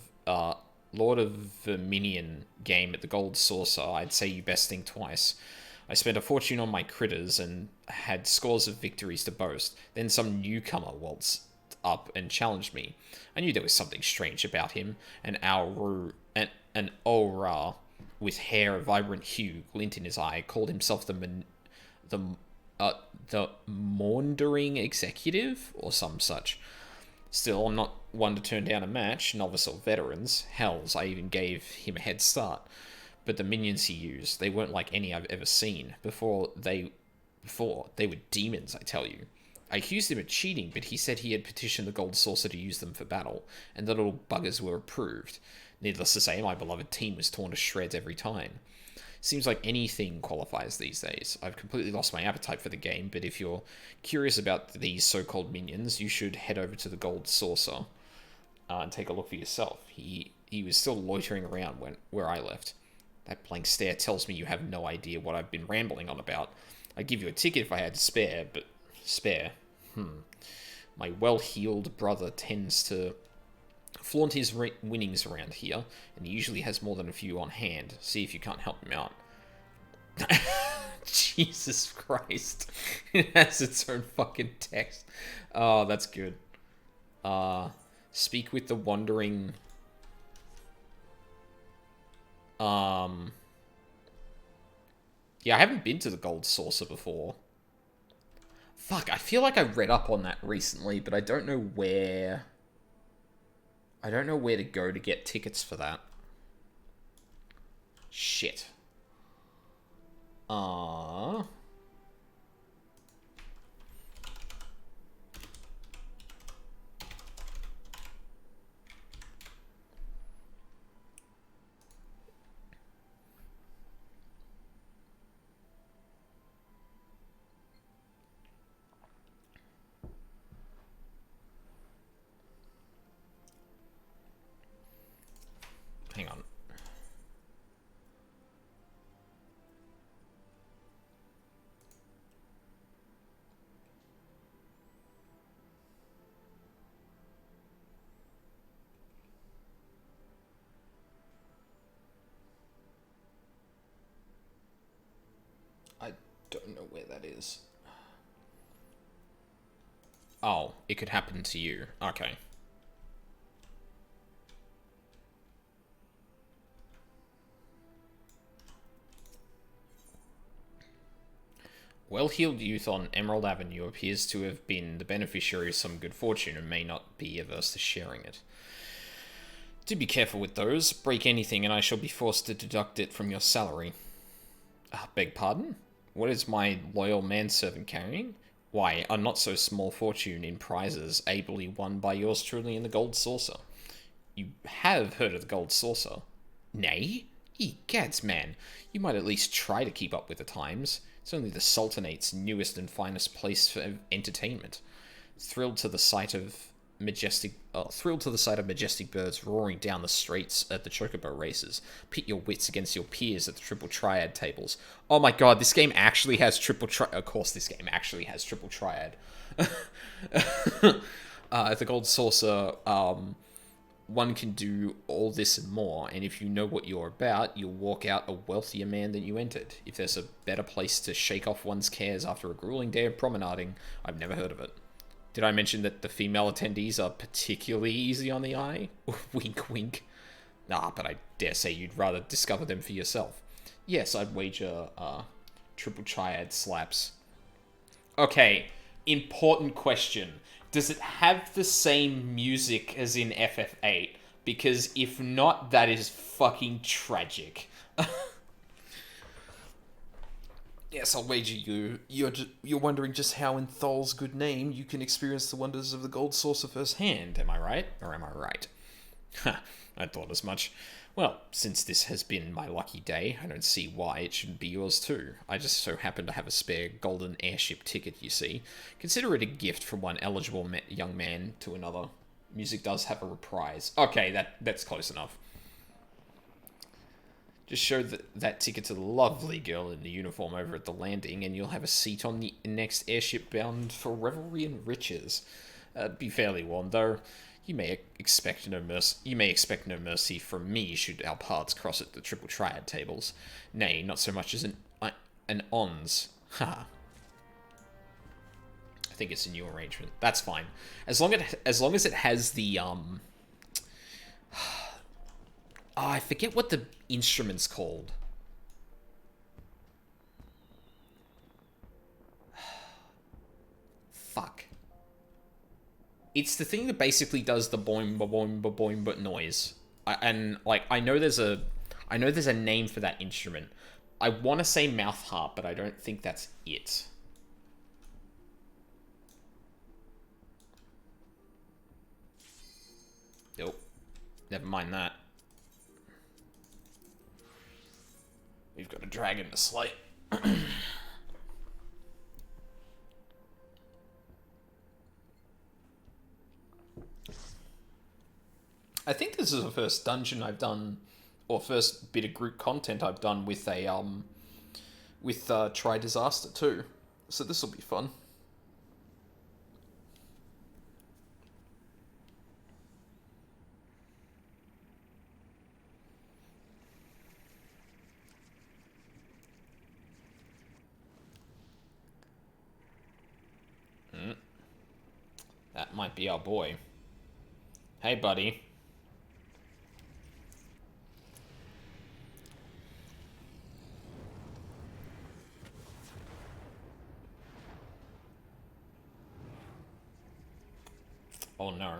Verminion game at the Gold Saucer, I'd say you best think twice. I spent a fortune on my critters and had scores of victories to boast. Then some newcomer waltzed up and challenged me. I knew there was something strange about him. An aura with hair a vibrant hue, glint in his eye, called himself the Maundering Executive, or some such. Still, I'm not one to turn down a match, novice or veterans. Hells, I even gave him a head start. But the minions he used, they weren't like any I've ever seen. Before, they were demons, I tell you. I accused him of cheating, but he said he had petitioned the Gold Saucer to use them for battle, and the little buggers were approved. Needless to say, my beloved team was torn to shreds every time. Seems like anything qualifies these days. I've completely lost my appetite for the game, but if you're curious about these so-called minions, you should head over to the Gold Saucer and take a look for yourself. He was still loitering around where I left. That blank stare tells me you have no idea what I've been rambling on about. I'd give you a ticket if I had to spare, but... Spare? My well-heeled brother tends to flaunt his winnings around here, and he usually has more than a few on hand. See if you can't help him out. Jesus Christ. It has its own fucking text. Oh, that's good. Speak with the wandering... Yeah, I haven't been to the Gold Saucer before. Fuck, I feel like I read up on that recently, but I don't know where... I don't know where to go to get tickets for that. Shit. Hang on. I don't know where that is. Oh, it could happen to you. Okay. Well-heeled youth on Emerald Avenue appears to have been the beneficiary of some good fortune and may not be averse to sharing it. Do be careful with those. Break anything and I shall be forced to deduct it from your salary. Beg pardon? What is my loyal manservant carrying? Why, a not-so-small fortune in prizes ably won by yours truly in the Gold Saucer. You have heard of the Gold Saucer? Nay? Egads, man, you might at least try to keep up with the times. It's only the Sultanate's newest and finest place for entertainment. Thrilled to the sight of majestic birds roaring down the streets at the chocobo races. Pit your wits against your peers at the triple triad tables. Oh my god, this game actually has triple triad. Of course, this game actually has triple triad. At the Gold Saucer, one can do all this and more, and if you know what you're about, you'll walk out a wealthier man than you entered. If there's a better place to shake off one's cares after a grueling day of promenading, I've never heard of it. Did I mention that the female attendees are particularly easy on the eye? Wink, wink. Nah, but I dare say you'd rather discover them for yourself. Yes, I'd wager, triple triad slaps. Okay, important question. Does it have the same music as in FF8? Because if not, that is fucking tragic. Yes, I'll wager you're wondering just how in Thol's good name you can experience the wonders of the Gold Saucer firsthand. Am I right? Or am I right? Ha, I thought as much. Well, since this has been my lucky day, I don't see why it shouldn't be yours too. I just so happen to have a spare golden airship ticket, you see. Consider it a gift from one eligible young man to another. Music does have a reprise. Okay, that's close enough. Just show that ticket to the lovely girl in the uniform over at the landing, and you'll have a seat on the next airship bound for revelry and riches. Be fairly warned, though. You may expect no mercy from me should our paths cross at the triple triad tables. Nay, not so much as an ons. Ha. I think it's a new arrangement. That's fine. As long as it has the Oh, I forget what the instrument's called. Fuck. It's the thing that basically does the boing ba boing ba boing but noise. I know there's a name for that instrument. I want to say mouth harp, but I don't think that's it. Nope. Never mind that. We've got a dragon to slay. I think this is the first dungeon I've done, or first bit of group content I've done with a Try Disaster too. So this will be fun. That might be our boy. Hey, buddy. Oh no.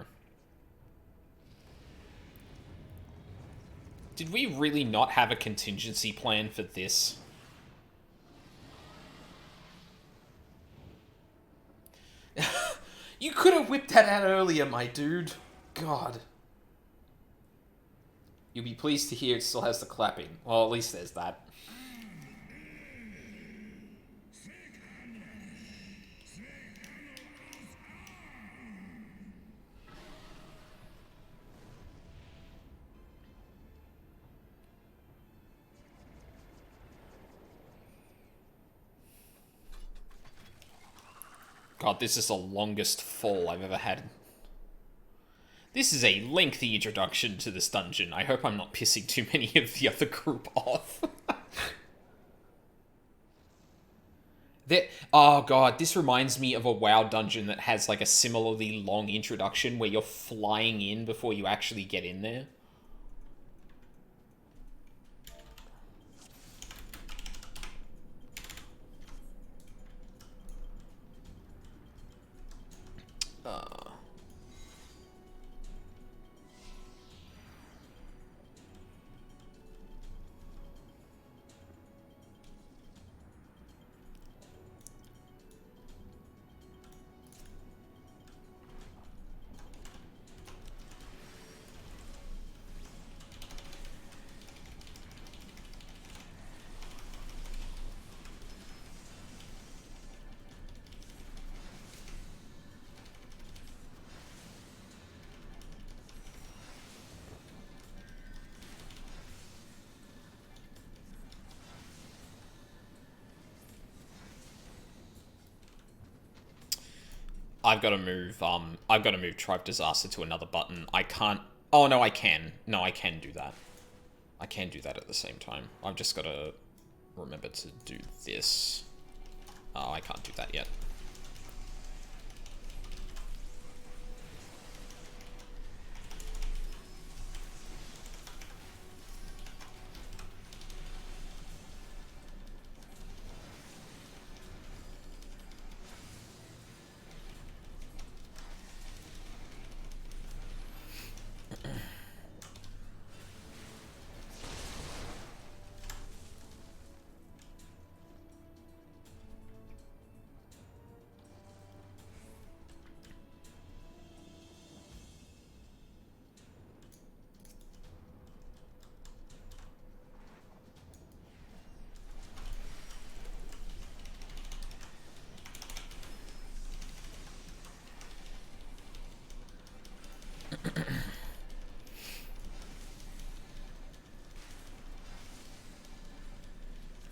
Did we really not have a contingency plan for this? You could have whipped that out earlier, my dude. God. You'll be pleased to hear it still has the clapping. Well, at least there's that. God, this is the longest fall I've ever had. This is a lengthy introduction to this dungeon. I hope I'm not pissing too many of the other group off. Oh god, this reminds me of a WoW dungeon that has like a similarly long introduction where you're flying in before you actually get in there. I've got to move Tribe Disaster to another button. I can't... Oh, no, I can. No, I can do that. I can do that at the same time. I've just got to remember to do this. Oh, I can't do that yet.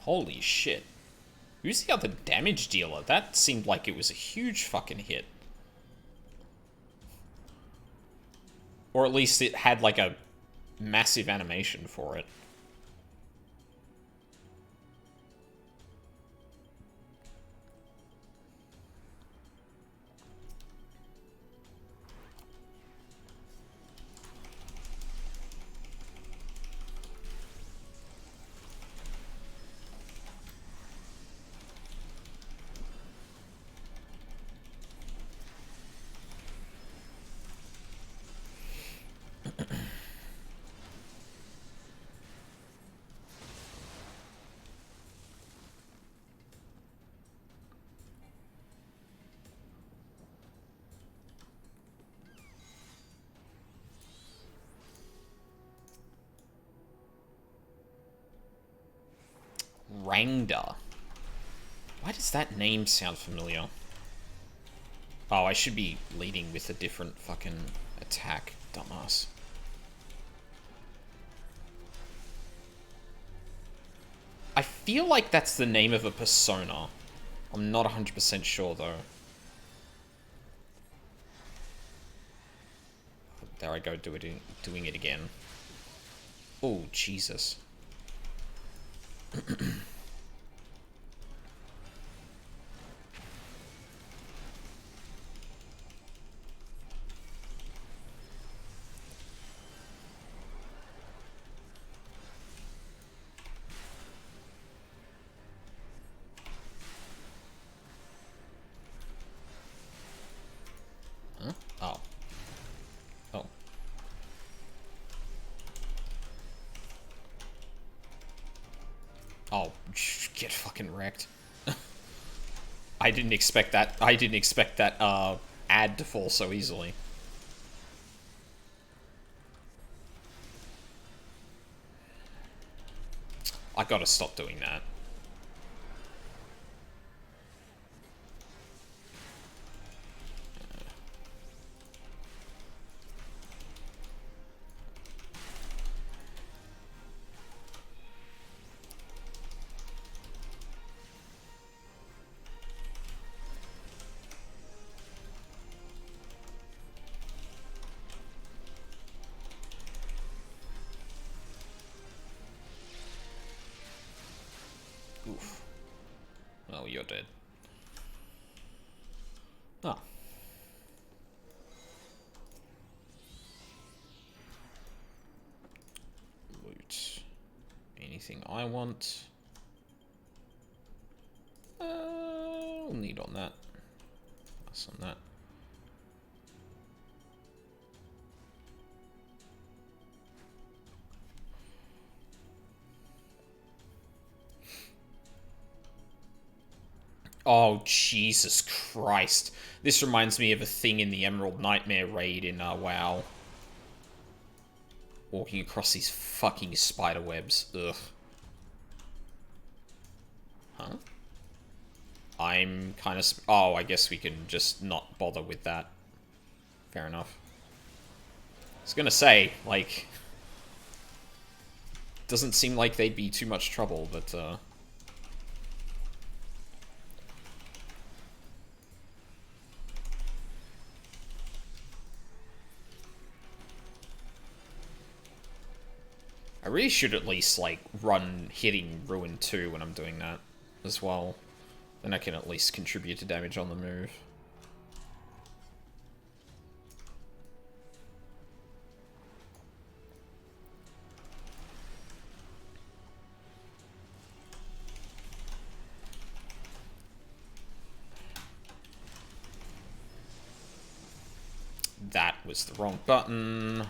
Holy shit. Who's the other damage dealer? That seemed like it was a huge fucking hit. Or at least it had like a massive animation for it. Rangda. Why does that name sound familiar? Oh, I should be leading with a different fucking attack, dumbass. I feel like that's the name of a persona. I'm not 100% sure, though. There I go, doing it again. Oh, Jesus. Huh? Oh. Oh. Oh, get fucking wrecked. I didn't expect that. I didn't expect that ad to fall so easily. I gotta stop doing that. Oof. Oh, you're dead. Ah. Loot. Anything I want? I'll need on that. Pass on that. Oh, Jesus Christ. This reminds me of a thing in the Emerald Nightmare raid in WoW. Walking across these fucking spider webs. Ugh. Huh? I'm kind of... Oh, I guess we can just not bother with that. Fair enough. I was gonna say, like... Doesn't seem like they'd be too much trouble, but, I really should at least, like, run hitting Ruin 2 when I'm doing that as well. Then I can at least contribute to damage on the move. That was the wrong button.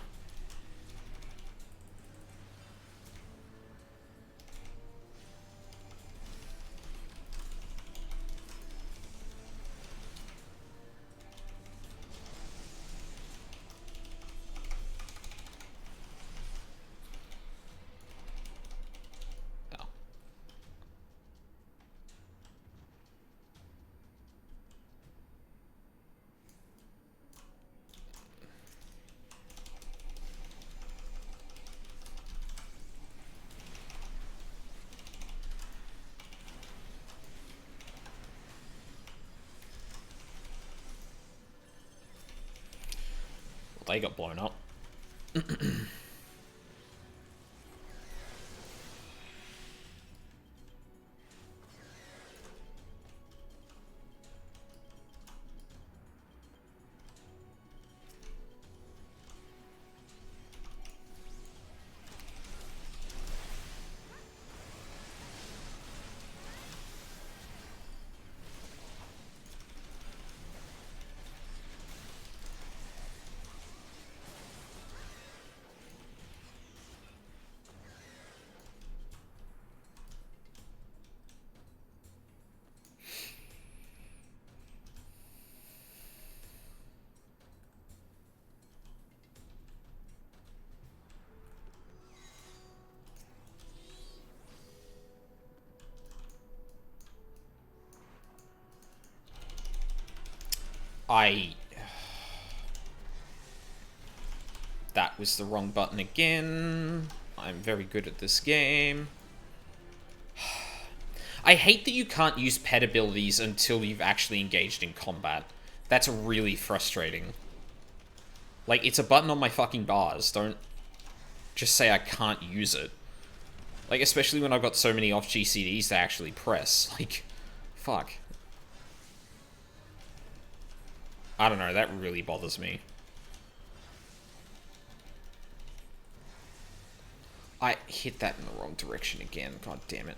Oh. Well, they got blown up. That was the wrong button again. I'm very good at this game. I hate that you can't use pet abilities until you've actually engaged in combat. That's really frustrating. Like, it's a button on my fucking bars. Don't just say I can't use it. Like, especially when I've got so many off GCDs to actually press. Like, fuck. I don't know, that really bothers me. I hit that in the wrong direction again, god damn it.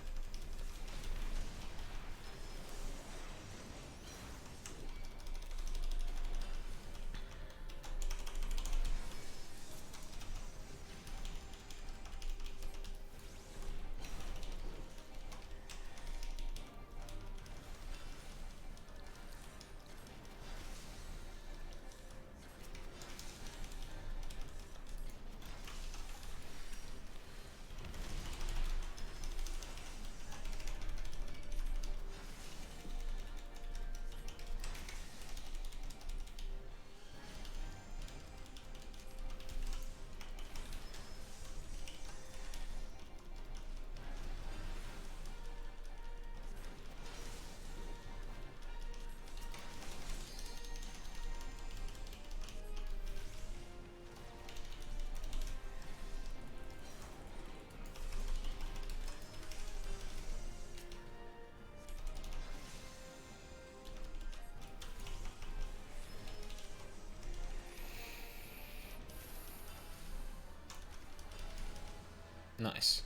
Nice.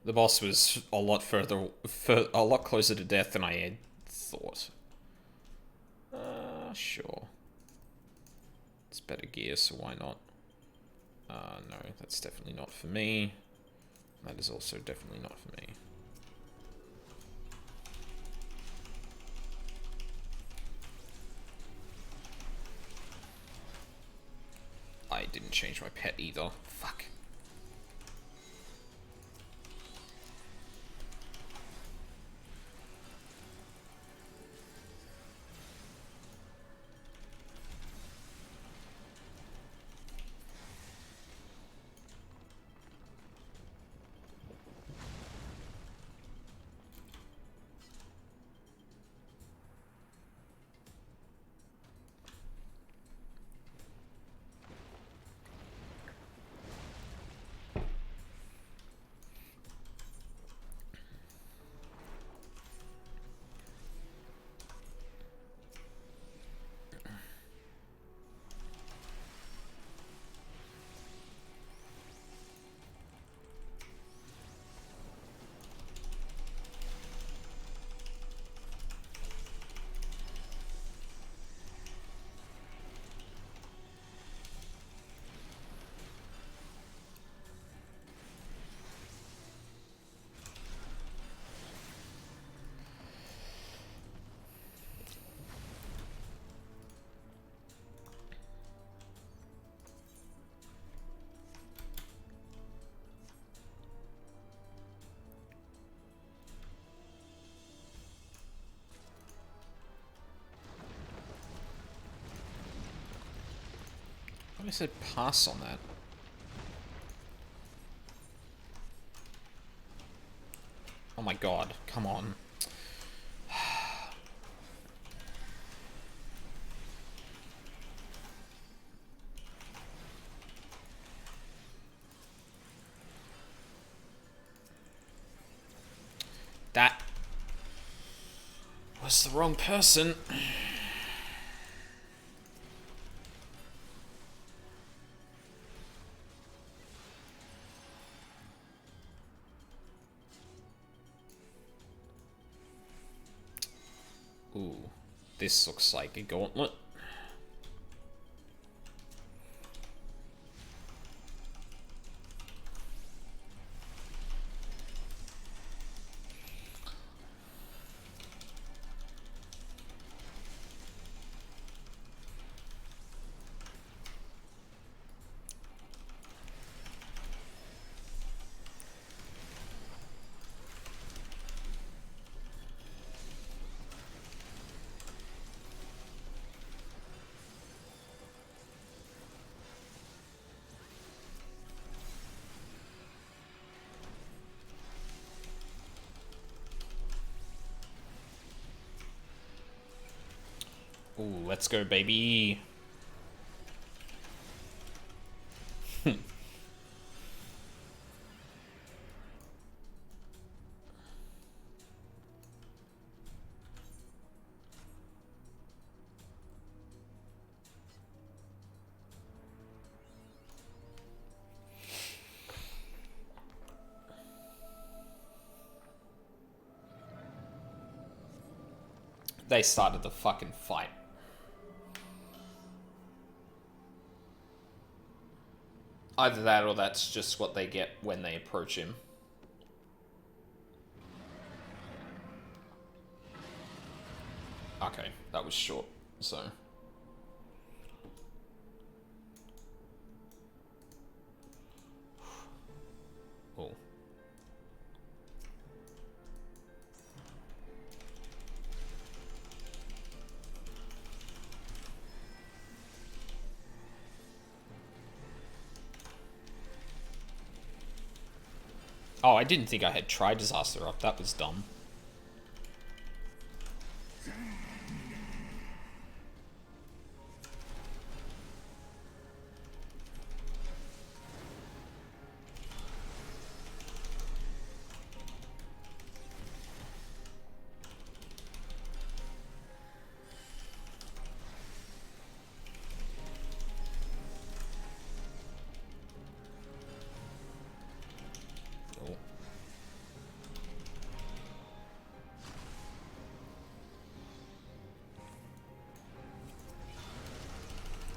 The boss was a lot a lot closer to death than I had thought. Sure. It's better gear, so why not? No, that's definitely not for me. That is also definitely not for me. I didn't change my pet either. Fuck. I said pass on that. Oh my god, come on. That was the wrong person. Ooh, this looks like a gauntlet. Ooh, let's go, baby. They started the fucking fight. Either that or that's just what they get when they approach him. Okay, that was short, so... Oh. Oh, I didn't think I had tried Disaster up. That was dumb.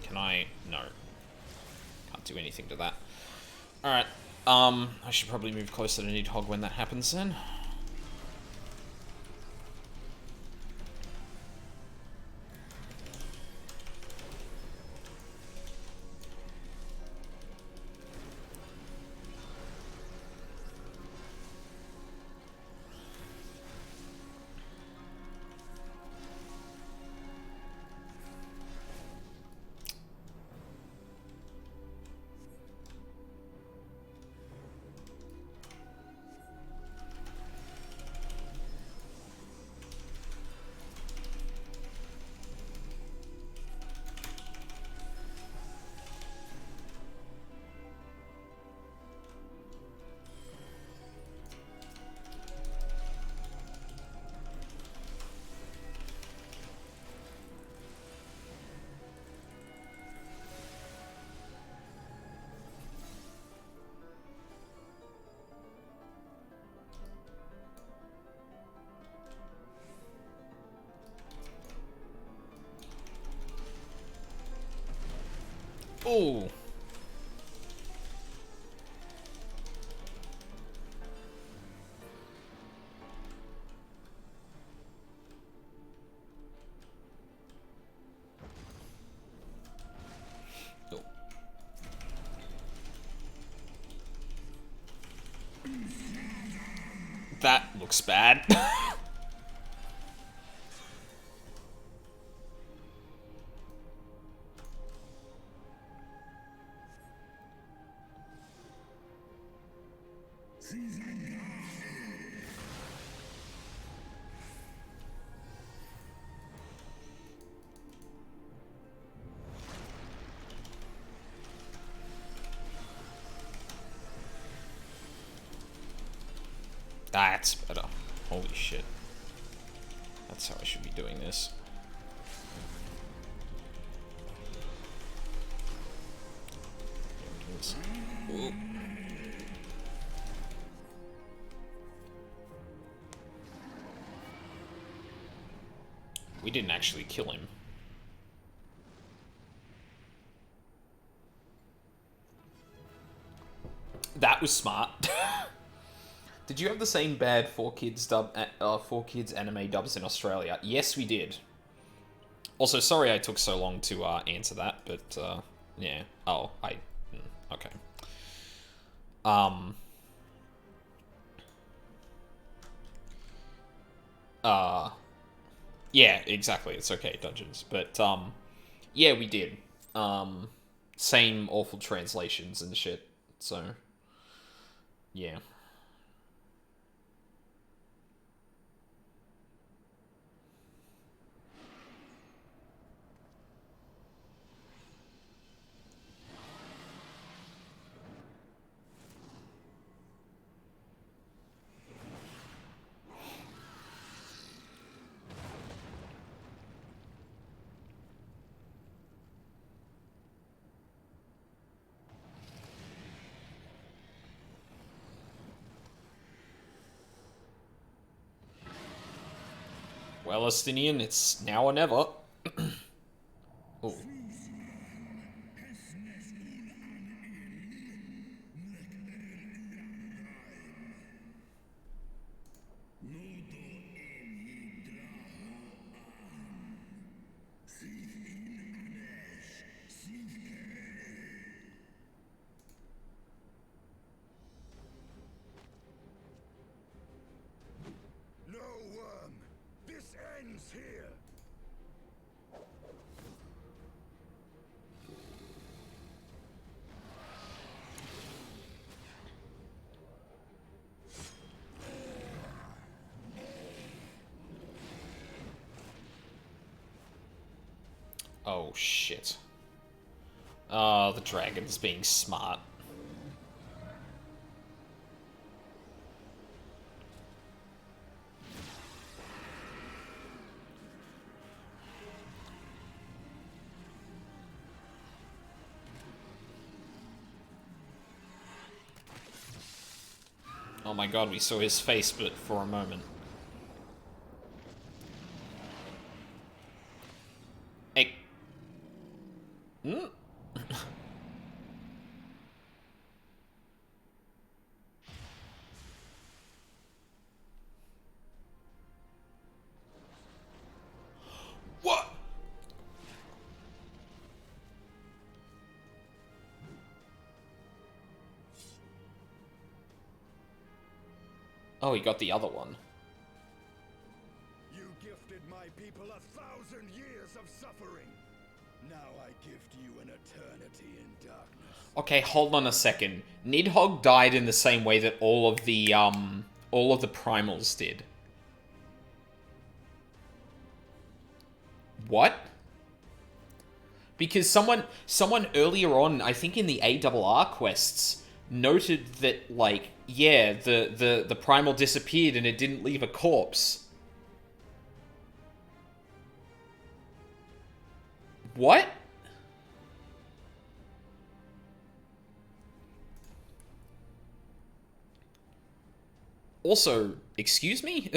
Can I? No. Can't do anything to that. Alright. I should probably move closer to Nidhogg when that happens then. Ooh. That looks bad. That's better. Holy shit. That's how I should be doing this. Ooh. We didn't actually kill him. That was smart. Did you have the same bad 4Kids anime dubs in Australia? Yes, we did. Also, sorry I took so long to answer that, but yeah. Oh, okay. Yeah, exactly. It's okay, Dungeons. But yeah, we did. Same awful translations and shit. So yeah. Well, Estinian, it's now or never. Ooh. No, worm! This ends here! Oh, shit. The dragon's being smart. Oh my god, we saw his face, but for a moment. Hey. Hmm? What? Oh, he got the other one. You gifted my people 1,000 years of suffering. Now I gift you an eternity in darkness. Okay, hold on a second. Nidhogg died in the same way that all of the primals did. What? Because someone earlier on, I think in the ARR quests, noted that, like, yeah, the primal disappeared and it didn't leave a corpse. What? Also, excuse me?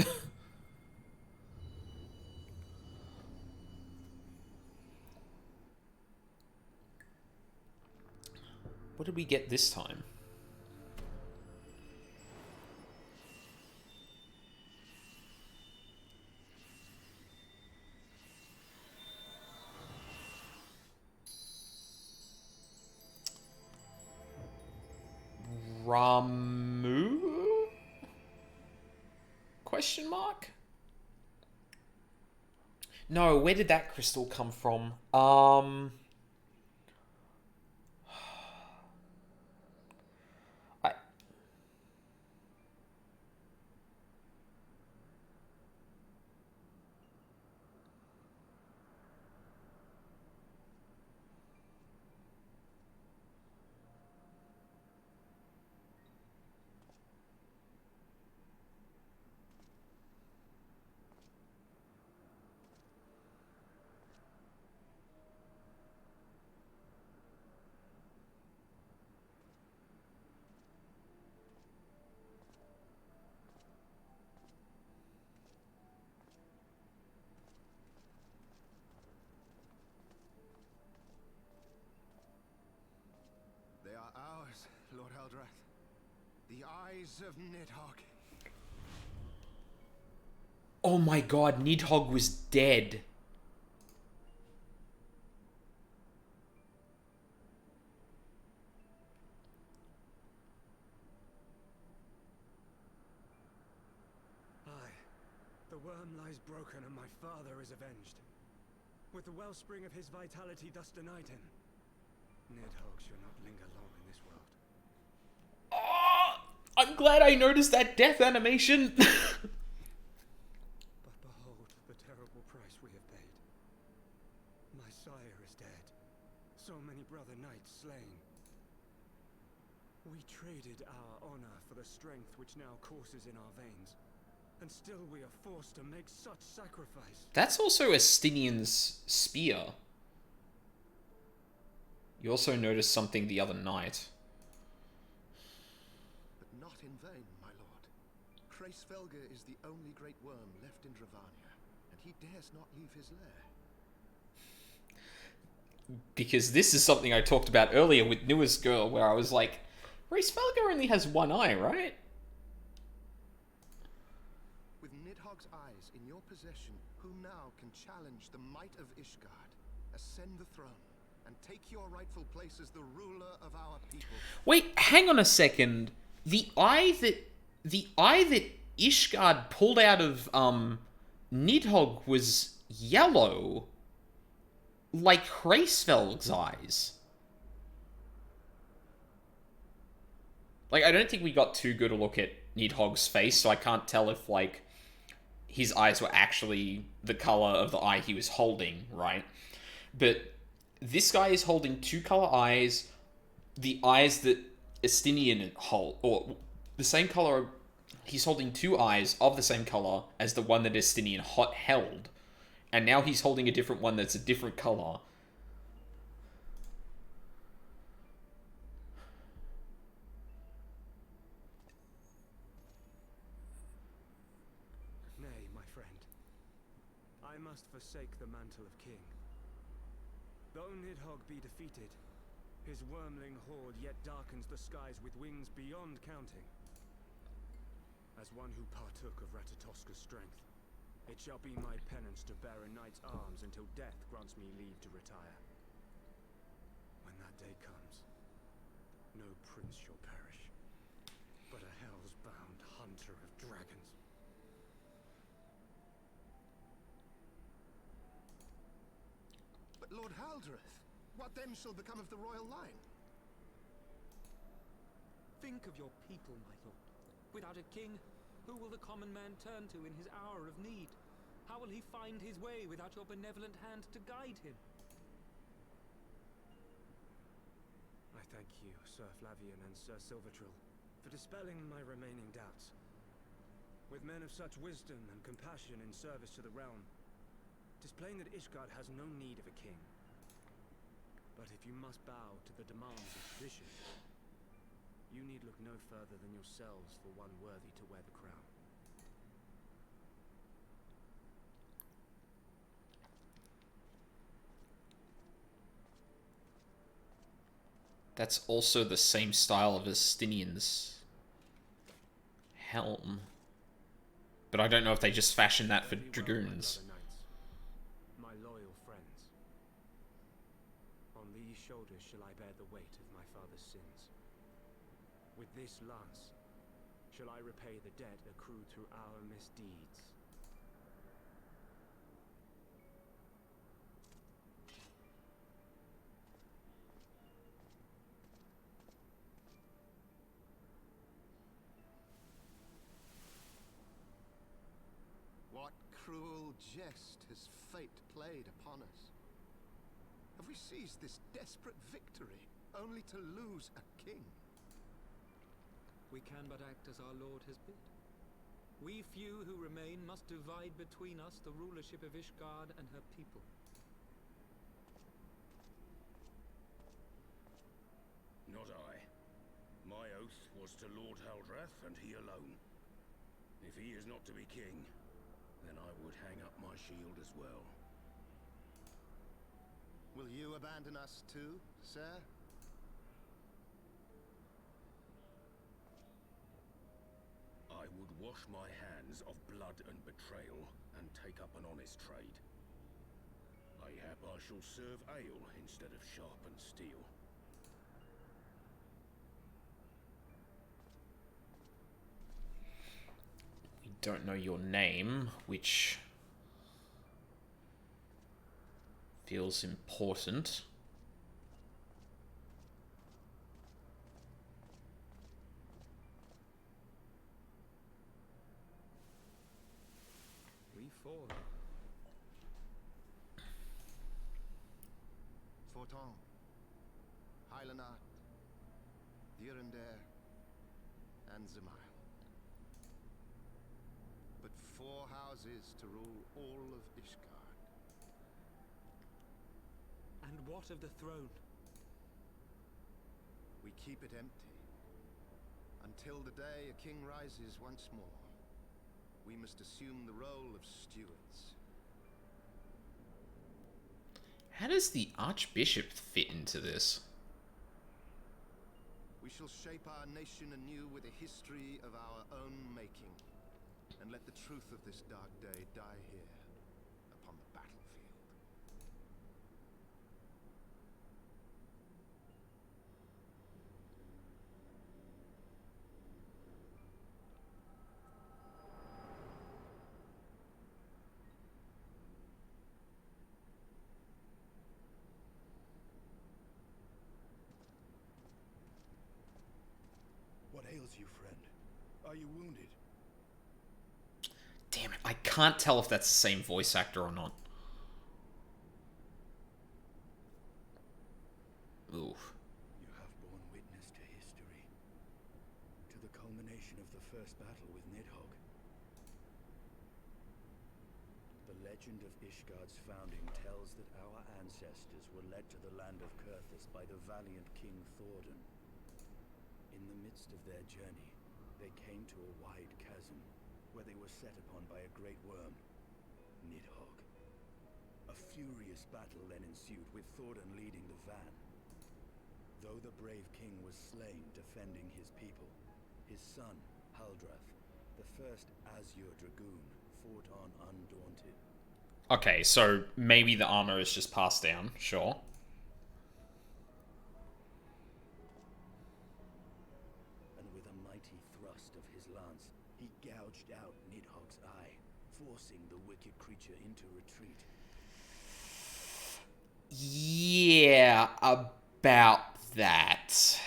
What did we get this time? Ramu? Question mark? No, where did that crystal come from? I... Lord Eldrath. The eyes of Nidhogg. Oh my god, Nidhogg was dead. Aye. The worm lies broken and my father is avenged. With the wellspring of his vitality thus denied him, Nidhogg shall not linger long in this world. Oh, I'm glad I noticed that death animation. But behold the terrible price we have paid. My sire is dead. So many brother knights slain. We traded our honor for the strength which now courses in our veins. And still we are forced to make such sacrifice. That's also Estinian's spear. You also noticed something the other night. But not in vain, my lord. Kreisfelger is the only great worm left in Dravania, and he dares not leave his lair. Because this is something I talked about earlier with Newest Girl, where I was like, Kreisfelger only has one eye, right? With Nidhogg's eyes in your possession, who now can challenge the might of Ishgard, ascend the throne, and take your rightful place as the ruler of our people? Wait, hang on a second. The eye that Ishgard pulled out of Nidhogg was yellow, like Kreisfelg's eyes. Like, I don't think we got too good a look at Nidhogg's face, so I can't tell if, like, his eyes were actually the color of the eye he was holding, right? But this guy is holding two color eyes, the eyes that Estinian hold, or the same color. He's holding two eyes of the same color as the one that Estinian held, and now he's holding a different one that's a different color. Nay, my friend. I must forsake the mantle of king. Though Nidhogg be defeated, his wormling horde yet darkens the skies with wings beyond counting. As one who partook of Ratatoska's strength, it shall be my penance to bear a knight's arms until death grants me leave to retire. When that day comes, no prince shall perish, but a hell's-bound hunter of dragons. But Lord Haldreth, what then shall become of the royal line? Think of your people, my lord. Without a king, who will the common man turn to in his hour of need? How will he find his way without your benevolent hand to guide him? I thank you, Sir Flavian and Sir Silvertrill, for dispelling my remaining doubts. With men of such wisdom and compassion in service to the realm, it is plain that Ishgard has no need of a king. But if you must bow to the demands of tradition, you need look no further than yourselves for one worthy to wear the crown. That's also the same style of Estinian's helm. But I don't know if they just fashioned that for dragoons. My loyal friends. On these shoulders shall I bear the weight of my father's sins. With this lance shall I repay the debt accrued through our misdeeds. What cruel jest has fate played upon us? Have we seized this desperate victory only to lose a king? We can but act as our lord has bid. We few who remain must divide between us the rulership of Ishgard and her people. Not I. My oath was to Lord Haldrath, and he alone. If he is not to be king, then I would hang up my shield as well. Will you abandon us too, sir? I would wash my hands of blood and betrayal and take up an honest trade. Mayhap I shall serve ale instead of sharpened steel. We don't know your name, which feels important. We fall. Forton, Heilenard, Vierender, and Zemile. But 4 houses to rule all of Ishgard. And what of the throne? We keep it empty. Until the day a king rises once more. We must assume the role of stewards. How does the Archbishop fit into this? We shall shape our nation anew with a history of our own making. And let the truth of this dark day die here, upon the battlefield. What ails you, friend? Are you wounded? Damn it, I can't tell if that's the same voice actor or not. Oof. You have borne witness to history. To the culmination of the first battle with Nidhogg. The legend of Ishgard's founding tells that our ancestors were led to the land of Kurthus by the valiant King Thordan. In the midst of their journey, they came to a wide chasm, where they were set upon by a great worm, Nidhogg. A furious battle then ensued, with Thordan leading the van. Though the brave king was slain defending his people, his son, Haldrath, the first Azure Dragoon, fought on undaunted. Okay, so maybe the armor is just passed down, sure. And with a mighty thrust of his lance, he gouged out Nidhogg's eye, forcing the wicked creature into retreat. Yeah, about that.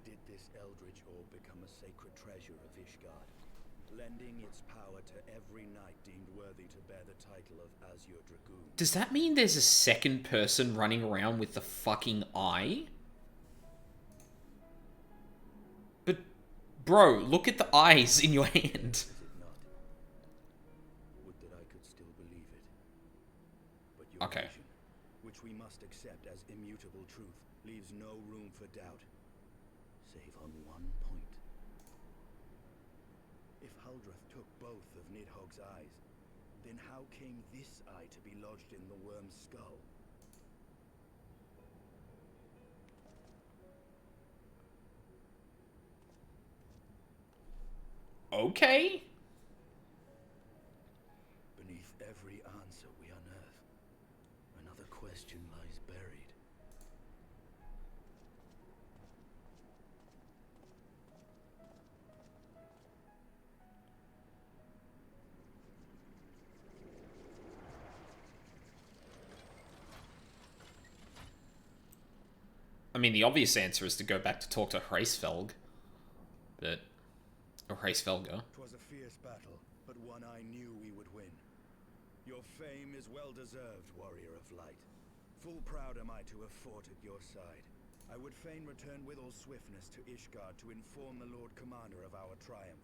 Did this eldritch orb become a sacred treasure of Ishgard, lending its power to every knight deemed worthy to bear the title of Azure Dragoon. Does that mean there's a second person running around with the fucking eye? But, bro, look at the eyes in your hand. Is it not? Would that I could still believe it. But your Okay. vision, which we must accept as immutable truth, leaves no room for doubt, save on one point. If Haldrath took both of Nidhogg's eyes, then how came this eye to be lodged in the worm's skull? Okay. Beneath every answer we unearth, another question lies buried. I mean, the obvious answer is to go back to talk to Hraesvelg. But... or Hraesvelga. 'Twas a fierce battle, but one I knew we would win. Your fame is well deserved, warrior of light. Full proud am I to have fought at your side. I would fain return with all swiftness to Ishgard to inform the Lord Commander of our triumph.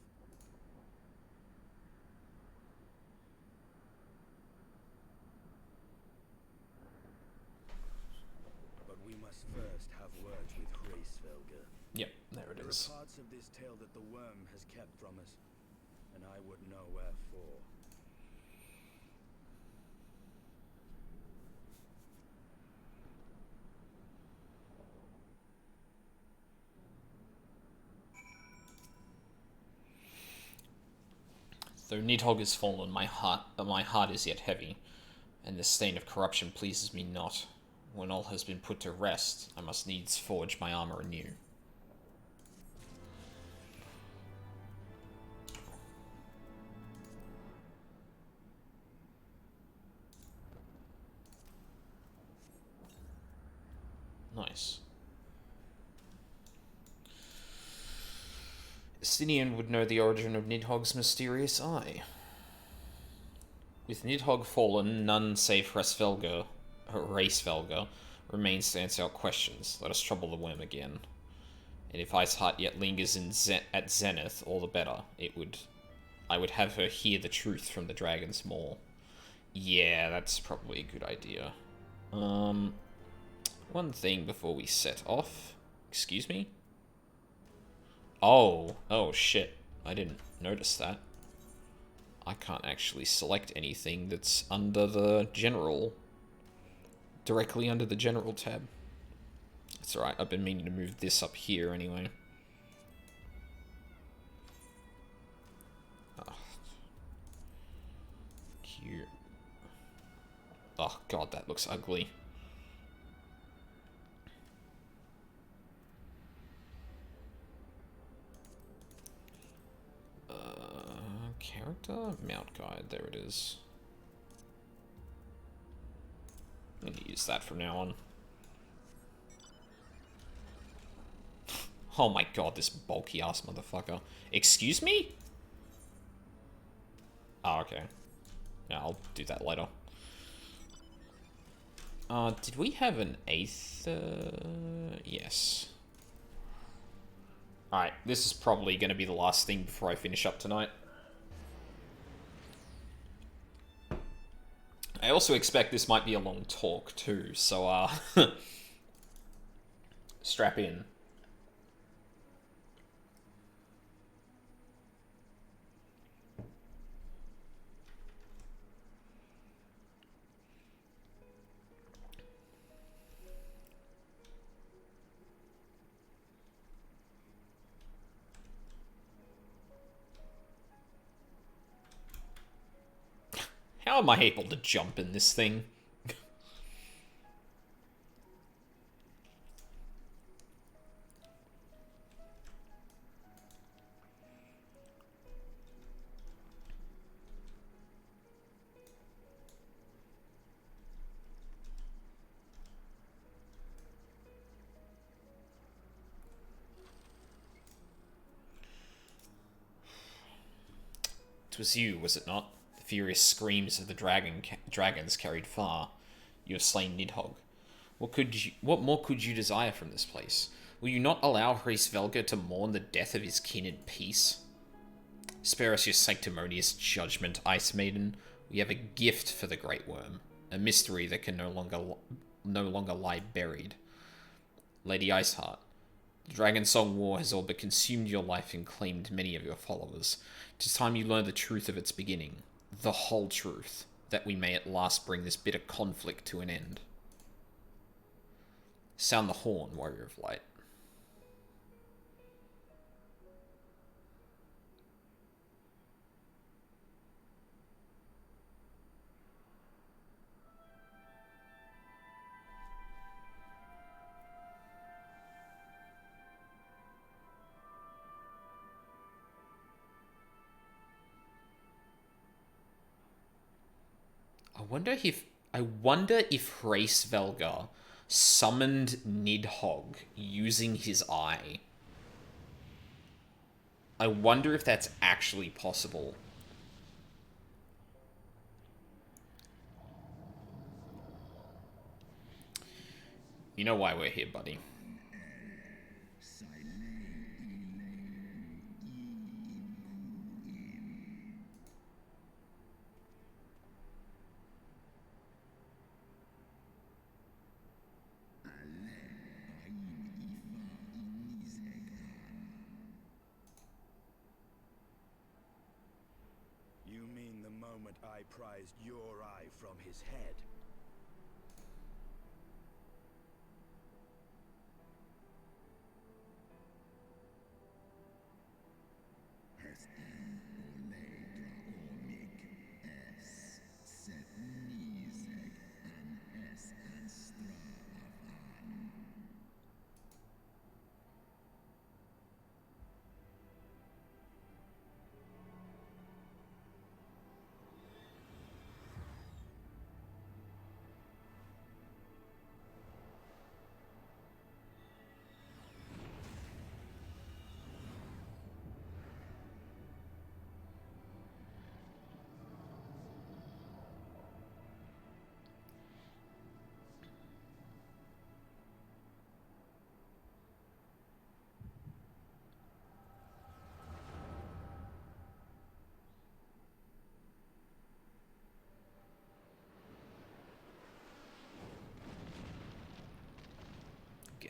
But we must first have words with Hraesvelga. Yep, there it There is. are parts of this tale that the worm has kept from us, and I would know wherefore. Though Nidhogg is fallen, my heart is yet heavy, and the stain of corruption pleases me not. When all has been put to rest, I must needs forge my armor anew. Nice. Estinian would know the origin of Nidhogg's mysterious eye. With Nidhogg fallen, none save Racevelga remains to answer our questions. Let us trouble the worm again. And if Iceheart yet lingers at Zenith, all the better. I would have her hear the truth from the dragon's maw. Yeah, that's probably a good idea. One thing before we set off. Excuse me? Oh shit. I didn't notice that. I can't actually select anything that's under the general. Directly under the general tab. That's alright, I've been meaning to move this up here anyway. Oh. Cute. Oh god, that looks ugly. Character? Mount guide, there it is. I'm gonna use that from now on. Oh my god, this bulky ass motherfucker. Excuse me? Oh, okay. Yeah, I'll do that later. Did we have an 8th? Yes. Alright, this is probably gonna be the last thing before I finish up tonight. I also expect this might be a long talk too, so strap in. How am I able to jump in this thing? It was you, was it not? The furious screams of the dragons carried far. You have slain Nidhogg. What more could you desire from this place? Will you not allow Hraesvelgr to mourn the death of his kin in peace? Spare us your sanctimonious judgment, Ice Maiden. We have a gift for the Great Worm, a mystery that can no longer lie buried. Lady Iceheart, the Dragon Song War has all but consumed your life and claimed many of your followers. It is time you learn the truth of its beginning, the whole truth, that we may at last bring this bitter conflict to an end. Sound the horn, Warrior of Light. I wonder if Hraesvelgr summoned Nidhogg using his eye. I wonder if that's actually possible. You know why we're here, buddy. I prized your eye from his head.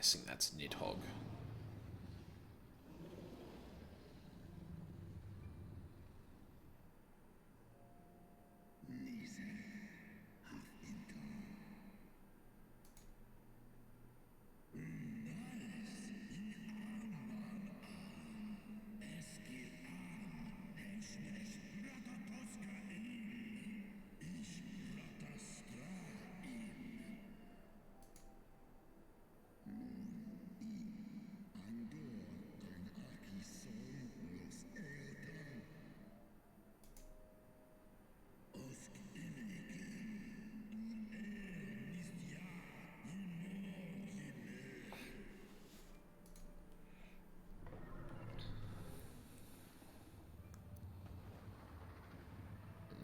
guessing that's Nidhogg.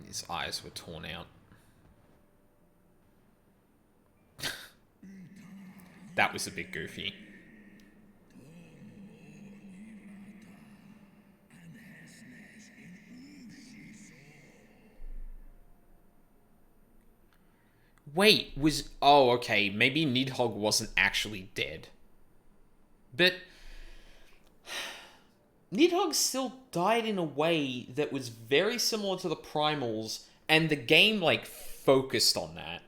His eyes were torn out. That was a bit goofy. Wait, was... Oh, okay. Maybe Nidhogg wasn't actually dead. But... Nidhogg still died in a way that was very similar to the Primals, and the game, like, focused on that.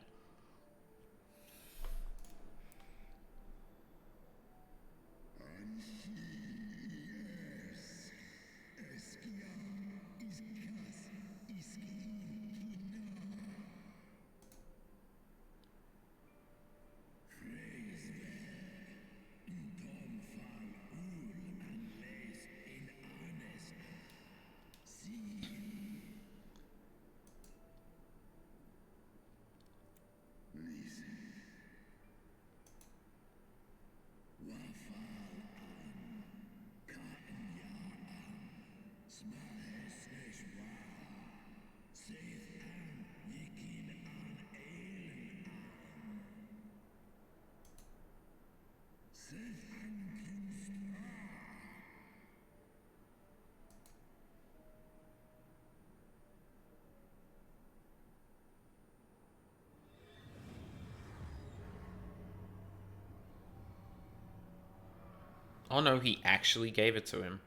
Oh no, he actually gave it to him.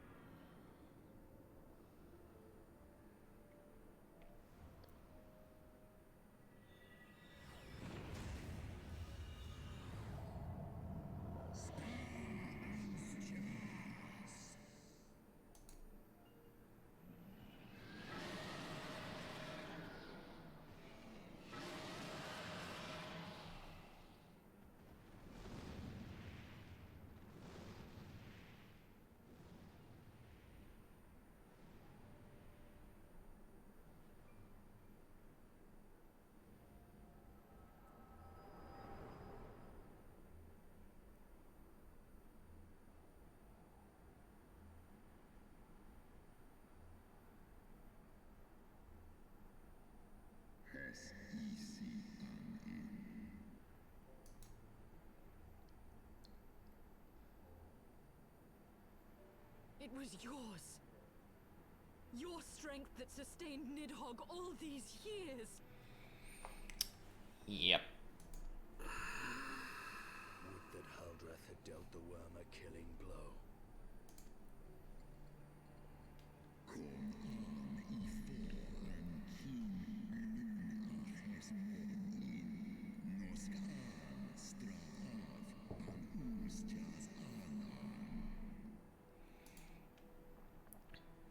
It was yours. Your strength that sustained Nidhogg all these years. Yep. Would that Haldrath had dealt the worm a killing blow.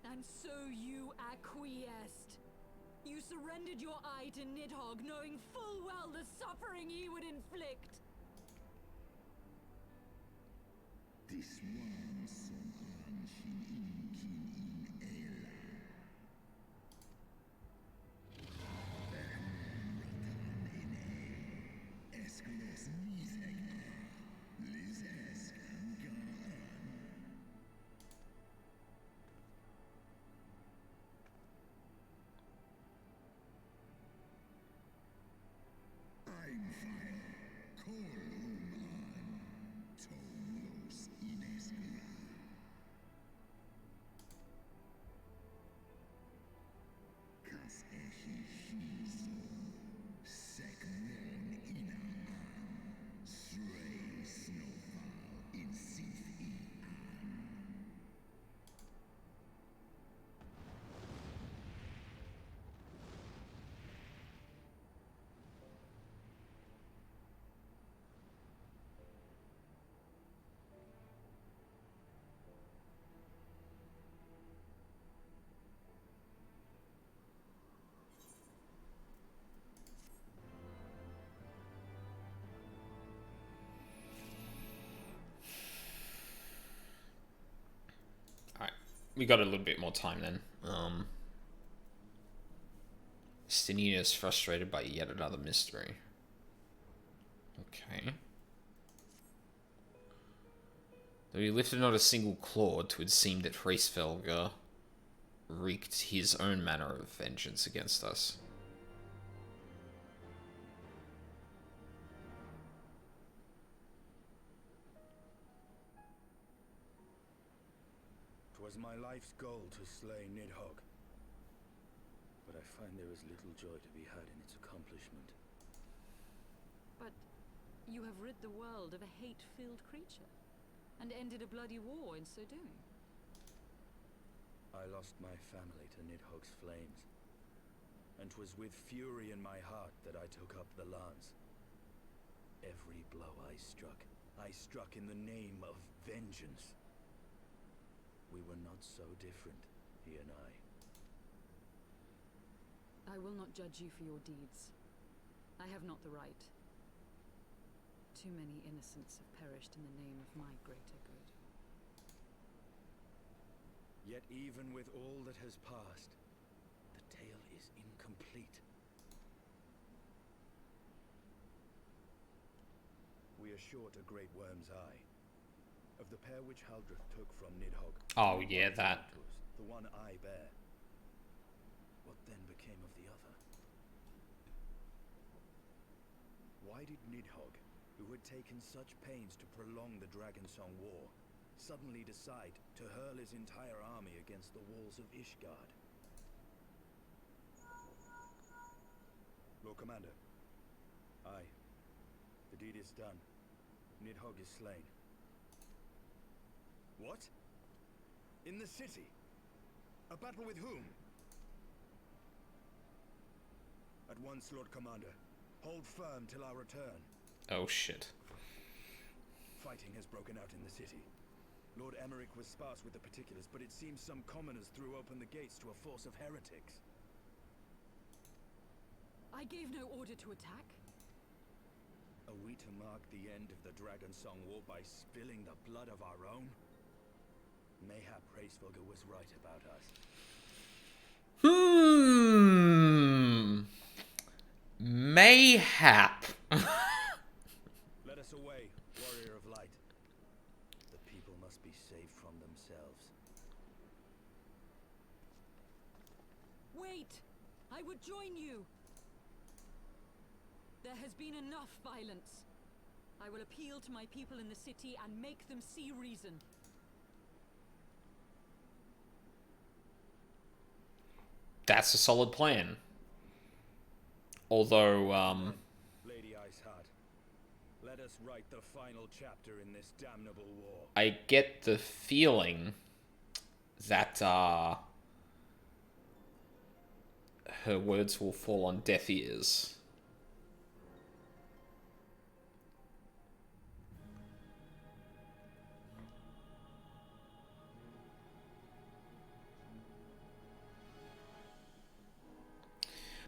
And so you acquiesced. You surrendered your eye to Nidhogg, knowing full well the suffering he would inflict. we got a little bit more time then. Stinian is frustrated by yet another mystery. Okay. Though he lifted not a single claw, 'twould seem that Hraesvelgr wreaked his own manner of vengeance against us. 'Twas my life's goal to slay Nidhogg, but I find there is little joy to be had in its accomplishment. But you have rid the world of a hate-filled creature, and ended a bloody war in so doing. I lost my family to Nidhogg's flames, and 'twas with fury in my heart that I took up the lance. Every blow I struck in the name of vengeance. We were not so different, he and I. I will not judge you for your deeds. I have not the right. Too many innocents have perished in the name of my greater good. Yet even with all that has passed, the tale is incomplete. We are short a great worm's eye. Of the pair which Haldreth took from Nidhogg. Oh yeah, that. The one I bear. What then became of the other? Why did Nidhogg, who had taken such pains to prolong the Dragonsong War, suddenly decide to hurl his entire army against the walls of Ishgard? Lord Commander. Aye. The deed is done. Nidhogg is slain. What? In the city? A battle with whom? At once, Lord Commander. Hold firm till our return. Oh shit. Fighting has broken out in the city. Lord Emmerich was sparse with the particulars, but it seems some commoners threw open the gates to a force of heretics. I gave no order to attack. Are we to mark the end of the Dragonsong War by spilling the blood of our own? Mayhap Hraesvelgr was right about us. Mayhap. Let us away, warrior of light. The people must be saved from themselves. Wait! I would join you! There has been enough violence. I will appeal to my people in the city and make them see reason. That's a solid plan. Although, Lady Iceheart, let us write the final chapter in this damnable war. I get the feeling that, her words will fall on deaf ears.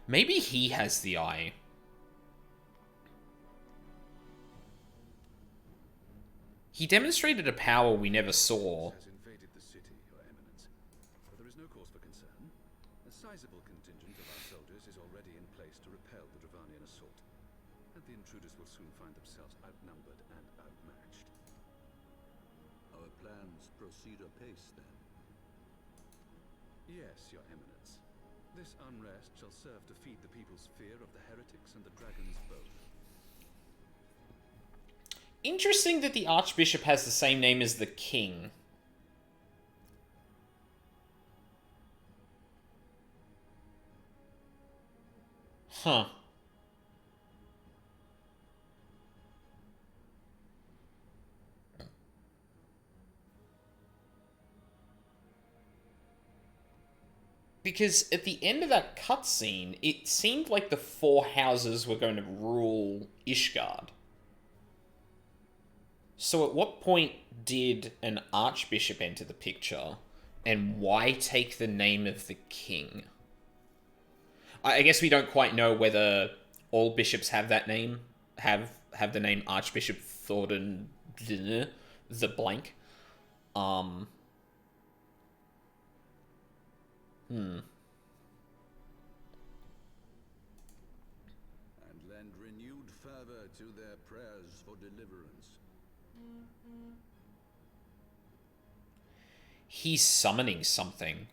Maybe he has the eye. He demonstrated a power we never saw. Has invaded the city, Your Eminence. But there is no cause for concern. A sizable contingent of our soldiers is already in place to repel the Dravanian assault. And the intruders will soon find themselves outnumbered and outmatched. Our plans proceed apace, then? Yes, Your Eminence. This unrest shall serve to feed the people's fear of the heretics and the dragons both. Interesting that the Archbishop has the same name as the King. Huh. Because at the end of that cutscene, it seemed like the four houses were going to rule Ishgard. So at what point did an archbishop enter the picture, and why take the name of the king? I guess we don't quite know whether all bishops have that name, have the name Archbishop Thornton the blank. Hmm. And lend renewed fervor to their prayers for deliverance. He's summoning something.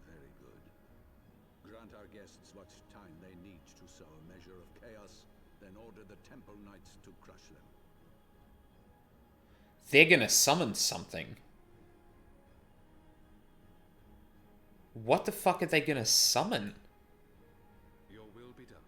Very good. Grant our guests what time they need to sow a measure of chaos, then order the Temple Knights to crush them. They're gonna summon something. What the fuck are they gonna summon? Your will be done.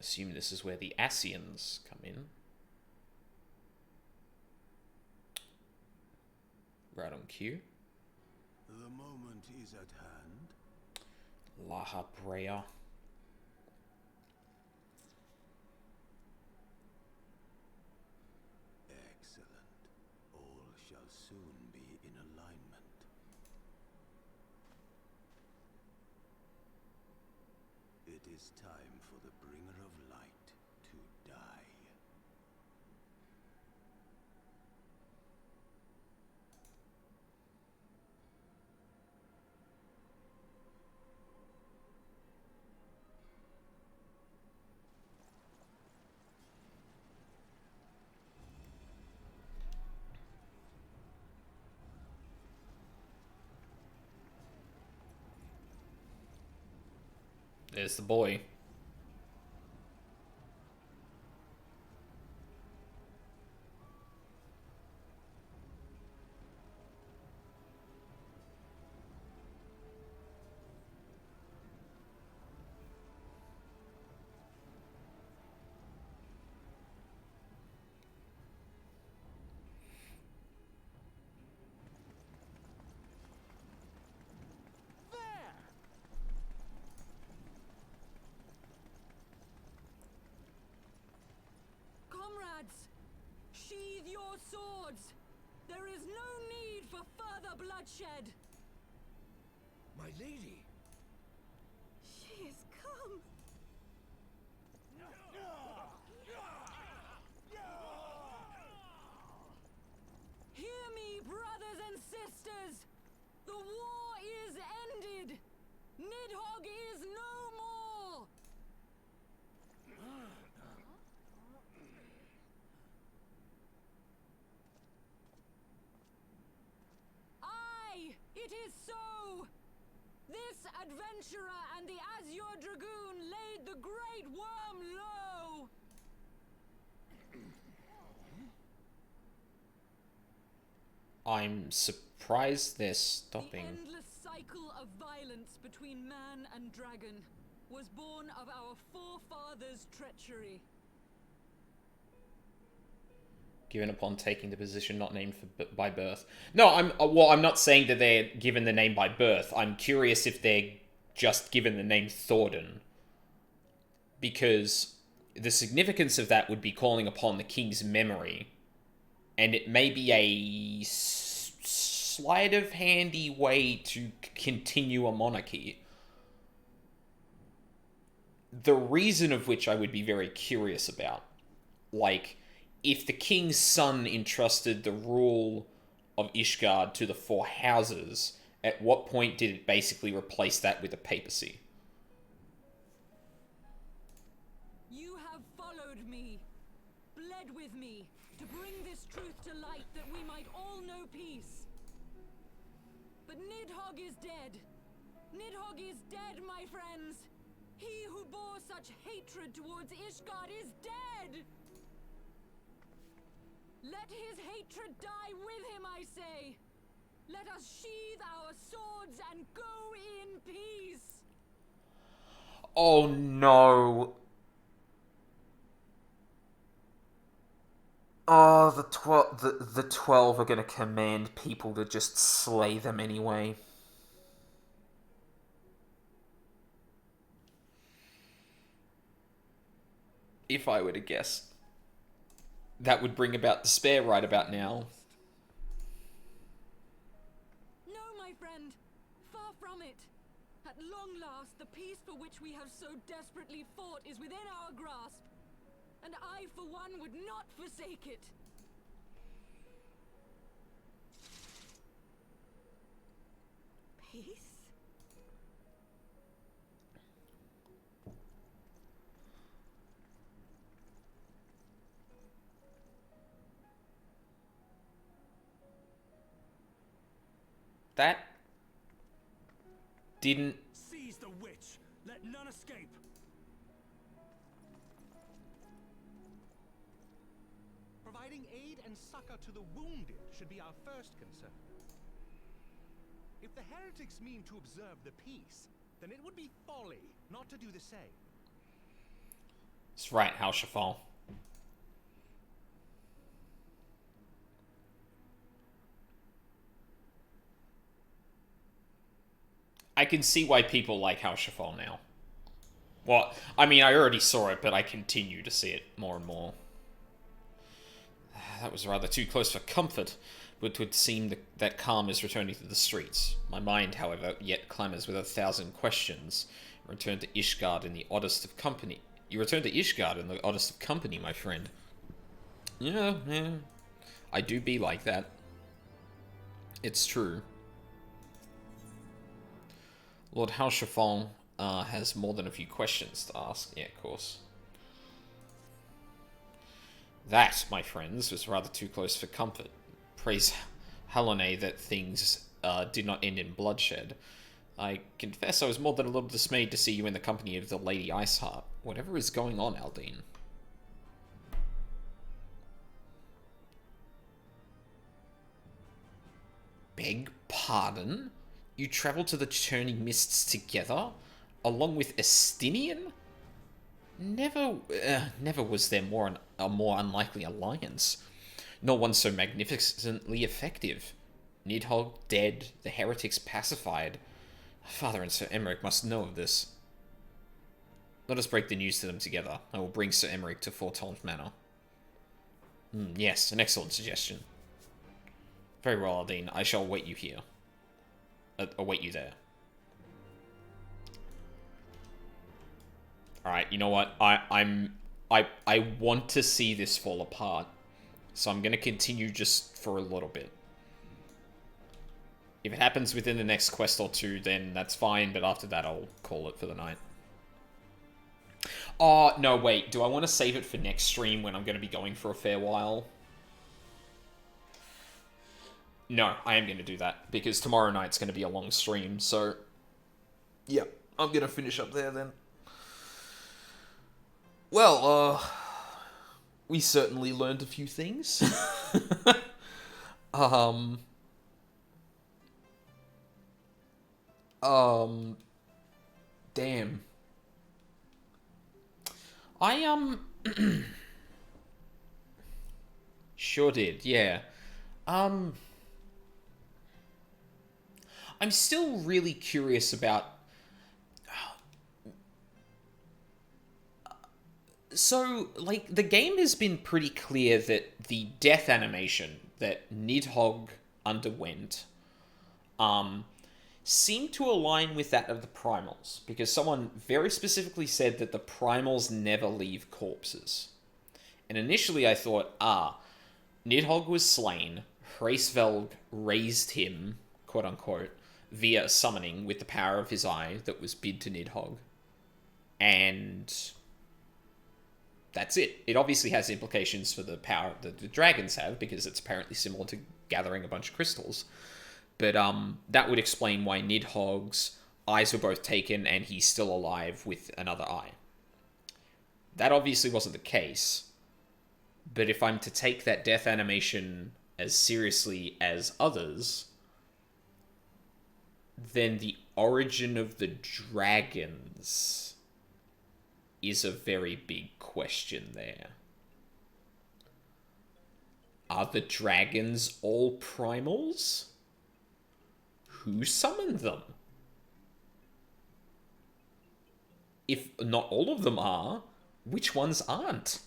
Assume this is where the Ascians come in. Right on cue. The moment is at hand. Laha Brea. Excellent. All shall soon be in alignment. It is time for the bringer of light to die. There's the boy. Comrades, sheathe your swords. There is no need for further bloodshed. My lady! She is come. Hear me, brothers and sisters. The war is ended. Nidhogg is no more. Aye, it is so. This adventurer and the Azure Dragoon laid the Great Worm low. I'm surprised they're stopping. The endless cycle of violence between man and dragon was born of our forefathers' treachery. Given upon taking the position not named by birth. No, I'm not saying that they're given the name by birth. I'm curious if they're just given the name Thordan. Because the significance of that would be calling upon the king's memory. And it may be a sleight of handy way to continue a monarchy. The reason of which I would be very curious about. Like, if the king's son entrusted the rule of Ishgard to the Four Houses, at what point did it basically replace that with the papacy? You have followed me, bled with me, to bring this truth to light that we might all know peace. But Nidhogg is dead. Nidhogg is dead, my friends. He who bore such hatred towards Ishgard is dead. Let his hatred die with him, I say. Let us sheathe our swords and go in peace. Oh no. Oh, the 12 are gonna command people to just slay them anyway. if I were to guess. That would bring about despair right about now. No, my friend. Far from it. At long last, the peace for which we have so desperately fought is within our grasp. And I, for one, would not forsake it. Peace? That didn't... Seize the witch! Let none escape! Providing aid and succor to the wounded should be our first concern. If the heretics mean to observe the peace, then it would be folly not to do the same. That's right, Halshafal. I can see why people like Halshafal now. Well, I mean, I already saw it, but I continue to see it more and more. That was rather too close for comfort, but it would seem that calm is returning to the streets. My mind, however, yet clamours with 1,000 questions. Return to Ishgard in the oddest of company. You return to Ishgard in the oddest of company, my friend. Yeah. I do be like that. It's true. Lord Halshafal has more than a few questions to ask. Yeah, of course. That, my friends, was rather too close for comfort. Praise Halone that things did not end in bloodshed. I confess I was more than a little dismayed to see you in the company of the Lady Iceheart. Whatever is going on, Aldine? Beg pardon? You travelled to the Churning Mists together? Along with Estinian? Never was there a more unlikely alliance. Nor one so magnificently effective. Nidhogg dead, the heretics pacified. Father and Sir Emmerich must know of this. Let us break the news to them together. I will bring Sir Emmerich to Fortolf Manor. Yes, an excellent suggestion. Very well, Aldine. I shall await you here. Await you there. Alright, you know what? I want to see this fall apart. So I'm gonna continue just for a little bit. If it happens within the next quest or two, then that's fine, but after that I'll call it for the night. Oh, no, wait. Do I want to save it for next stream when I'm going to be going for a fair while? No, I am going to do that, because tomorrow night's going to be a long stream, so... yeah, I'm going to finish up there then. Well, we certainly learned a few things. Damn. I, sure did, yeah. I'm still really curious about... So, like, the game has been pretty clear that the death animation that Nidhogg underwent, seemed to align with that of the Primals, because someone very specifically said that the Primals never leave corpses. And initially I thought, Nidhogg was slain, Hraesvelg raised him, quote-unquote, via summoning with the power of his eye that was bid to Nidhogg. And that's it. It obviously has implications for the power that the dragons have, because it's apparently similar to gathering a bunch of crystals. But that would explain why Nidhogg's eyes were both taken and he's still alive with another eye. That obviously wasn't the case. But if I'm to take that death animation as seriously as others, then the origin of the dragons is a very big question there. Are the dragons all primals? Who summoned them? If not all of them are, which ones aren't?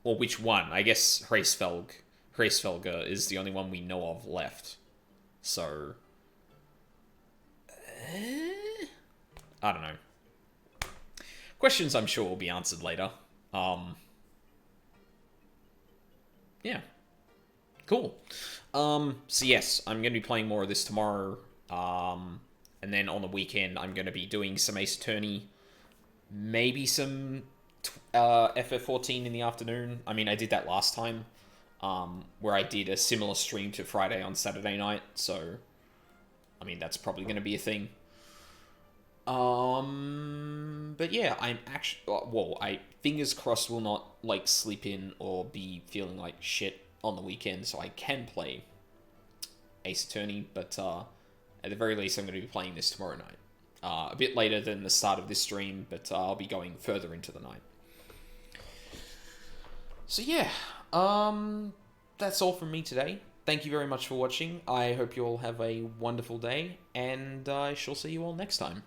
Or which one? I guess Hraesvelger is the only one we know of left. So... I don't know. Questions I'm sure will be answered later. Yeah. Cool. So yes, I'm going to be playing more of this tomorrow. And then on the weekend, I'm going to be doing some Ace Attorney. Maybe some FF14 in the afternoon. I mean, I did that last time. Where I did a similar stream to Friday on Saturday night. So, I mean, that's probably going to be a thing. But yeah, I'm actually, well, I fingers crossed will not, like, sleep in or be feeling like shit on the weekend, so I can play Ace Attorney, but, at the very least, I'm going to be playing this tomorrow night. A bit later than the start of this stream, but, I'll be going further into the night. So yeah, that's all from me today. Thank you very much for watching. I hope you all have a wonderful day, and I shall see you all next time.